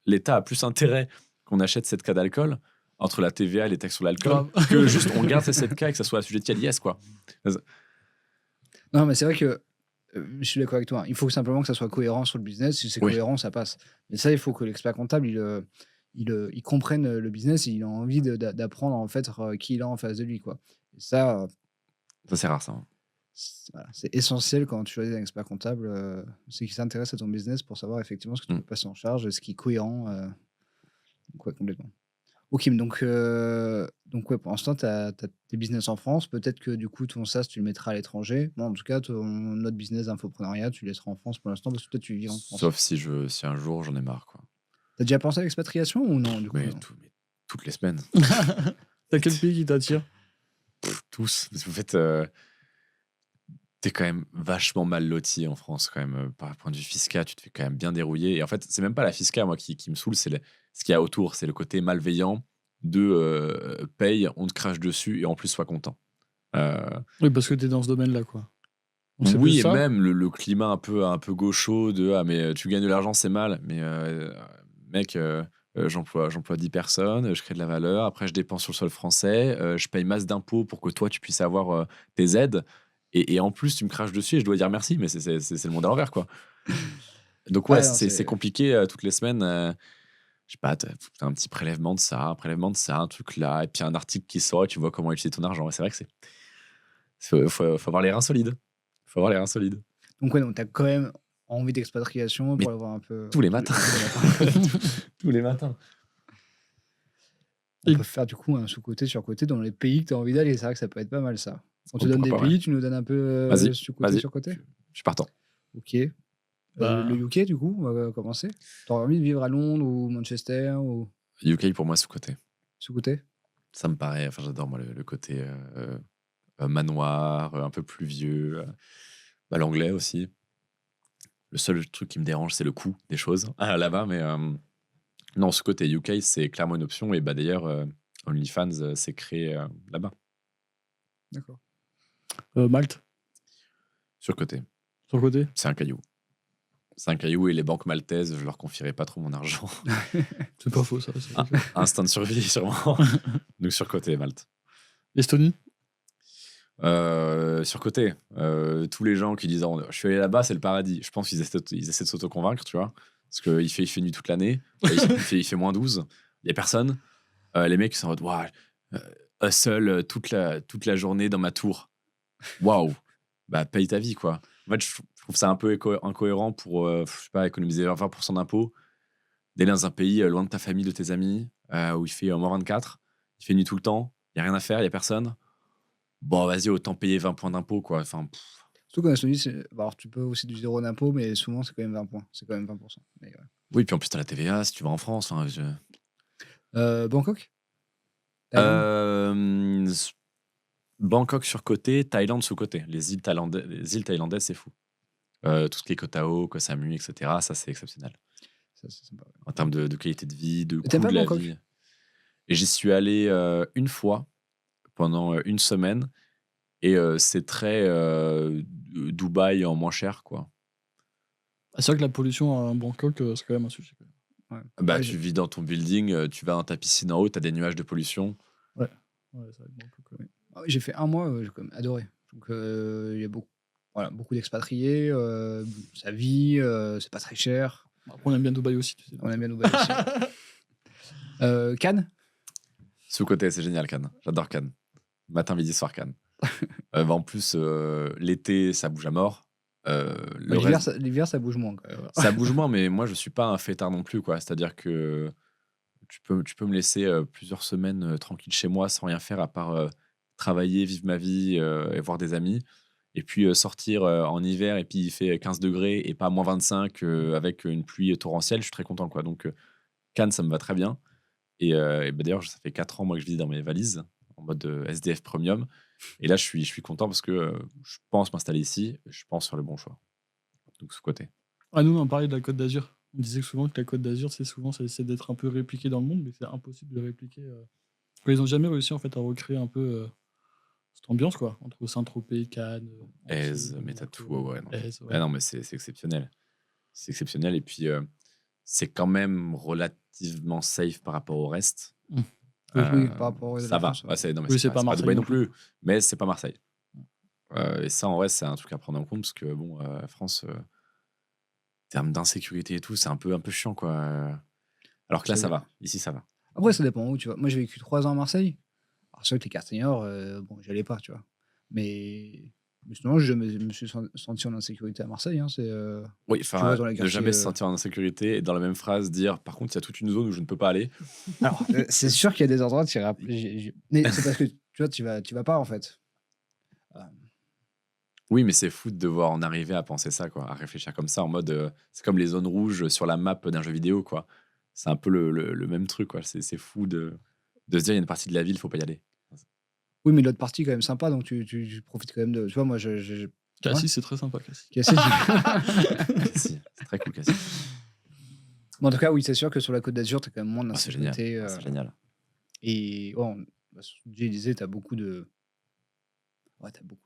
L'État a plus intérêt qu'on achète 7 cas d'alcool entre la TVA et les taxes sur l'alcool que juste on garde ces 7 cas et que ça soit assujetti à l'IS, quoi. Non, mais c'est vrai que je suis d'accord avec toi. Il faut simplement que ça soit cohérent sur le business. Si c'est Oui, cohérent, ça passe. Mais ça, il faut que l'expert comptable, il comprenne le business et il a envie d'apprendre en fait qui il a en face de lui, quoi. Et ça, ça c'est rare ça, hein. voilà, c'est essentiel quand tu choisis un expert comptable, c'est qu'il s'intéresse à ton business pour savoir effectivement ce que tu Mm. peux passer en charge, ce qui est cohérent. Donc ouais, complètement. Ok, donc ouais, pour l'instant, tu as tes business en France. Peut-être que du coup, ton SaaS, tu le mettras à l'étranger. Bon, en tout cas, ton autre business d'infoprenariat, tu le laisseras en France pour l'instant parce que toi, tu vis en France. Sauf si un jour j'en ai marre, quoi. T'as déjà pensé à l'expatriation ou non, du coup, Mais, non? mais toutes les semaines, T'as quel pays qui t'attire? tous. Parce qu'en fait, t'es quand même vachement mal loti en France, quand même. Par point de vue fiscal, tu te fais quand même bien dérouiller. Et en fait, c'est même pas la fiscale, moi, qui me saoule, c'est ce qu'il y a autour. C'est le côté malveillant de paye, on te crache dessus et en plus, sois content. Euh, Oui, parce que t'es dans ce domaine-là, quoi. Donc c'est plus oui, et ça. même le climat un peu gaucho de ah, mais tu gagnes de l'argent, c'est mal. Mais mec, j'emploie 10 personnes, je crée de la valeur, après je dépense sur le sol français, je paye masse d'impôts pour que toi tu puisses avoir tes aides. Et en plus, tu me craches dessus et je dois dire merci, mais c'est le monde à l'envers, quoi. Donc, ouais, Ouais, non, c'est compliqué toutes les semaines. Je sais pas, t'as un petit prélèvement de ça, un prélèvement de ça, un truc là, et puis un article qui sort et tu vois comment utiliser ton argent. Et c'est vrai que faut avoir les reins solides. Faut avoir les reins solides. donc ouais, donc t'as quand même envie d'expatriation Mais pour l'avoir un peu tous les matins. tous les matins. Tous les matins. On Et- peut faire du coup un sous-côté, sur-côté dans les pays que tu as envie d'aller. C'est vrai que ça peut être pas mal ça. On te Oh, donne des pourquoi pas, ouais. pays, tu nous donnes un peu Vas-y, sous-côté, vas-y. sur-côté. Je suis partant. Ok. Bah, Le UK, du coup, on va commencer. T'aurais envie de vivre à Londres ou Manchester ou UK pour moi sous-côté. sous-côté? Ça me paraît, enfin j'adore moi le côté manoir, un peu plus vieux. Bah, l'anglais aussi. Le seul truc qui me dérange, c'est le coût des choses là-bas. Mais non, ce côté UK, c'est clairement une option. Et bah, d'ailleurs, OnlyFans s'est créé là-bas, D'accord. Malte, sur le côté. sur le côté. C'est un caillou. C'est un caillou et les banques maltaises, je leur confierai pas trop mon argent. C'est pas faux, ça. c'est vrai que- Instinct de survie, sûrement. Donc, sur le côté, Malte. Estonie. Sur côté, tous les gens qui disent oh, je suis allé là-bas, c'est le paradis. Je pense qu'ils essaient de s'auto-convaincre, tu vois. Parce qu'il fait nuit toute l'année, il fait moins 12, il n'y a personne. Les mecs ils sont en mode waouh, hustle toute la journée dans ma tour. Waouh, bah paye ta vie, quoi. En fait, je trouve ça un peu incohérent pour je sais pas, économiser 20% d'impôts, d'aller dans un pays loin de ta famille, de tes amis, où il fait moins 24, il fait nuit tout le temps, il n'y a rien à faire, il n'y a personne. Bon, vas-y, autant payer 20 points d'impôt, quoi. Enfin, Surtout qu'en Estonie, alors, tu peux aussi du zéro d'impôt, mais souvent c'est quand même 20 points. C'est quand même 20%. Mais, ouais. oui, puis en plus, t'as la TVA si tu vas en France. Enfin, Bangkok? Thaïlande? Bangkok sur côté, Thaïlande sous côté. Les îles thaïlandaises, c'est fou. Tout ce qui est Koh Tao, Koh Samui, etc., ça, c'est exceptionnel. Ça, c'est sympa. En termes de qualité de vie, de Et t'aimes coût pas de la Bangkok? vie. Et j'y suis allé une fois pendant une semaine. Et c'est très Dubaï en moins cher, quoi. Ah, c'est vrai que la pollution à Bangkok, c'est quand même un sujet. Quand même. Ouais. Bah, Ouais, tu vis dans ton building, tu vas dans ta piscine en haut, t'as des nuages de pollution. Ouais, c'est vrai que Bangkok, ouais. Ah oui, j'ai fait un mois, j'ai quand même adoré. Donc, il y a beaucoup d'expatriés, ça vit, c'est pas très cher. Après, on aime bien Dubaï aussi, tu sais. On aime bien Dubaï aussi. Cannes? Sous côté, c'est génial, Cannes. J'adore Cannes. Matin, midi, soir, Cannes. En plus, l'été, ça bouge à mort. Le L'hiver, reste, l'hiver, ça bouge moins, quand même. ça bouge moins, mais moi, je suis pas un fêtard non plus, quoi. C'est-à-dire que tu peux me laisser plusieurs semaines tranquille chez moi sans rien faire à part travailler, vivre ma vie et voir des amis. Et puis sortir en hiver et puis il fait 15 degrés et pas moins 25 avec une pluie torrentielle, je suis très content, quoi. Donc Cannes, ça me va très bien. Et bah, d'ailleurs, ça fait 4 ans moi, que je vis dans mes valises en mode SDF Premium. Et là, je suis content parce que je pense m'installer ici. Je pense faire le bon choix. Donc, ce côté. Ah, nous, on parlait de la Côte d'Azur. On disait souvent que la Côte d'Azur, c'est souvent, ça essaie d'être un peu répliqué dans le monde, mais c'est impossible de répliquer. Ils n'ont jamais réussi en fait à recréer un peu cette ambiance, quoi, entre Saint-Tropez, Cannes, Aise, Antilles, Métatou, Monaco, ouais, non. Aise, ouais. Ah non, mais c'est exceptionnel. C'est exceptionnel. Et puis, c'est quand même relativement safe par rapport au reste. Oui, par rapport au reste de ça la va. France, ouais. Ouais, non, mais Oui, c'est pas Dubaï non plus, mais c'est pas Marseille. Et ça, en vrai, c'est un truc à prendre en compte parce que, bon, France, en termes d'insécurité et tout, c'est un peu chiant, quoi. Alors que là, C'est ça va. Ici, ça va. Après, ça dépend où, tu vois? Moi, j'ai vécu 3 ans à Marseille. Alors c'est vrai que les quartiers nord, bon, j'y allais pas, tu vois? Mais sinon, je me suis senti en insécurité à Marseille, hein, Oui, tu vois, enfin, dans les ne quartiers, jamais se sentir en insécurité et dans la même phrase dire: «Par contre, il y a toute une zone où je ne peux pas aller». alors, c'est sûr qu'il y a des endroits, tu iras mais c'est parce que, tu vois, tu vas pas, en fait. Hem, Oui, mais c'est fou de devoir en arriver à penser ça, quoi, à réfléchir comme ça en mode, c'est comme les zones rouges sur la map d'un jeu vidéo, quoi. C'est un peu le même truc, quoi. C'est fou de se dire: «Il y a une partie de la ville, il faut pas y aller». oui, mais l'autre partie est quand même sympa, donc tu profites quand même de tu vois, moi, ouais, Cassis, c'est très sympa, Cassis. Cassis. Si, c'est très cool, Cassis. Mais en tout cas, oui, c'est sûr que sur la Côte d'Azur, tu as quand même moins Oh, c'est génial. d'insécurité, Oh, c'est génial. et ouais, sur Dieu disait, tu as beaucoup de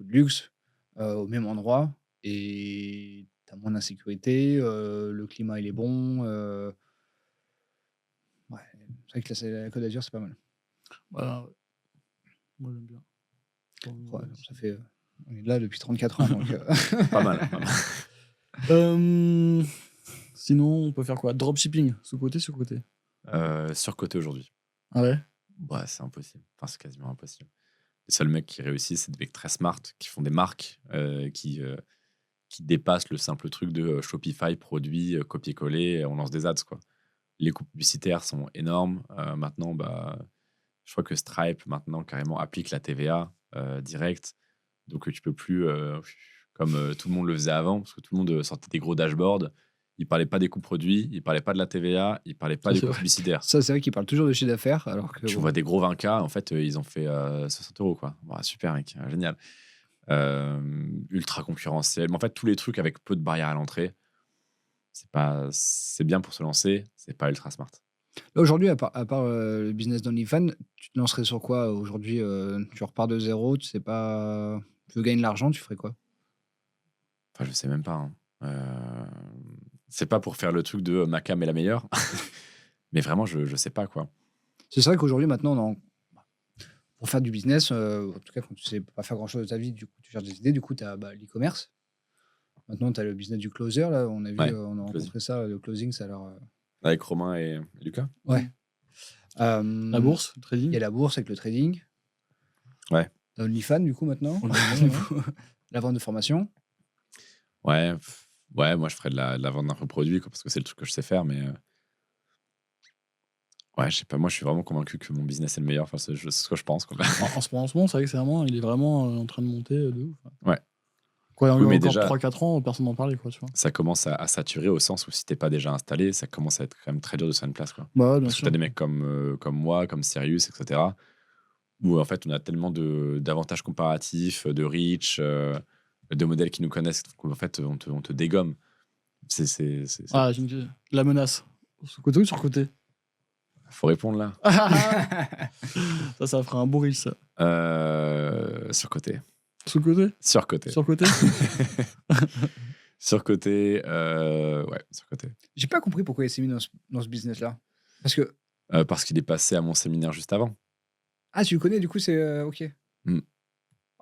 luxe, au même endroit, et tu as moins d'insécurité, le climat, il est bon, ouais, c'est vrai que la Côte d'Azur, c'est pas mal. Voilà, ouais. Moi, j'aime bien. Ouais, ça fait, on est là depuis 34 ans, donc Pas mal, pas mal. Sinon, on peut faire quoi? Dropshipping, sous-côté, sur-côté. Surcoté aujourd'hui. Ah ouais? Ouais, c'est impossible. Enfin, c'est quasiment impossible. Les seuls mecs qui réussissent, c'est des mecs très smart, qui font des marques, qui dépassent le simple truc de Shopify, produit, copier-coller, on lance des ads, quoi. Les coûts publicitaires sont énormes. Maintenant, bah, je crois que Stripe, maintenant, carrément, applique la TVA direct. Donc, tu peux plus, comme tout le monde le faisait avant, parce que tout le monde sortait des gros dashboards. Il parlait pas des coûts produits, il parlait pas de la TVA, il parlait pas Ça, des c'est coûts vrai. publicitaires. ça, c'est vrai qu'ils parlent toujours de chiffre d'affaires, alors que Tu bon, vois des gros 20K, en fait, ils ont fait 60 euros, quoi. Bah, super, mec, génial. Ultra concurrentiel. Mais en fait, tous les trucs avec peu de barrières à l'entrée, c'est bien pour se lancer, c'est pas ultra smart. là, aujourd'hui, à part, le business d'OnlyFans, tu te lancerais sur quoi aujourd'hui? Tu repars de zéro, tu sais pas, tu veux gagner de l'argent, tu ferais quoi? Enfin, je sais même pas, hein. C'est pas pour faire le truc de ma cam est la meilleure, mais vraiment, je sais pas, quoi. C'est vrai qu'aujourd'hui, maintenant, pour faire du business, en tout cas, quand tu sais pas faire grand-chose de ta vie, du coup, tu cherches des idées, du coup, tu as, l'e-commerce. Maintenant, tu as le business du closer, là, on a vu, Ouais, on a closing. rencontré ça, le closing, ça a l'air, Avec Romain et Lucas. ouais. La bourse, le Il trading. y a la bourse avec le trading. Ouais. Tu as OnlyFans, du coup, maintenant. OnlyFans, La vente de formation. Ouais, ouais, moi, je ferais de la vente d'infoproduits, quoi, parce que c'est le truc que je sais faire, mais ouais, je sais pas, moi, je suis vraiment convaincu que mon business est le meilleur. Enfin, c'est ce que je pense, quoi. En ce moment, c'est vrai que il est vraiment en train de monter de ouf. Ouais. Quoi, il y Oui, a mais encore déjà, 3-4 ans, personne n'en parlait, quoi, tu vois. ça commence à saturer au sens où si t'es pas déjà installé, ça commence à être quand même très dur de se faire une place, quoi. Bah ouais, bien Parce que sûr. t'as des mecs comme moi, comme Sirius, etc., où en fait, on a tellement d'avantages comparatifs, de reach, de modèles qui nous connaissent, qu'en fait, on te dégomme. Ah, j'ai une... La menace. Sur-côté ou sur-côté? Faut répondre là. Ça fera un beau riche, ça. Surcoté. Sous-côté? Surcoté. Sur-côté? Surcoté, ouais, surcoté. J'ai pas compris pourquoi il s'est mis dans ce business-là. Parce que Parce qu'il est passé à mon séminaire juste avant. ah, tu le connais, du coup, c'est, OK. Mm. Ok,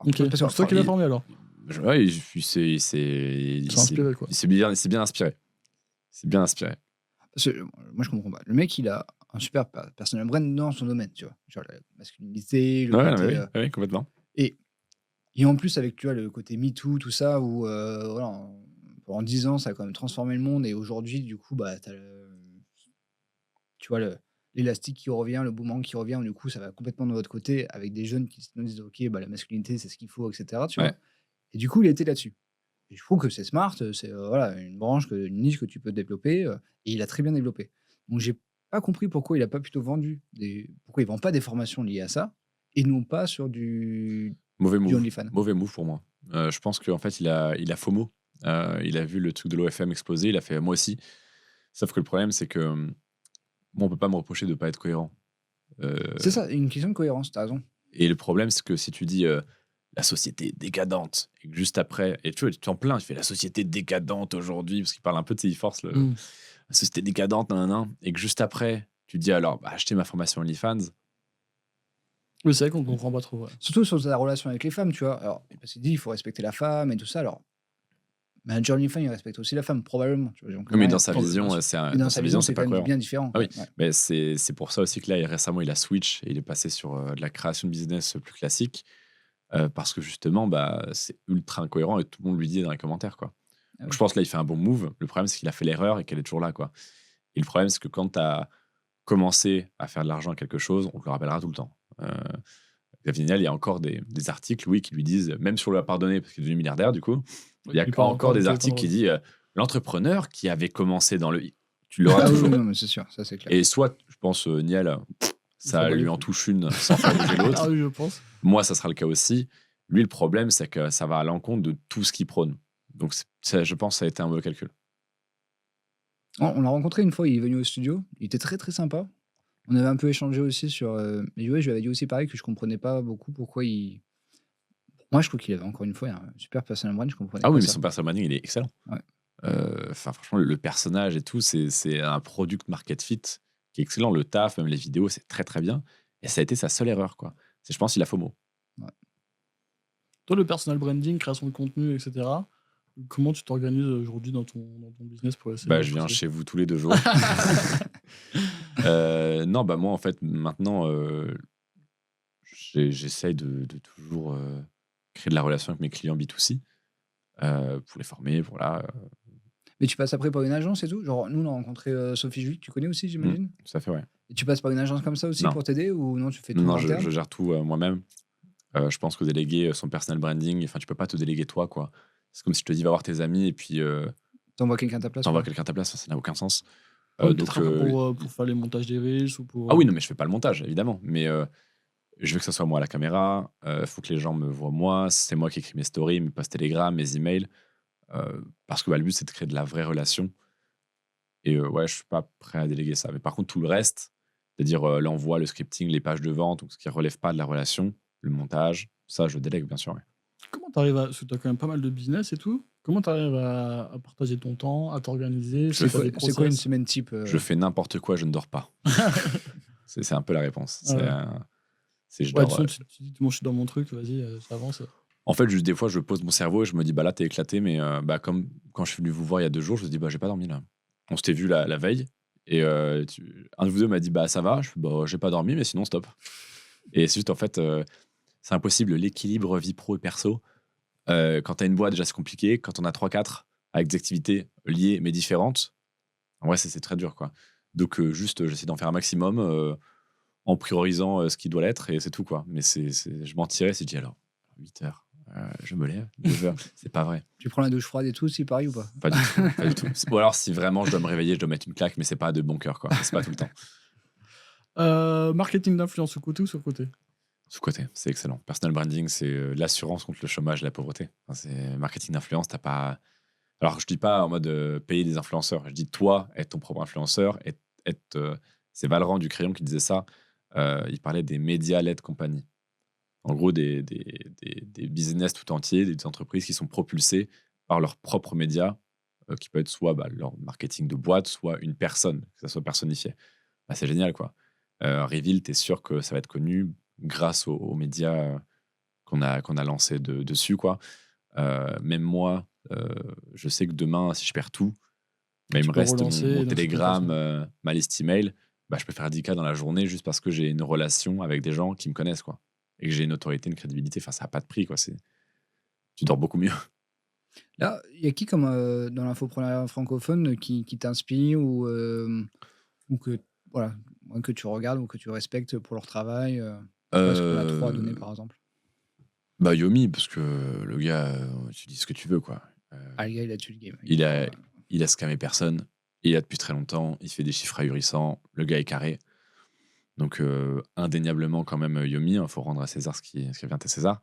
Parce que c'est toi qui l'as il- formé, alors. Ouais, il C'est inspiré, quoi. s'est bien inspiré. C'est bien inspiré. parce que, moi, je comprends pas. Le mec, il a un super personal brand dans son domaine, tu vois? Genre la masculinité, le Ouais, non, côté, mais oui, oui, complètement. et en plus avec, tu vois, le côté MeToo, tout ça, où, voilà, pendant 10 ans, ça a quand même transformé le monde, et aujourd'hui, du coup, bah, tu vois, l'élastique qui revient, le boomerang qui revient, où du coup, ça va complètement de votre côté avec des jeunes qui se disent: «OK, bah, la masculinité, c'est ce qu'il faut», et cetera, tu Ouais. vois? Et du coup, il était là-dessus. Et je trouve que c'est smart, c'est, voilà, une branche, une niche que tu peux développer, et il a très bien développé. Donc j'ai pas compris pourquoi il a pas plutôt vendu pourquoi il vend pas des formations liées à ça et non pas sur du Mauvais move. OnlyFans. Mauvais move pour moi. Je pense qu'en fait, il a FOMO. Il a vu le truc de l'OFM exploser. Il a fait moi aussi. Sauf que le problème, c'est que moi, on peut pas me reprocher de pas être cohérent. C'est ça, une question de cohérence, tu as raison. Et le problème, c'est que si tu dis la société est décadente, et que juste après, et tu vois, tu t'en plains, tu fais la société décadente aujourd'hui, parce qu'il parle un peu, tu sais, il force la société décadente, nanana, et que juste après, tu dis alors, bah, achetez ma formation OnlyFans. Oui, c'est vrai qu'on comprend pas trop. Ouais. Surtout sur ta relation avec les femmes, tu vois. Alors, parce qu'il dit il faut respecter la femme et tout ça. Alors, manager OnlyFans, il respecte aussi la femme, probablement. Tu vois, j'en Oui, connais mais rien. dans sa Non, mais bien vision, sûr. Mais dans dans sa sa vision, vision, c'est c'est quand pas même cohérent. bien différent. Ah oui, Quoi. Ouais. mais c'est pour ça aussi que là, récemment, il a switch et il est passé sur de la création de business plus classique. Parce que justement, bah, c'est ultra incohérent et tout le monde lui dit dans les commentaires, quoi. Ah Donc, oui. je pense que là, il fait un bon move. Le problème, c'est qu'il a fait l'erreur et qu'elle est toujours là, quoi. Et le problème, c'est que quand tu as commencé à faire de l'argent à quelque chose, on te le rappellera tout le temps. Xavier Niel, il y a encore des articles, oui, qui lui disent, même si on lui a pardonné parce qu'il est devenu milliardaire, du coup, il y a Il parle encore de des téléphone articles qui rose. disent l'entrepreneur qui avait commencé dans le. Tu l'auras Ah oui, toujours. non, mais c'est sûr, ça c'est clair. Et soit, je pense, Niel, Il s'en ça bat les lui en couilles. touche une sans faire bouger l'autre. Ah oui, je pense. Moi, ça sera le cas aussi. Lui, le problème, c'est que ça va à l'encontre de tout ce qu'il prône. Donc, je pense que ça a été un mauvais calcul. On l'a rencontré une fois, il est venu au studio. Il était très très sympa. On avait un peu échangé aussi sur. Mais ouais, je lui avais dit aussi pareil que je comprenais pas beaucoup pourquoi il. Moi, je trouve qu'il avait encore une fois un super personal brand, je comprenais Ah oui, pas mais ça. son personal branding, il est excellent. Ouais. Enfin, franchement, le personnage et tout, c'est un product market fit qui est excellent. Le taf, même les vidéos, c'est très très bien. Et ça a été sa seule erreur, quoi. Je pense qu'il a FOMO. Toi, le personal branding, création de contenu, etc., comment tu t'organises aujourd'hui dans ton business pour essayer Bah, de je viens pousser chez vous tous les 2 jours. Non, bah moi, en fait, maintenant, j'essaye de toujours créer de la relation avec mes clients B2C pour les former, voilà. Mais tu passes après par une agence et tout. Genre, nous, on a rencontré Sophie Juic, tu connais aussi, j'imagine. Ça fait, ouais. Et tu passes par une agence comme ça aussi Non. pour t'aider ou non, tu fais tout Non, en je interne. gère tout moi-même. Je pense que déléguer son personal branding, enfin, tu peux pas te déléguer toi, quoi. C'est comme si je te dis va voir tes amis et puis T'envoies quelqu'un à ta place. t'envoies quoi. quelqu'un à ta place, ça n'a aucun sens. Ouais, Donc, peut-être un peu pour faire les montages des reels ou pour. ah oui, non, mais je fais pas le montage, évidemment. Mais je veux que ça soit moi à la caméra. Faut que les gens me voient moi. C'est moi qui écris mes stories, mes posts Telegram, mes emails. Parce que le but, c'est de créer de la vraie relation. Et ouais, je suis pas prêt à déléguer ça. Mais par contre, tout le reste, c'est-à-dire l'envoi, le scripting, les pages de vente, donc ce qui relève pas de la relation, le montage, ça, je délègue, bien sûr. Ouais. Comment t'arrives à. Parce que t'as quand même pas mal de business et tout. Comment t'arrives à partager ton temps, à t'organiser Je fais- C'est quoi une semaine type Je fais n'importe quoi, je ne dors pas. C'est un peu la réponse. Ah ouais. Je Ouais, de dors. toute façon, tu dis, moi je suis dans mon truc, vas-y, ça avance. En fait, juste des fois, je pose mon cerveau et je me dis, bah là, t'es éclaté, mais bah, comme quand je suis venu vous voir il y a 2 jours, je me dis, bah, j'ai pas dormi là. On s'était vu la veille et un de vous deux m'a dit, bah, ça va. Je fais, bah, j'ai pas dormi, mais sinon, stop. Et c'est juste, en fait, c'est impossible l'équilibre vie pro et perso. Quand t'as une boîte, déjà, c'est compliqué. Quand on a 3-4 avec des activités liées mais différentes, en vrai, c'est très dur, quoi. Donc, juste, j'essaie d'en faire un maximum en priorisant ce qui doit l'être et c'est tout, quoi. Mais je mentirais si je dis alors 8 heures. Je me lève, 9 heures, c'est pas vrai. Tu prends la douche froide et tout aussi, pareil ou pas? Pas du tout, pas du tout. Ou alors, si vraiment je dois me réveiller, je dois mettre une claque, mais c'est pas de bon cœur, quoi. C'est pas tout le temps. Marketing d'influence sous côté ou sur côté? Sous-côté, c'est excellent. Personal branding, c'est l'assurance contre le chômage et la pauvreté. Enfin, c'est marketing d'influence, t'as pas. Alors, je dis pas en mode payer des influenceurs. Je dis toi, être ton propre influenceur, c'est Valran du Crayon qui disait ça. Il parlait des médias-led compagnies. En gros, des business tout entiers, des entreprises qui sont propulsées par leurs propres médias, qui peut être soit leur marketing de boîte, soit une personne, que ça soit personnifié. Bah, c'est génial, quoi. Reveal, tu es sûr que ça va être connu grâce aux médias qu'on a lancés dessus, quoi. Même moi, je sais que demain, si je perds tout, mais il Tu me peux reste relancer mon dans cette Telegram, ma liste email, bah, je peux faire 10K dans la journée juste parce que j'ai une relation avec des gens qui me connaissent, quoi. Et que j'ai une autorité, une crédibilité. Enfin, ça n'a pas de prix, quoi. Tu dors beaucoup mieux. Là, il y a qui comme dans l'infoprenariat francophone qui t'inspire ou que, voilà, que tu regardes ou que tu respectes pour leur travail est-ce qu'on a 3 à donner par exemple? Bah, Yomi, parce que le gars, tu dis ce que tu veux, quoi. Ah, le gars, il a tué le game. Il a scammé personne. Il est là depuis très longtemps. Il fait des chiffres ahurissants. Le gars est carré. Donc, indéniablement, quand même, Yomi, il faut rendre à César ce qui revient à César.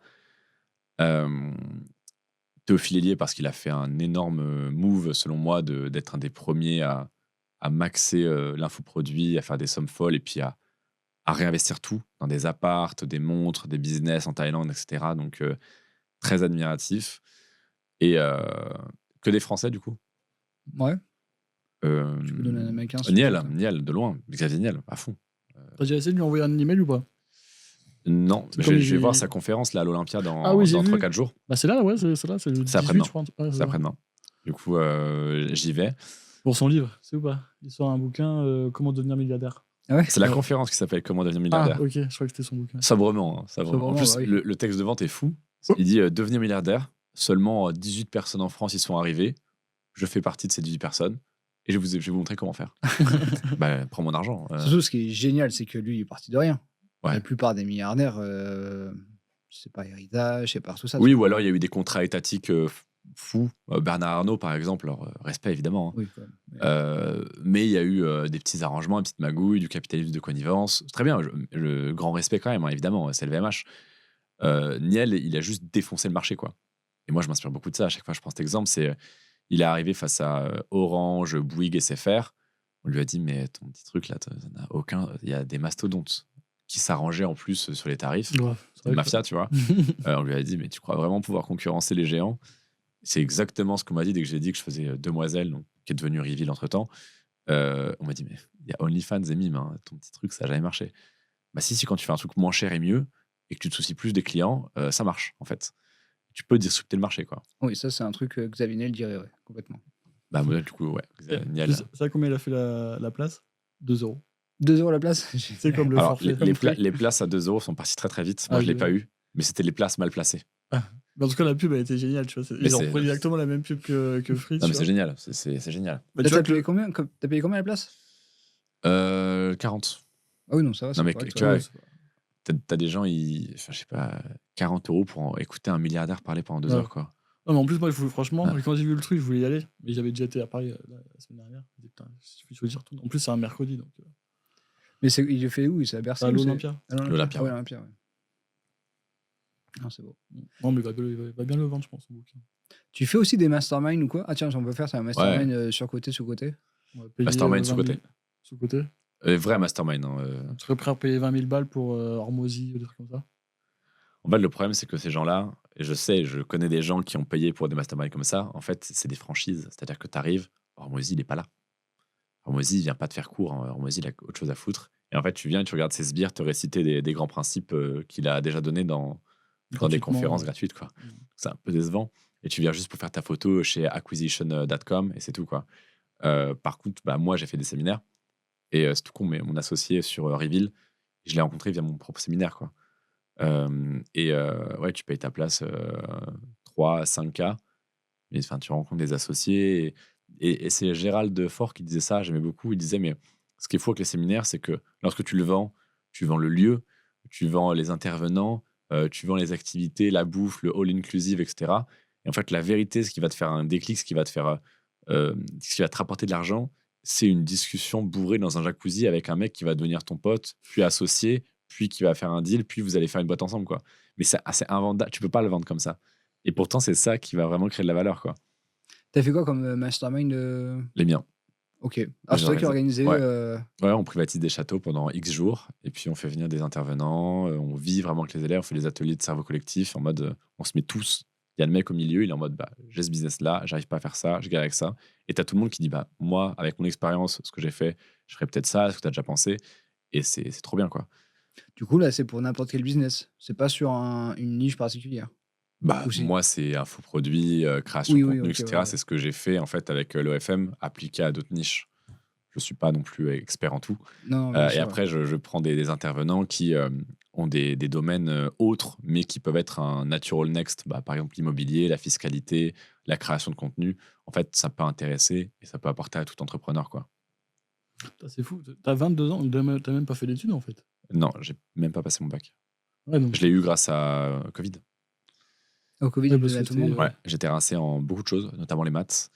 Théophile Hélier, parce qu'il a fait un énorme move, selon moi, d'être un des premiers à maxer l'infoproduit, à faire des sommes folles et puis à réinvestir tout dans des appartes, des montres, des business en Thaïlande, etc. Donc, très admiratif. Et que des Français, du coup. Ouais. Tu peux donner un américain. Niel, de loin. Xavier Niel, à fond. T'as déjà essayé de lui envoyer un email ou pas? Non, C'est mais comme je vais voir sa conférence là à l'Olympia Ah oui, j'ai dans vu. 3-4 jours. Bah, c'est là, ouais, c'est là, c'est le C'est 18, après-demain. je crois. Ouais, C'est après-demain. Du coup, j'y vais. Pour son livre, c'est ou pas? Il sort un bouquin, Comment devenir milliardaire. Ah ouais. C'est la Ouais. conférence qui s'appelle Comment devenir Ah, milliardaire. ok, je crois que c'était son bouquin. Sobrement, hein, sobrement. En Sobrement, plus, bah oui. le texte de vente est fou. Il dit devenir milliardaire, seulement 18 personnes en France y sont arrivées. Je fais partie de ces 18 personnes et je vais vous montrer comment faire. Bah, prends mon argent. Surtout, ce qui est génial, c'est que lui, il est parti de rien. Ouais. La plupart des milliardaires, c'est pas héritage, c'est pas tout ça. Oui, ou alors il y a eu des contrats étatiques fous. Bernard Arnault, par exemple, alors, respect évidemment. Hein. Oui, quand même. Mais il y a eu des petits arrangements, des petites magouilles, du capitalisme de connivence. C'est très bien, le grand respect quand même, hein, évidemment, c'est le VMH. Niel, il a juste défoncé le marché, quoi. Et moi, je m'inspire beaucoup de ça. À chaque fois, je prends cet exemple. Il est arrivé face à Orange, Bouygues, SFR. On lui a dit, mais ton petit truc là, ça n'a aucun. Il y a des mastodontes qui s'arrangeaient en plus sur les tarifs. Ouais, C'est une mafia, tu vois. On lui a dit, mais tu crois vraiment pouvoir concurrencer les géants? C'est exactement ce qu'on m'a dit dès que j'ai dit que je faisais Demoiselle, donc, qui est devenu Reveal entre temps. On m'a dit, mais il y a OnlyFans et Mime, hein, ton petit truc, ça n'a jamais marché. Bah, si, quand tu fais un truc moins cher et mieux, et que tu te soucies plus des clients, ça marche, en fait. Tu peux disrupter le marché, quoi. Oui, ça, c'est un truc que Xavier Niel dirait, ouais, complètement. Bah, moi, du coup, ouais. Niel. Tu sais combien il a fait la place? 2 €. 2 € la place. C'est comme le Alors, forfait. les places à 2 € sont parties très très vite. Moi, je ne l'ai pas eu, mais c'était les places mal placées. Mais en tout cas, la pub a été géniale. Tu vois, ils ont repris exactement la même pub que Free. Non, mais c'est génial. C'est génial. Bah, t'as payé combien? T'as payé combien la place? 40. Ah oui, non, ça va. Non, mais correct, tu ouais. vois, t'as des gens, enfin, je sais pas, 40 € pour écouter un milliardaire parler pendant 2 heures, quoi. Non, mais en plus, moi, franchement, quand j'ai vu le truc, je voulais y aller. Mais j'avais déjà été à Paris la semaine dernière. Je me disais, putain, il faut que j'y retourne. En plus, c'est un mercredi. Donc, Mais il le fait où? C'est à Bercy? à l'Olympia. L'Olympia, Ah, ouais. l'Olympia, ouais. Non, c'est beau. Non, mais il va bien le vendre, je pense, son bouquin. Tu fais aussi des masterminds ou quoi? Ah tiens, on peut faire ça, un mastermind sur côté, sous côté. Mastermind sous côté. Sous côté. Vrai mastermind. Hein, Tu serais prêt à payer 20 000 balles pour Hormozy ou des trucs comme ça? En fait, le problème, c'est que ces gens-là, et je connais des gens qui ont payé pour des masterminds comme ça, en fait, c'est des franchises. C'est-à-dire que tu arrives, Hormozy, il n'est pas là. Hormozy, il vient pas te faire cours. Hein. Hormozy, il a autre chose à foutre. Et en fait, tu viens et tu regardes ses sbires te réciter des grands principes qu'il a déjà donnés dans des conférences gratuites, quoi. C'est un peu décevant. Et tu viens juste pour faire ta photo chez acquisition.com et c'est tout, quoi. Par contre, moi, j'ai fait des séminaires. Et c'est tout con, mais mon associé sur Reveal, je l'ai rencontré via mon propre séminaire, quoi. Ouais, tu payes ta place 3 à 5K, mais tu rencontres des associés. Et c'est Gérald Fort qui disait ça, j'aimais beaucoup. Il disait, mais ce qui est fou avec les séminaires, c'est que lorsque tu vends le lieu, tu vends les intervenants, tu vends les activités, la bouffe, le all-inclusive, etc. Et en fait, la vérité, ce qui va te faire un déclic, ce qui va te rapporter de l'argent, c'est une discussion bourrée dans un jacuzzi avec un mec qui va devenir ton pote, puis associé, puis qui va faire un deal, puis vous allez faire une boîte ensemble, quoi. Mais c'est assez invendable, tu peux pas le vendre comme ça. Et pourtant, c'est ça qui va vraiment créer de la valeur, quoi. T'as fait quoi comme mastermind Les miens. Ok. Ah, c'est toi qui as organisé. Ouais, on privatise des châteaux pendant X jours, et puis on fait venir des intervenants, on vit vraiment avec les élèves, on fait des ateliers de cerveau collectif, en mode, on se met tous. Il y a le mec au milieu, il est en mode, j'ai ce business-là, j'arrive pas à faire ça, je galère avec ça. Et t'as tout le monde qui dit, moi, avec mon expérience, ce que j'ai fait, je ferais peut-être ça, est-ce que t'as déjà pensé? Et c'est trop bien, quoi. Du coup, là, c'est pour n'importe quel business. C'est pas sur une niche particulière. Moi, c'est infoproduit, création de contenu, etc. Ouais. C'est ce que j'ai fait, en fait, avec l'OFM, appliqué à d'autres niches. Je suis pas non plus expert en tout. Non, et après, je prends des intervenants qui ont des domaines autres, mais qui peuvent être un natural next. Par exemple, l'immobilier, la fiscalité, la création de contenu. En fait, ça peut intéresser et ça peut apporter à tout entrepreneur, quoi. C'est fou. T'as 22 ans, t'as même pas fait d'études, en fait. Non, j'ai même pas passé mon bac. Ouais, donc... Je l'ai eu grâce à Covid. Au Covid, tout le monde. Ouais, j'étais rincé en beaucoup de choses, notamment les maths.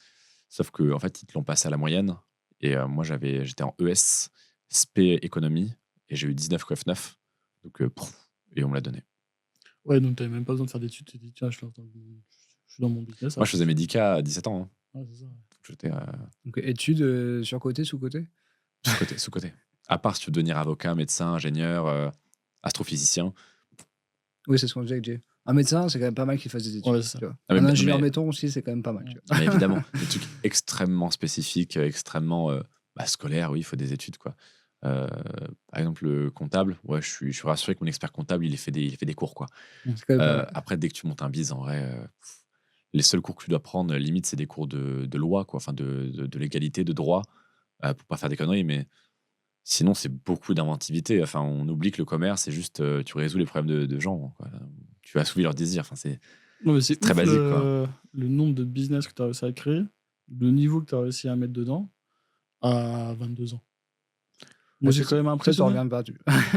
Sauf que, en fait, ils te l'ont passé à la moyenne. Et moi, j'étais en ES, SP économie, et j'ai eu 19 QF9. Donc, et on me l'a donné. Ouais, donc t'avais même pas besoin de faire d'études. Tu t'es dit, tiens, je suis dans mon business. Moi, je faisais mes 10K à 17 ans. Hein. Ouais, c'est ça. J'étais, donc, études sur côté, sous côté? Sous côté. À part si tu veux devenir avocat, médecin, ingénieur, astrophysicien. Oui, c'est ce qu'on disait avec Jay. Un médecin, c'est quand même pas mal qu'il fasse des études. Ouais, tu vois. Un ingénieur béton aussi, c'est quand même pas mal. Tu vois. Mais évidemment, des trucs extrêmement spécifiques, extrêmement scolaires, oui, il faut des études, quoi. Par exemple, le comptable, ouais, je suis rassuré que mon expert comptable, il fait des cours, quoi. C'est quand même pas mal. Après, dès que tu montes un biz, en vrai, les seuls cours que tu dois prendre, limite, c'est des cours de loi, quoi, enfin de légalité, de droit, pour pas faire des conneries, mais sinon, c'est beaucoup d'inventivité. Enfin, on oublie que le commerce, c'est juste, tu résous les problèmes de gens, quoi. Tu assouvis leurs désirs. Enfin, c'est Non, mais c'est très ouf basique, quoi. le nombre de business que tu as réussi à créer, le niveau que tu as réussi à mettre dedans à 22 ans. Moi, j'ai quand même Ça, tu impressionné. reviens pas.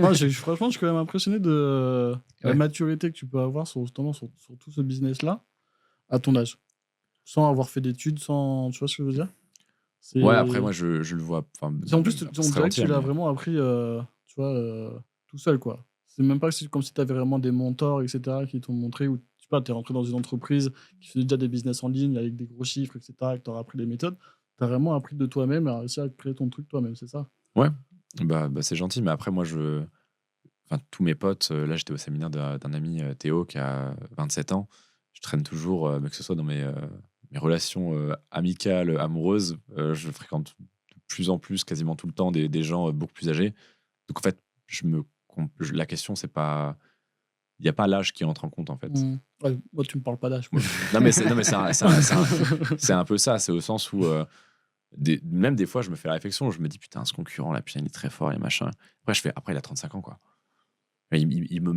Non, franchement, je suis quand même impressionné de la Ouais. maturité que tu peux avoir justement sur tout ce business-là à ton âge. Sans avoir fait d'études, sans. Tu vois ce que je veux dire? Ouais, après, moi, je le vois. Enfin, En plus, on c'est très dirait que gentil, tu l'as mais vraiment appris tu vois, tout seul, quoi. C'est même pas comme si tu avais vraiment des mentors, etc., qui t'ont montré, ou tu sais pas, tu es rentré dans une entreprise qui faisait déjà des business en ligne avec des gros chiffres, etc., et que tu as appris des méthodes. Tu as vraiment appris de toi-même et réussi à créer ton truc toi-même, c'est ça? ouais, c'est gentil, mais après, moi, enfin, tous mes potes, là, j'étais au séminaire d'un ami, Théo, qui a 27 ans. Je traîne toujours, mais que ce soit dans mes relations amicales, amoureuses, je fréquente de plus en plus, quasiment tout le temps, des gens beaucoup plus âgés. Donc, en fait, la question, c'est pas. Il n'y a pas l'âge qui entre en compte, en fait. Ouais, moi, tu me parles pas d'âge. Non, mais c'est un peu ça. C'est au sens où, même des fois, je me fais la réflexion. Je me dis, putain, ce concurrent, là, putain, il est très fort et machin. Après, il a 35 ans, quoi. Il me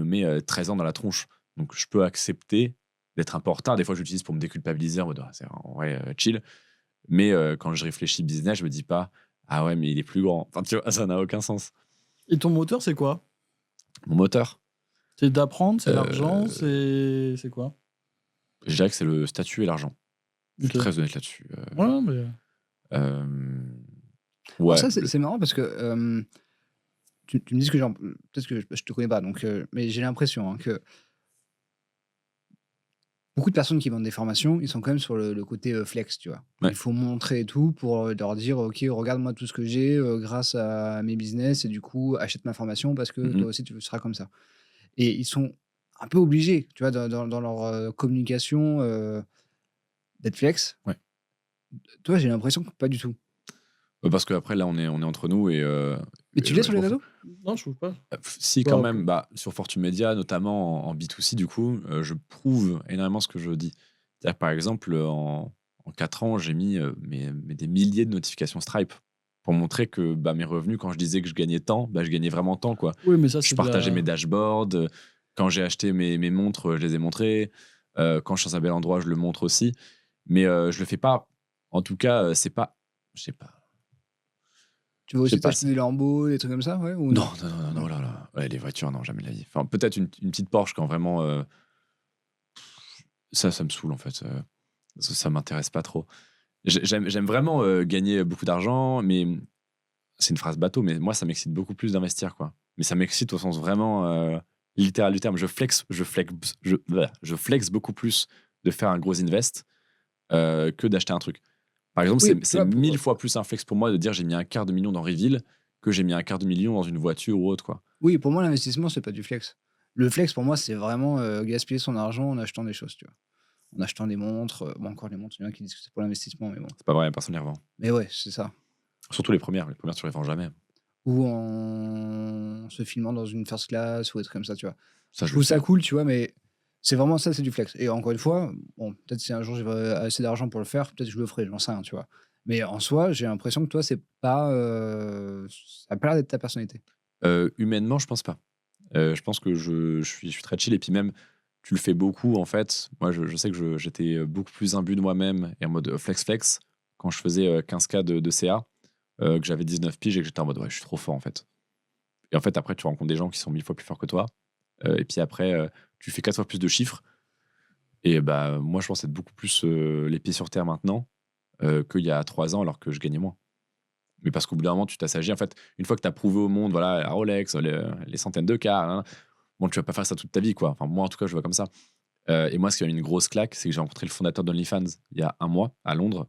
met 13 ans dans la tronche. Donc, je peux accepter d'être un peu en retard. Des fois, j'utilise pour me déculpabiliser en mode, ah, c'est en vrai chill. Mais quand je réfléchis business, je me dis pas, ah ouais, mais il est plus grand. Enfin, tu vois, ça n'a aucun sens. Et ton moteur, c'est quoi? Mon moteur, C'est d'apprendre, c'est l'argent, euh, c'est quoi? je dirais que c'est le statut et l'argent. Je suis Ok. très honnête là-dessus. Ouais, mais. Euh, Alors ouais. ça, c'est marrant parce que tu me dis que peut-être que je te connais pas, donc, mais j'ai l'impression que beaucoup de personnes qui vendent des formations, ils sont quand même sur le côté flex, tu vois. Ouais. Il faut montrer et tout pour leur dire, ok, regarde-moi tout ce que j'ai grâce à mes business et du coup, achète ma formation parce que toi aussi, tu seras comme ça. Et ils sont un peu obligés, tu vois, dans leur communication d'être flex. Ouais. Toi, j'ai l'impression que pas du tout. Parce qu'après, là, on est entre nous et. Mais tu l'es sur les réseaux? Non, je trouve pas. Si, Ouais, quand ok. même. Bah, sur Fortune Media, notamment en B2C, du coup, je prouve énormément ce que je dis. C'est-à-dire que, par exemple, en 4 ans, j'ai mis mais des milliers de notifications Stripe pour montrer que mes revenus, quand je disais que je gagnais tant, je gagnais vraiment tant, quoi. Oui, mais ça, Je c'est partageais mes dashboards. Quand j'ai acheté mes montres, je les ai montrées. Quand je suis dans un bel endroit, je le montre aussi. Mais je le fais pas. En tout cas, c'est pas. Je sais pas. Tu vas Je sais aussi pas. t'acheter des Lambo, des trucs comme ça, ouais, ou Non, non? non, non, non, oh là là. Ouais, les voitures, non, jamais de la vie. Enfin, peut-être une petite Porsche quand vraiment. Ça me saoule, en fait. Ça m'intéresse pas trop. J'aime vraiment gagner beaucoup d'argent, mais c'est une phrase bateau, mais moi, ça m'excite beaucoup plus d'investir, quoi. Mais ça m'excite au sens vraiment littéral du terme. Je flex beaucoup plus de faire un gros invest que d'acheter un truc. Par exemple, Oui, tu c'est vois, 1000 fois plus un flex pour moi de dire j'ai mis un quart de million dans Reveal que j'ai mis un quart de million dans une voiture ou autre, quoi. oui, pour moi, l'investissement, c'est pas du flex. Le flex, pour moi, c'est vraiment gaspiller son argent en achetant des choses, tu vois. En achetant des montres. Bon, encore les montres, il y en a qui disent que c'est pour l'investissement, mais bon. C'est pas vrai, personne ne les revend. Mais ouais, c'est ça. Surtout les premières. Les premières, tu les vends jamais. Ou en se filmant dans une first class ou des trucs comme ça, tu vois. Ça, Je je le trouve ça fais. cool, tu vois, mais c'est vraiment ça, c'est du flex. Et encore une fois, bon, peut-être si un jour j'ai assez d'argent pour le faire, peut-être que je le ferai, j'en sais rien, tu vois. Mais en soi, j'ai l'impression que toi, c'est pas. Ça a pas l'air d'être ta personnalité. Humainement, je pense pas. Je pense que je suis très chill. Et puis même, tu le fais beaucoup, en fait. Moi, je sais que j'étais beaucoup plus imbu de moi-même et en mode flex quand je faisais 15K de CA, que j'avais 19 piges et que j'étais en mode ouais, je suis trop fort, en fait. Et en fait, après, tu rencontres des gens qui sont 1000 fois plus forts que toi. Et puis après, tu fais 4 fois plus de chiffres. Et moi, je pense être beaucoup plus les pieds sur terre maintenant qu'il y a 3 ans, alors que je gagnais moins. Mais parce qu'au bout d'un moment, tu t'assagis. En fait, une fois que tu as prouvé au monde, voilà, la Rolex, les centaines de cas, hein, bon, tu vas pas faire ça toute ta vie, quoi. Enfin, moi, en tout cas, je vois comme ça. Et moi, ce qui a eu une grosse claque, c'est que j'ai rencontré le fondateur d'OnlyFans il y a un mois à Londres.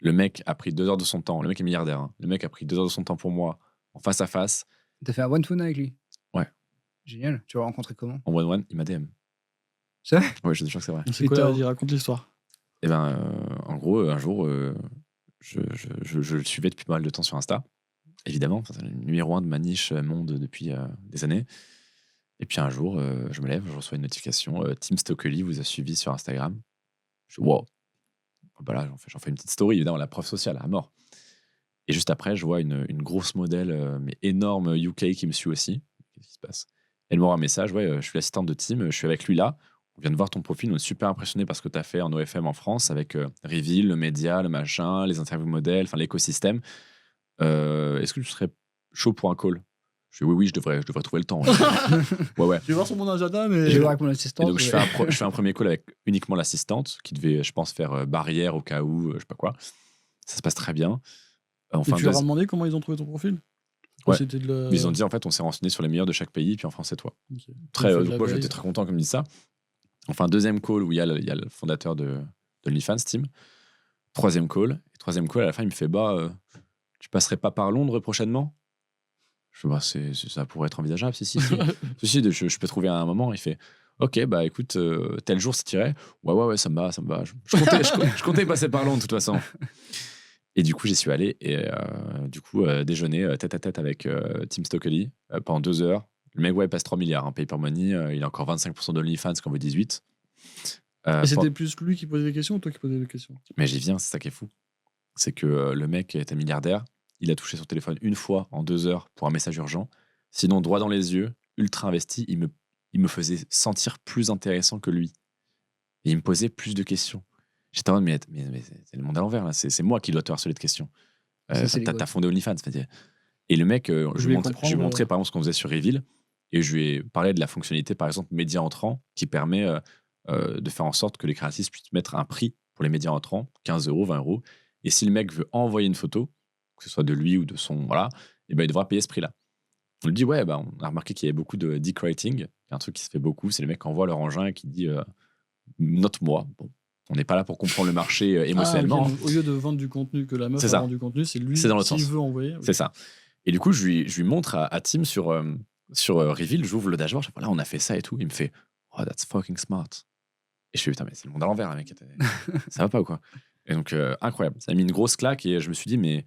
Le mec a pris 2 heures de son temps. Le mec est milliardaire. Hein. Le mec a pris 2 heures de son temps pour moi, en face à face. T'as fait un one-to-one avec lui? Ouais. Génial. Tu l'as rencontré comment? En one-one, il m'a DM. C'est vrai? Ouais, je te jure que c'est vrai. C'est quoi, vas-y, raconte l'histoire. Et en gros, un jour, je le suivais depuis pas mal de temps sur Insta. évidemment. Enfin, c'est le numéro 1 de ma niche monde depuis des années. Et puis un jour, je me lève, je reçois une notification Tim Stokely vous a suivi sur Instagram. Je dis wow. Bah là, j'en fais une petite story, évidemment, la preuve sociale à mort. Et juste après, je vois une grosse modèle, mais énorme UK qui me suit aussi. Qu'est-ce qui se passe? Elle m'envoie un message, ouais, je suis l'assistante de Tim, je suis avec lui là. On vient de voir ton profil, on est super impressionné par ce que tu as fait en OFM en France avec Reveal, le média, le machin, les interviews modèles, enfin l'écosystème. Est-ce que tu serais chaud pour un call? Je dis oui, je devrais trouver le temps. Ouais. Je vais voir sur mon agenda, mais. Je vais voir avec mon assistante. Et donc, je fais un premier call avec uniquement l'assistante qui devait, je pense, faire barrière au cas où, je sais pas quoi. Ça se passe très bien. Et tu leur as demandé comment ils ont trouvé ton profil? Ouais. Ils ont dit, en fait, on s'est renseigné sur les meilleurs de chaque pays, puis en France, c'est toi. Okay. Moi, j'étais très content comme dit ça. Enfin, deuxième call où il y a le fondateur de OnlyFans, Tim. Troisième call, à la fin, il me fait tu passerais pas par Londres prochainement? Je dis, ça pourrait être envisageable, si. Je peux trouver un moment. Il fait, ok, bah écoute, tel jour, ça t'irait? Ouais, ça me va. Je comptais passer par Londres, de toute façon. Et du coup, j'y suis allé. Et déjeuner tête à tête avec Tim Stokely pendant 2 heures. Le mec, il passe 3 milliards. Paper money, il a encore 25% d'OnlyFans quand on veut 18. Et c'était plus lui qui posait des questions ou toi qui posais des questions? Mais j'y viens, c'est ça qui est fou. C'est que le mec était milliardaire. Il a touché son téléphone une fois en 2 heures pour un message urgent. Sinon, droit dans les yeux, ultra investi, il me faisait sentir plus intéressant que lui. Et il me posait plus de questions. J'étais en mode, mais c'est le monde à l'envers, là. C'est moi qui dois te harceler de questions. T'as fondé OnlyFans. Et le mec, je lui ai montré par exemple ce qu'on faisait sur Reveal. Et je lui ai parlé de la fonctionnalité, par exemple, média entrant, qui permet de faire en sorte que les créatrices puissent mettre un prix pour les médias entrants, 15 €, 20 €. Et si le mec veut envoyer une photo, que ce soit de lui ou de son. Voilà, et ben il devra payer ce prix-là. On lui dit, ouais, on a remarqué qu'il y avait beaucoup de dick writing. Il y a un truc qui se fait beaucoup, c'est les mecs qui envoient leur engin et qui dit note-moi. Bon, on n'est pas là pour comprendre le marché émotionnellement. Au lieu de vendre du contenu, que la meuf vend du contenu, c'est lui qui veut envoyer. C'est ça. Et du coup, je lui montre à Tim sur Reveal, j'ouvre le dashboard, je dis, là, on a fait ça et tout. Il me fait, oh, that's fucking smart. Et je fais, putain, mais c'est le monde à l'envers, mec. Ça va pas ou quoi? Et donc, incroyable. Ça a mis une grosse claque et je me suis dit, mais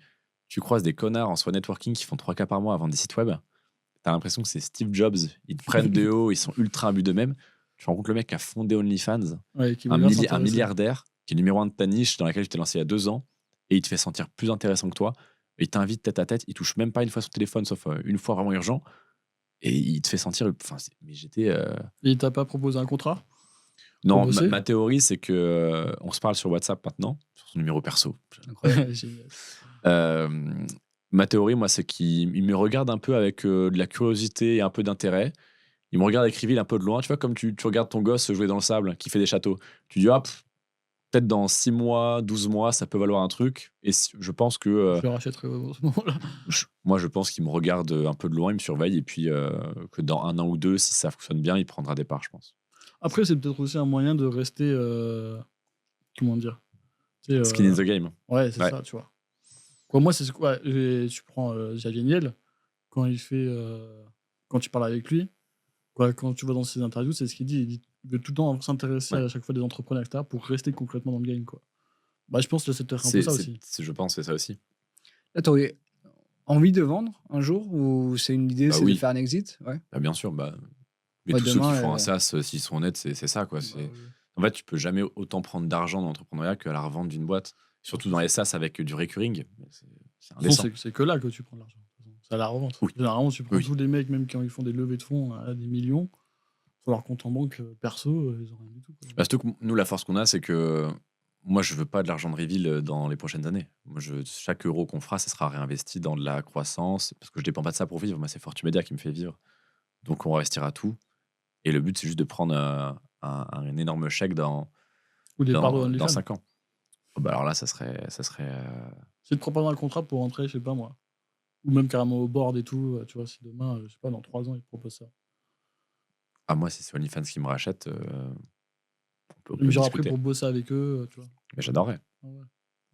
tu croises des connards en soi networking qui font 3K par mois à vendre des sites web. T'as l'impression que c'est Steve Jobs. Ils te prennent de haut, ils sont ultra imbus d'eux-mêmes. Tu rencontres le mec qui a fondé OnlyFans, un milliardaire qui est numéro 1 de ta niche dans laquelle tu t'es lancé il y a 2 ans et il te fait sentir plus intéressant que toi. Et il t'invite tête à tête. Il touche même pas une fois son téléphone, sauf une fois vraiment urgent. Et il te fait sentir. Mais j'étais. Et il t'a pas proposé un contrat? Non, ma théorie, c'est que on se parle sur WhatsApp maintenant, sur son numéro perso. Ma théorie, moi, c'est qu'il me regarde un peu avec de la curiosité et un peu d'intérêt. Il me regarde avec Reveal un peu de loin. Tu vois, comme tu regardes ton gosse jouer dans le sable, qui fait des châteaux. Tu dis, peut-être dans 6 mois, 12 mois, ça peut valoir un truc. Et je pense que. Je le rachèterai à ce moment-là. Moi, je pense qu'il me regarde un peu de loin, il me surveille. Et puis, que dans 1 an ou 2, si ça fonctionne bien, il prendra des parts, je pense. Après, c'est peut-être aussi un moyen de rester. Comment dire? Skin in the game. Ouais, c'est ça, tu vois. Quoi, moi, c'est quoi? Tu prends Xavier Niel, quand il fait. Quand tu parles avec lui, quand tu vas dans ses interviews, c'est ce qu'il dit. Il veut tout le temps s'intéresser à chaque fois des entrepreneurs, etc., pour rester concrètement dans le game, quoi. Je pense que c'est peut-être un peu ça aussi. Je pense que c'est ça aussi. Là, t'aurais envie de vendre un jour, ou c'est une idée, c'est de faire un exit? Ouais. Bien sûr. Mais tous ceux qui font un SaaS, s'ils sont honnêtes, c'est ça, quoi. En fait, tu peux jamais autant prendre d'argent dans l'entrepreneuriat qu'à la revente d'une boîte. Surtout dans les SaaS avec du recurring. C'est indécent. C'est que là que tu prends de l'argent. C'est à la revente. Oui. Généralement, tu prends tous les mecs, même quand ils font des levées de fonds à des millions, sur leur compte en banque perso, ils n'ont rien du tout. Surtout que nous, la force qu'on a, c'est que moi, je veux pas de l'argent de Reveal dans les prochaines années. Moi, chaque euro qu'on fera, ça sera réinvesti dans de la croissance, parce que je dépends pas de ça pour vivre. Moi, c'est Fortu Media qui me fait vivre. Donc, on investira tout. Et le but, c'est juste de prendre un énorme chèque dans 5 ans. Alors là, ça serait. C'est de proposer un contrat pour rentrer, je sais pas moi. Ou même carrément au board et tout. Tu vois, si demain, je sais pas, dans 3 ans, ils te proposent ça. Moi, si c'est OnlyFans qui me rachète, on peut genre discuter. après, pour bosser avec eux, tu vois. Mais j'adorerais. Ah ouais.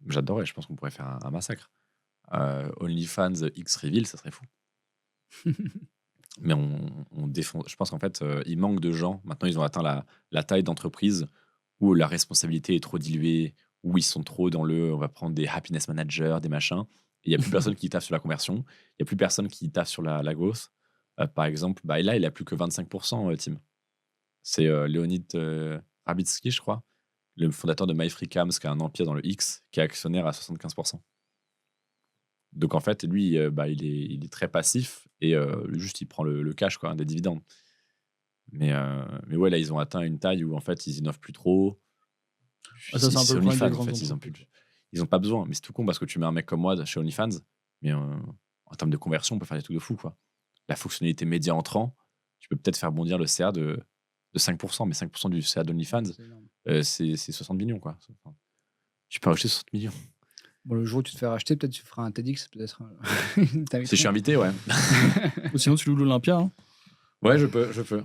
J'adorerais. Je pense qu'on pourrait faire un massacre. OnlyFans X Reveal, ça serait fou. Mais on défonce. Je pense qu'en fait, il manque de gens. Maintenant, ils ont atteint la taille d'entreprise où la responsabilité est trop diluée, où ils sont trop dans on va prendre des happiness managers, des machins. Il n'y a plus personne qui taffe sur la conversion. Il n'y a plus personne qui taffe sur la growth. Par exemple, bah, et là, il a plus que 25%, Tim. C'est Leonid Rabitsky, je crois, le fondateur de MyFreeCams, qui a un empire dans le X, qui est actionnaire à 75%. Donc en fait, lui, bah, il est très passif et juste il prend le cash, quoi, des dividendes. Mais ouais, là, ils ont atteint une taille où en fait, ils innovent plus trop. Ah, ça, c'est un peu le problème des OnlyFans, en grandes fait, ils entreprises. ont pas besoin. Mais c'est tout con parce que tu mets un mec comme moi chez OnlyFans, mais en termes de conversion, on peut faire des trucs de fou, quoi. La fonctionnalité média entrant, tu peux peut-être faire bondir le CA de 5%, mais 5% du CA d'OnlyFans, C'est énorme. c'est 60 millions, quoi. Enfin, tu peux acheter 60 millions. Bon, le jour où tu te fais racheter, peut-être tu feras un TEDx, peut-être. Si je suis invité, ouais. Ou sinon, tu loues l'Olympia. Hein. Ouais, je peux.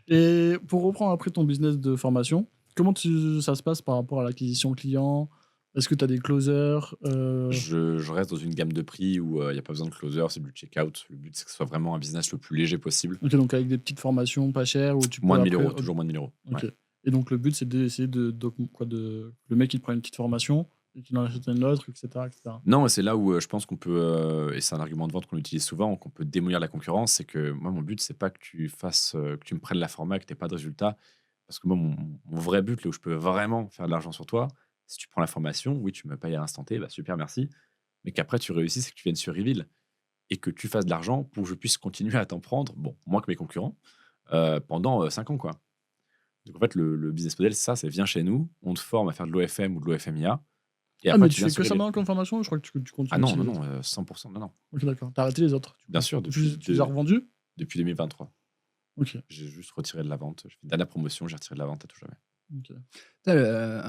Et pour reprendre après ton business de formation, comment ça se passe par rapport à l'acquisition client? Est-ce que tu as des closers? Je reste dans une gamme de prix où il n'y a pas besoin de closer, c'est du checkout. Le but, c'est que ce soit vraiment un business le plus léger possible. Ok, donc avec des petites formations pas chères où tu peux Moins de 1000 après- euros, toujours moins de 1000 euros. Ok. Ouais. Et donc le but c'est d'essayer le mec il te prend une petite formation et qu'il en achète une autre, etc., etc. Non, c'est là où je pense qu'on peut, et c'est un argument de vente qu'on utilise souvent, qu'on peut démolir la concurrence. C'est que moi, mon but, c'est pas que tu fasses, que tu me prennes la format, que tu n'aies pas de résultat. Parce que moi, mon vrai but, là où je peux vraiment faire de l'argent sur toi, si tu prends la formation, oui, tu me payes à l'instant T, bah, super, merci. Mais qu'apraprès, tu réussisses et que tu viennes sur Reveal et que tu fasses de l'argent pour que je puisse continuer à t'en prendre, bon, moins que mes concurrents, pendant 5 ans, quoi. Donc en fait, le business model, c'est ça, c'est viens chez nous, on te forme à faire de l'OFM ou de l'OFMIA. Et Ah, après, mais tu tu viens fais sur que ça Reveal. maintenant comme formation? Je crois que tu continues Ah non, aussi non, les non, autres. 100%, non, non. Ok, d'accord. T'as arrêté les autres. Bien sûr, Tu les as revendus? depuis 2023. Ok. J'ai juste retiré de la vente. J'ai fait une dernière promotion, j'ai retiré de la vente à tout jamais. Ok. T'as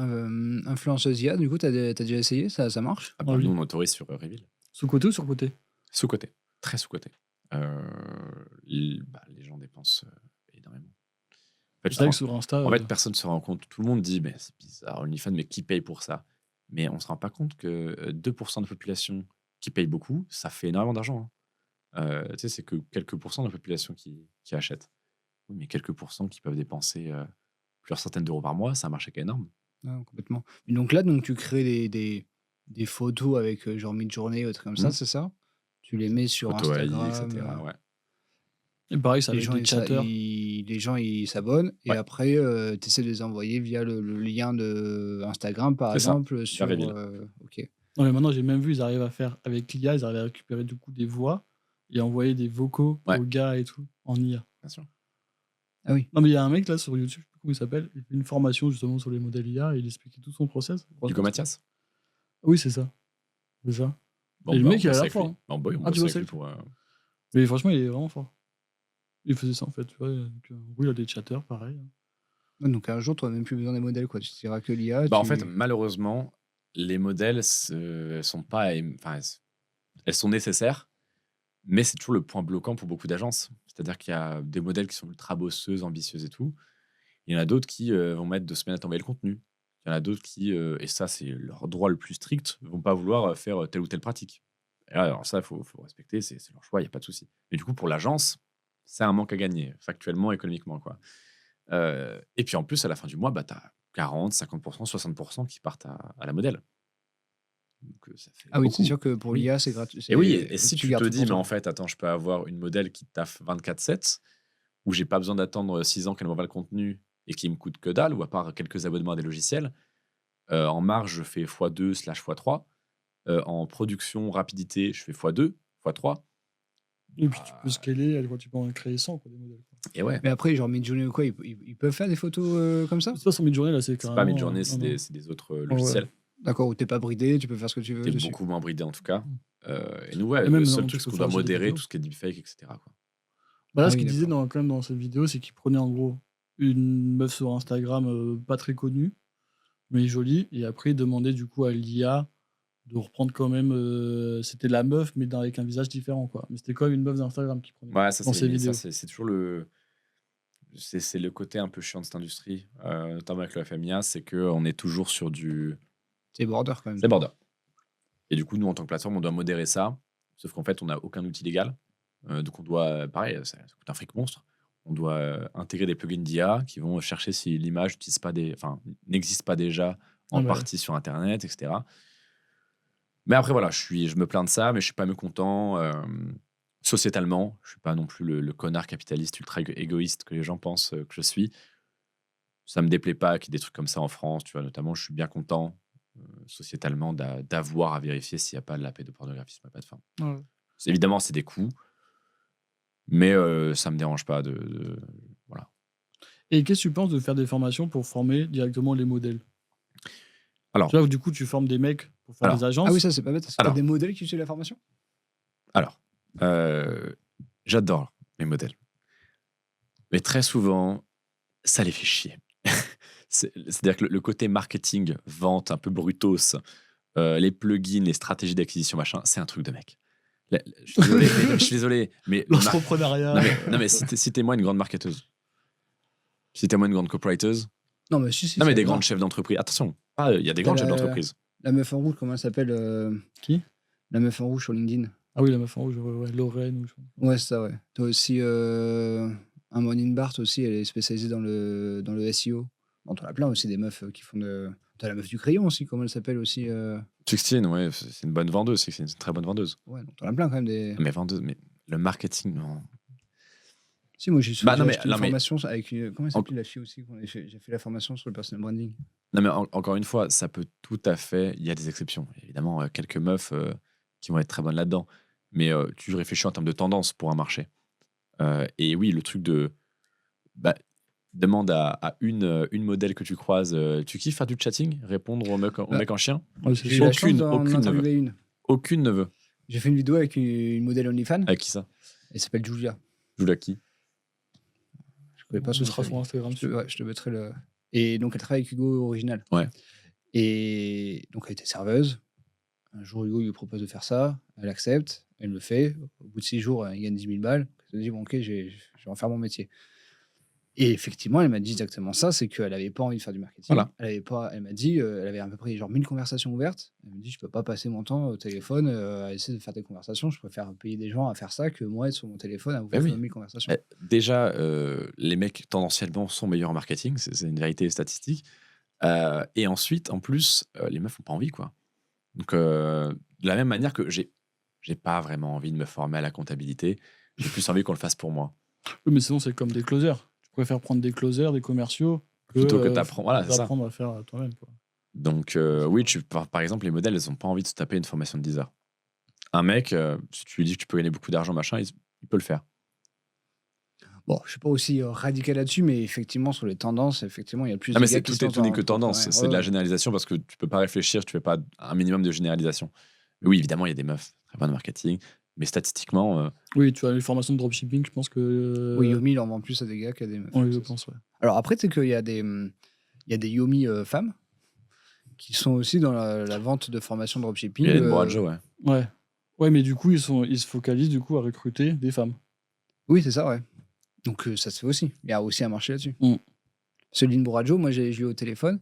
influenceuse IA, du coup, t'as déjà essayé? Ça marche? Ah bah, Ah oui. nous, on autorise sur Reveal. Sous-côté ou sur-côté? Sous-côté. Très sous-côté. Les gens dépensent énormément. En fait, C'est vrai que sur Insta. en fait, personne ne se rend compte. Tout le monde dit, mais c'est bizarre, OnlyFans, mais qui paye pour ça? Mais on ne se rend pas compte que 2% de la population qui paye beaucoup, ça fait énormément d'argent. Hein. Tu sais, c'est que quelques pourcents de la population qui achète. Oui, mais quelques pourcents qui peuvent dépenser plusieurs centaines d'euros par mois, c'est un marché qui est énorme. Ouais, complètement. Et donc là, tu crées des photos avec genre mid-journée, ou trucs comme ça, Mhm. c'est ça? Tu les mets sur Photo AI, Instagram. etc. Ouais. Et pareil, ça Les avec gens, des chatters. les gens, ils s'abonnent et Ouais. après, tu essaies de les envoyer via le lien de Instagram, par C'est ça, exemple, sur. Reveal. Ok. Non, mais maintenant, j'ai même vu, ils arrivent à faire avec l'IA, ils arrivent à récupérer du coup des voix et envoyer des vocaux Ouais. aux gars et tout en IA. Bien sûr. Ah oui. Non, mais il y a un mec là sur YouTube, je sais plus comment il s'appelle, il fait une formation justement sur les modèles IA et il expliquait tout son process. Hugo Mathias. Oui, c'est ça. C'est ça. Bon, Et le bah, mec, on il a bosse l'air avec fort. lui. Hein. Bon, boy, on Ah, tu bosse bosses avec lui avec pour. Mais franchement, il est vraiment fort. Il faisait ça en fait, tu vois. Donc, oui, il a des chatters, pareil. Ouais, donc un jour, tu n'auras même plus besoin des modèles, quoi. Tu diras que l'IA. Bah, en fait, malheureusement, les modèles sont pas. Enfin, elles sont nécessaires, mais c'est toujours le point bloquant pour beaucoup d'agences. C'est-à-dire qu'il y a des modèles qui sont ultra bosseuses, ambitieuses et tout. Il y en a d'autres qui vont mettre 2 semaines à t'envoyer le contenu. Il y en a d'autres qui, et ça, c'est leur droit le plus strict, vont pas vouloir faire telle ou telle pratique. Et là, alors ça, il faut respecter, c'est leur choix, il n'y a pas de souci. Mais du coup, pour l'agence, c'est un manque à gagner, factuellement, économiquement, quoi. Et puis en plus, à la fin du mois, bah, tu as 40, 50%, 60% qui partent à la modèle. Donc ça fait Ah oui, beaucoup. c'est sûr que pour Oui. l'IA, c'est gratuit. Et oui, et si tu te gardes tout dis, pour mais toi. en fait, attends, je peux avoir une modèle qui taffe 24/7, où j'ai pas besoin d'attendre 6 ans qu'elle m'envoie le contenu et qui me coûte que dalle, ou à part quelques abonnements à des logiciels, en marge, je fais x2/x3. En production, rapidité, je fais x2, x3. Et puis tu peux scaler, tu peux en créer 100 quoi, des modèles. Quoi. Et ouais. Mais après, genre Midjourney ou quoi, ils peuvent faire des photos comme ça? C'est pas sur Midjourney, là, c'est C'est carrément. pas Midjourney, c'est non. des autres logiciels. D'accord, où t'es pas bridé, tu peux faire ce que tu veux T'es dessus. beaucoup moins bridé en tout cas. Et nous, ouais, Et même le dans seul le truc, truc c'est qu'on pour doit faire aussi des modérer vidéos. tout ce qui est deepfake, etc. Quoi. Bah là, Ah ce oui, qu'il disait d'accord. quand même dans cette vidéo, c'est qu'il prenait en gros une meuf sur Instagram pas très connue, mais jolie, et après il demandait du coup à l'IA de reprendre quand même. C'était la meuf, mais avec un visage différent, quoi. Mais c'était quand même une meuf d'Instagram qui prenait Ouais, ça, dans ses vidéos. c'est toujours le. C'est le côté un peu chiant de cette industrie, notamment avec le FMIA, c'est qu'on est toujours sur du. C'est border quand même. C'est border. Et du coup, nous, en tant que plateforme, on doit modérer ça, sauf qu'en fait, on n'a aucun outil légal. Donc, on doit, pareil, ça coûte un fric monstre. On doit intégrer des plugins d'IA qui vont chercher si l'image n'existe pas déjà en Ah bah partie sur Internet, etc. Mais après, voilà, je me plains de ça, mais je suis pas mécontent. Sociétalement, je suis pas non plus le connard capitaliste ultra égoïste que les gens pensent que je suis. Ça me déplaît pas qu'il y ait des trucs comme ça en France, tu vois. Notamment, je suis bien content sociétalement d'avoir à vérifier s'il n'y a pas de la pédopornographie sur ma plateforme. Ouais. Évidemment, c'est des coûts, mais ça me dérange pas voilà. Et qu'est-ce que tu penses de faire des formations pour former directement les modèles? Alors, Tu vois, du coup, tu formes des mecs pour faire des agences. Ah oui, ça, c'est pas bête. Parce que t'as Alors. des modèles qui suivent la formation. Alors, j'adore mes modèles. Mais très souvent, ça les fait chier. C'est-à-dire que le côté marketing, vente, un peu brutos, les plugins, les stratégies d'acquisition, machin, c'est un truc de mec. Je suis désolé, mais l'entrepreneuriat. non, mais citez-moi une grande marketeuse. Citez-moi une grande copywriteuse. Non, mais si. Non, mais des grandes chefs d'entreprise. Attention, il y a des grandes chefs d'entreprise. La meuf en rouge, comment elle s'appelle Qui? La meuf en rouge sur LinkedIn. Ah oui, la meuf en rouge, ouais, Lorraine. Ouais, c'est ça, ouais. Toi aussi, Amandine Barthes aussi, elle est spécialisée dans le SEO. Bon, t'en as plein aussi des meufs qui font de. T'as la meuf du crayon aussi, comment elle s'appelle aussi 16, ouais, c'est une bonne vendeuse, c'est une très bonne vendeuse. Ouais, donc t'en as plein quand même des. Mais vendeuse, mais le marketing, non. Si, moi j'ai Bah, non, acheté une mais- formation avec une. Comment elle s'appelle la fille aussi j'ai fait la formation sur le personal branding. Non, mais encore une fois, ça peut tout à fait. Il y a des exceptions. Évidemment, quelques meufs qui vont être très bonnes là-dedans. Mais tu réfléchis en termes de tendance pour un marché. Et oui, le truc de. Bah, demande à une modèle que tu croises. Tu kiffes faire du chatting? Répondre aux mecs en chien? Ouais, c'est J'ai eu sûr. la chance d'en aucune ne veut. interviewer une. Aucune ne veut. J'ai fait une vidéo avec une modèle OnlyFans. Avec qui ça? Elle s'appelle Julia. Julia qui? Je connais pas Ce son sera nom. sur Instagram. Je te mettrai le. Et donc elle travaille avec Hugo Original. Ouais. Et donc elle était serveuse. Un jour, Hugo lui propose de faire ça. Elle accepte. Elle le fait. Au bout de 6 jours, elle gagne 10 000 balles. Elle se dit, bon, ok, je vais en faire mon métier. Et effectivement, elle m'a dit exactement ça, c'est qu'elle n'avait pas envie de faire du marketing. Voilà. Elle m'a dit, elle avait à peu près genre 1000 conversations ouvertes. Elle me dit, je peux pas passer mon temps au téléphone à essayer de faire des conversations. Je préfère payer des gens à faire ça que moi être sur mon téléphone à ouvrir 1000 conversations. Déjà, les mecs tendanciellement sont meilleurs en marketing, c'est une vérité statistique. Et ensuite, en plus, les meufs n'ont pas envie, quoi. Donc, de la même manière que j'ai pas vraiment envie de me former à la comptabilité, j'ai plus envie qu'on le fasse pour moi. Oui, mais sinon, c'est comme des closers. Tu préfères prendre des closers, des commerciaux, plutôt que d'apprendre. Voilà, c'est ça. D'apprendre à faire toi-même, quoi. Donc, oui, par exemple, les modèles, elles n'ont pas envie de se taper une formation de 10 heures. Un mec, si tu lui dis que tu peux gagner beaucoup d'argent, machin, il peut le faire. Bon, je ne suis pas aussi radical là-dessus, mais effectivement, sur les tendances, effectivement, il y a plus de mais gars qui tout n'est que tendance. C'est de la généralisation parce que tu peux pas réfléchir, tu fais pas un minimum de généralisation. Mais oui, évidemment, il y a des meufs très bonnes en marketing, mais statistiquement. Oui, tu as les formations de dropshipping, je pense que. Oui, Yomi, il en vend plus à des gars qu'à des meufs. Oui, je pense, ouais. Alors après, tu sais qu'il y a des Yomi femmes qui sont aussi dans la vente de formation de dropshipping. Il y a Borajo, ouais. Ouais. Ouais, mais du coup, ils se focalisent du coup à recruter des femmes. Oui, c'est ça, ouais. Donc ça se fait aussi. Il y a aussi un marché là-dessus. Céline Bourajo, moi j'ai eu au téléphone.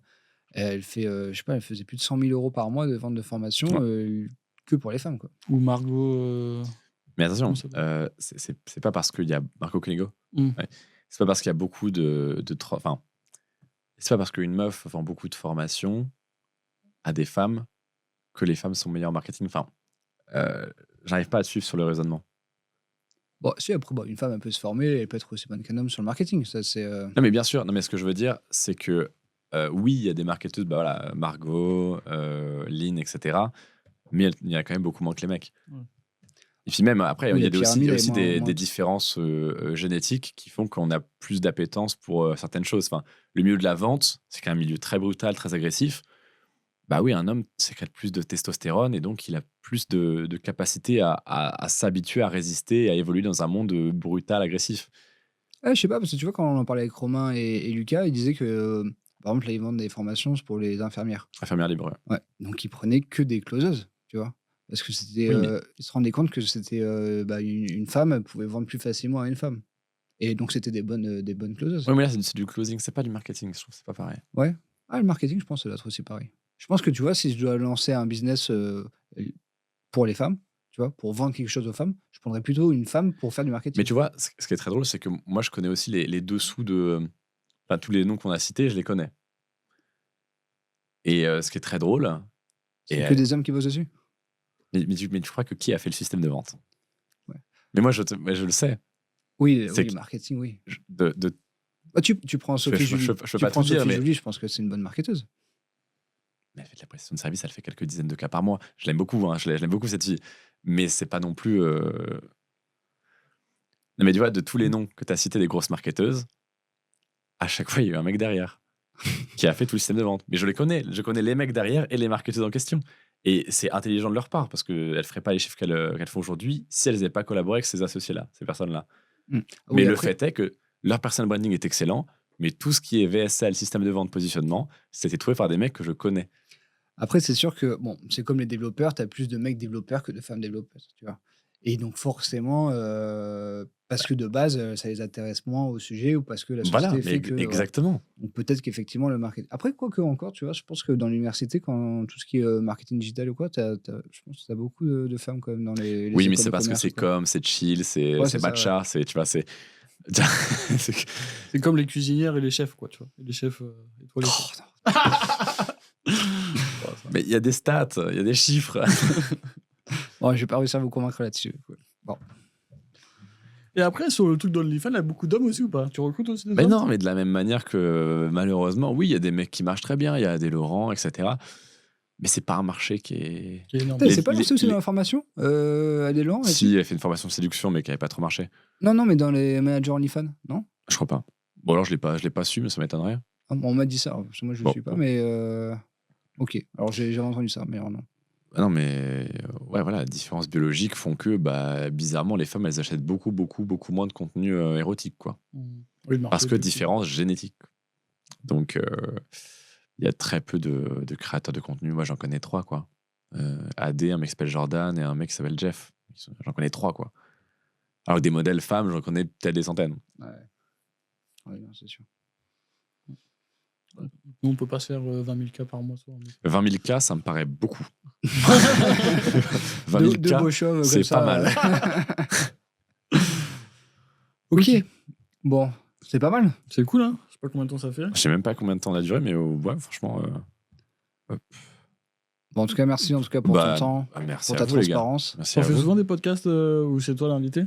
Elle fait, je sais pas, elle faisait plus de 100 000 euros par mois de vente de formation que pour les femmes, quoi. Ou Margot. Mais attention, c'est pas parce qu'il y a Marco Conigo. Ouais. C'est pas parce qu'il y a beaucoup enfin, c'est pas parce qu'une meuf vend beaucoup de formations à des femmes que les femmes sont meilleures en marketing. Enfin, j'arrive pas à suivre sur le raisonnement. Bon, si, après, une femme, elle peut se former, elle peut être aussi bonne qu'un homme sur le marketing. Ça, c'est. Non, mais bien sûr. Non, mais ce que je veux dire, c'est que oui, il y a des marketeuses, voilà, Margot, Lynn, etc. Mais il y a quand même beaucoup moins que les mecs. Ouais. Et puis même, après, il y a aussi des différences génétiques qui font qu'on a plus d'appétence pour certaines choses. Enfin, le milieu de la vente, c'est quand même un milieu très brutal, très agressif. Bah oui, un homme sécrète plus de testostérone et donc il a plus de capacité à s'habituer, à résister, à évoluer dans un monde brutal, agressif. Je sais pas, parce que tu vois, quand on en parlait avec Romain et Lucas, ils disaient que, par exemple, là, ils vendent des formations pour les infirmières. Infirmières libres. Ouais. Donc ils prenaient que des closeuses, tu vois. Parce que c'était, ils se rendaient compte que c'était une femme pouvait vendre plus facilement à une femme. Et donc c'était des bonnes closeuses. Oui, mais là, c'est du closing, c'est pas du marketing, je trouve que c'est pas pareil. Ouais. Ah, le marketing, je pense que ça doit être aussi pareil. Je pense que tu vois, si je dois lancer un business pour les femmes, tu vois, pour vendre quelque chose aux femmes, je prendrais plutôt une femme pour faire du marketing. Mais tu vois, ce qui est très drôle, c'est que moi, je connais aussi les dessous de. Enfin, tous les noms qu'on a cités, je les connais. Et ce qui est très drôle. C'est que des hommes qui bossent dessus. Mais tu crois que qui a fait le système de vente? Ouais. Mais moi, je le sais. Oui, C'est oui, marketing, oui. De Tu prends Sophie je Julie. peux Tu pas prends tout dire, Sophie mais Julie, je pense que c'est une bonne marketeuse. elle fait de la prestation de service, elle fait quelques dizaines de cas par mois. Je l'aime beaucoup, hein, je l'aime beaucoup cette fille. Mais c'est pas non plus. Non, mais tu vois, de tous les noms que tu as cités des grosses marketeuses, à chaque fois, il y a eu un mec derrière qui a fait tout le système de vente. Mais je les connais. Je connais les mecs derrière et les marketeuses en question. Et c'est intelligent de leur part parce qu'elles ne feraient pas les chiffres qu'elles font aujourd'hui si elles n'avaient pas collaboré avec ces associés-là, ces personnes-là. Mm. Mais Oui, le après, fait est que leur personal branding est excellent, mais tout ce qui est VSL, système de vente, positionnement, c'était trouvé par des mecs que je connais. après, c'est sûr que bon, c'est comme les développeurs, tu as plus de mecs développeurs que de femmes développeuses, tu vois. Et donc forcément, parce que de base, ça les intéresse moins au sujet ou parce que la Voilà, société mais fait que exactement. donc peut-être qu'effectivement le marketing. Après, quoi que encore, tu vois, je pense que dans l'université, quand tout ce qui est marketing digital ou quoi, je pense que tu as beaucoup de femmes quand même dans les Oui, mais écoles c'est de parce que commerce c'est ou quoi. c'est chill, c'est Ouais, c'est ça, ouais. matcha, tu vois, c'est. c'est- C'est comme les cuisinières et les chefs, quoi, tu vois. Et les chefs étoilés. quoi. Oh, non. Voilà, ça. Mais il y a des stats, il y a des chiffres. Bon, je vais pas réussir à vous convaincre là-dessus. Ouais. Bon. Et après, sur le truc d'OnlyFans, il y a beaucoup d'hommes aussi ou pas? Tu recrutes aussi des Mais hommes? non, mais de la même manière que malheureusement, oui, il y a des mecs qui marchent très bien, il y a des Laurent, etc. Mais c'est pas un marché qui est. Qui est énorme. Putain, Les- c'est pas lancé aussi les- dans la formation Adélan et Si, tout elle fait une formation de séduction, mais qui n'avait pas trop marché. Non, non, mais dans les managers OnlyFans, non Je crois pas. Bon, alors je l'ai pas su, mais ça m'étonnerait. Ah, on m'a dit ça, parce que moi je ne Bon, suis pas, bon. mais ok. Alors j'ai entendu ça, mais alors non. Ah non, mais ouais, voilà, les différences biologiques font que, bizarrement, les femmes, elles achètent beaucoup, beaucoup, beaucoup moins de contenu érotique, quoi. Oui, le marché Parce que est petit. différence génétique. Donc, il y a très peu de créateurs de contenu. Moi, j'en connais 3, quoi. AD, un mec qui s'appelle Jordan et un mec qui s'appelle Jeff. J'en connais 3, quoi. Alors que des modèles femmes, j'en connais peut-être des centaines. Ouais, ouais non, c'est sûr. Nous, on peut pas se faire 20 000 cas par mois. Sur OnlyFans. 20 000 cas, ça me paraît beaucoup. 20 000 Deux cas, beaux chauves c'est comme ça, pas mal. Ok. Bon, c'est pas mal. C'est cool, hein? Je sais pas combien de temps ça fait. Je sais même pas combien de temps on a duré, mais ouais, franchement. Bon, en tout cas, merci en tout cas pour ton temps, Merci pour à ta vous, les gars. transparence. Merci Tu à fais vous. souvent des podcasts où c'est toi l'invité?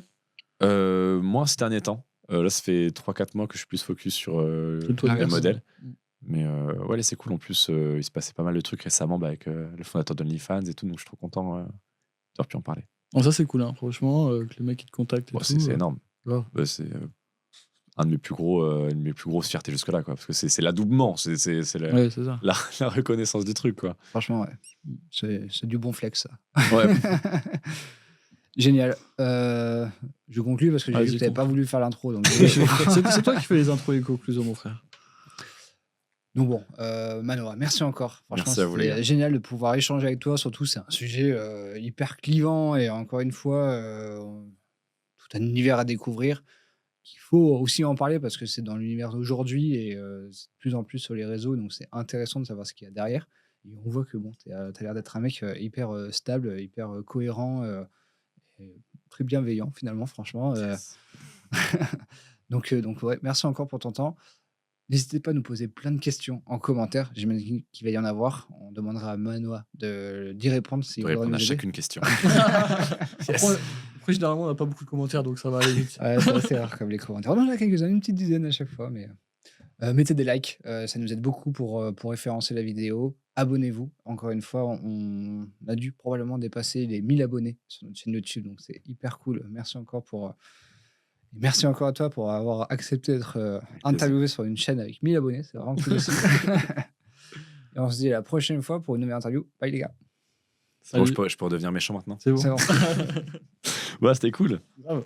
Moi, ces derniers temps. Là, ça fait 3-4 mois que je suis plus focus sur toi, les merci. modèles. Mm. Mais ouais, là, c'est cool. En plus, il se passait pas mal de trucs récemment avec le fondateur d'OnlyFans et tout, donc je suis trop content d'avoir pu en parler. Bon, ça, c'est cool, hein, franchement, que les mecs ils te contactent et Bon, tout. c'est énorme. grave. C'est un de mes plus gros, une de mes plus grosses fiertés jusque-là, quoi. Parce que c'est l'adoubement, c'est Ouais, c'est ça. la reconnaissance du truc, quoi. Franchement, ouais. C'est du bon flex, ça. Ouais. Génial. Je conclue parce que j'ai Vas-y, vu que tu n'avais pas voulu faire l'intro. Donc, c'est toi qui fais les intros et les conclusions, mon frère. donc bon, Manoa, merci encore. Franchement, Merci à vous, les c'était gars. génial de pouvoir échanger avec toi. Surtout, c'est un sujet hyper clivant et encore une fois, tout un univers à découvrir. Il faut aussi en parler parce que c'est dans l'univers d'aujourd'hui et c'est de plus en plus sur les réseaux. Donc, c'est intéressant de savoir ce qu'il y a derrière. Et on voit que bon, tu as l'air d'être un mec hyper stable, hyper cohérent, et très bienveillant finalement, franchement. Yes. Donc ouais, merci encore pour ton temps. N'hésitez pas à nous poser plein de questions en commentaire. J'imagine qu'il va y en avoir. On demandera à Manoa d'y répondre s'il On voudra répondre nous à aider. chacune question. Après, généralement, on n'a pas beaucoup de commentaires, donc ça va aller vite. Ouais, c'est assez rare comme les commentaires. On en a quelques-uns, une petite dizaine à chaque fois. Mais mettez des likes, ça nous aide beaucoup pour référencer la vidéo. Abonnez-vous. Encore une fois, on a dû probablement dépasser les 1000 abonnés sur notre chaîne YouTube. Donc c'est hyper cool. Merci encore merci encore à toi pour avoir accepté d'être interviewé sur une chaîne avec 1000 abonnés. C'est vraiment cool aussi. Et on se dit à la prochaine fois pour une nouvelle interview. Bye les gars. Bon, je peux redevenir méchant maintenant. C'est bon. C'est bon. Ouais, c'était cool. Grave.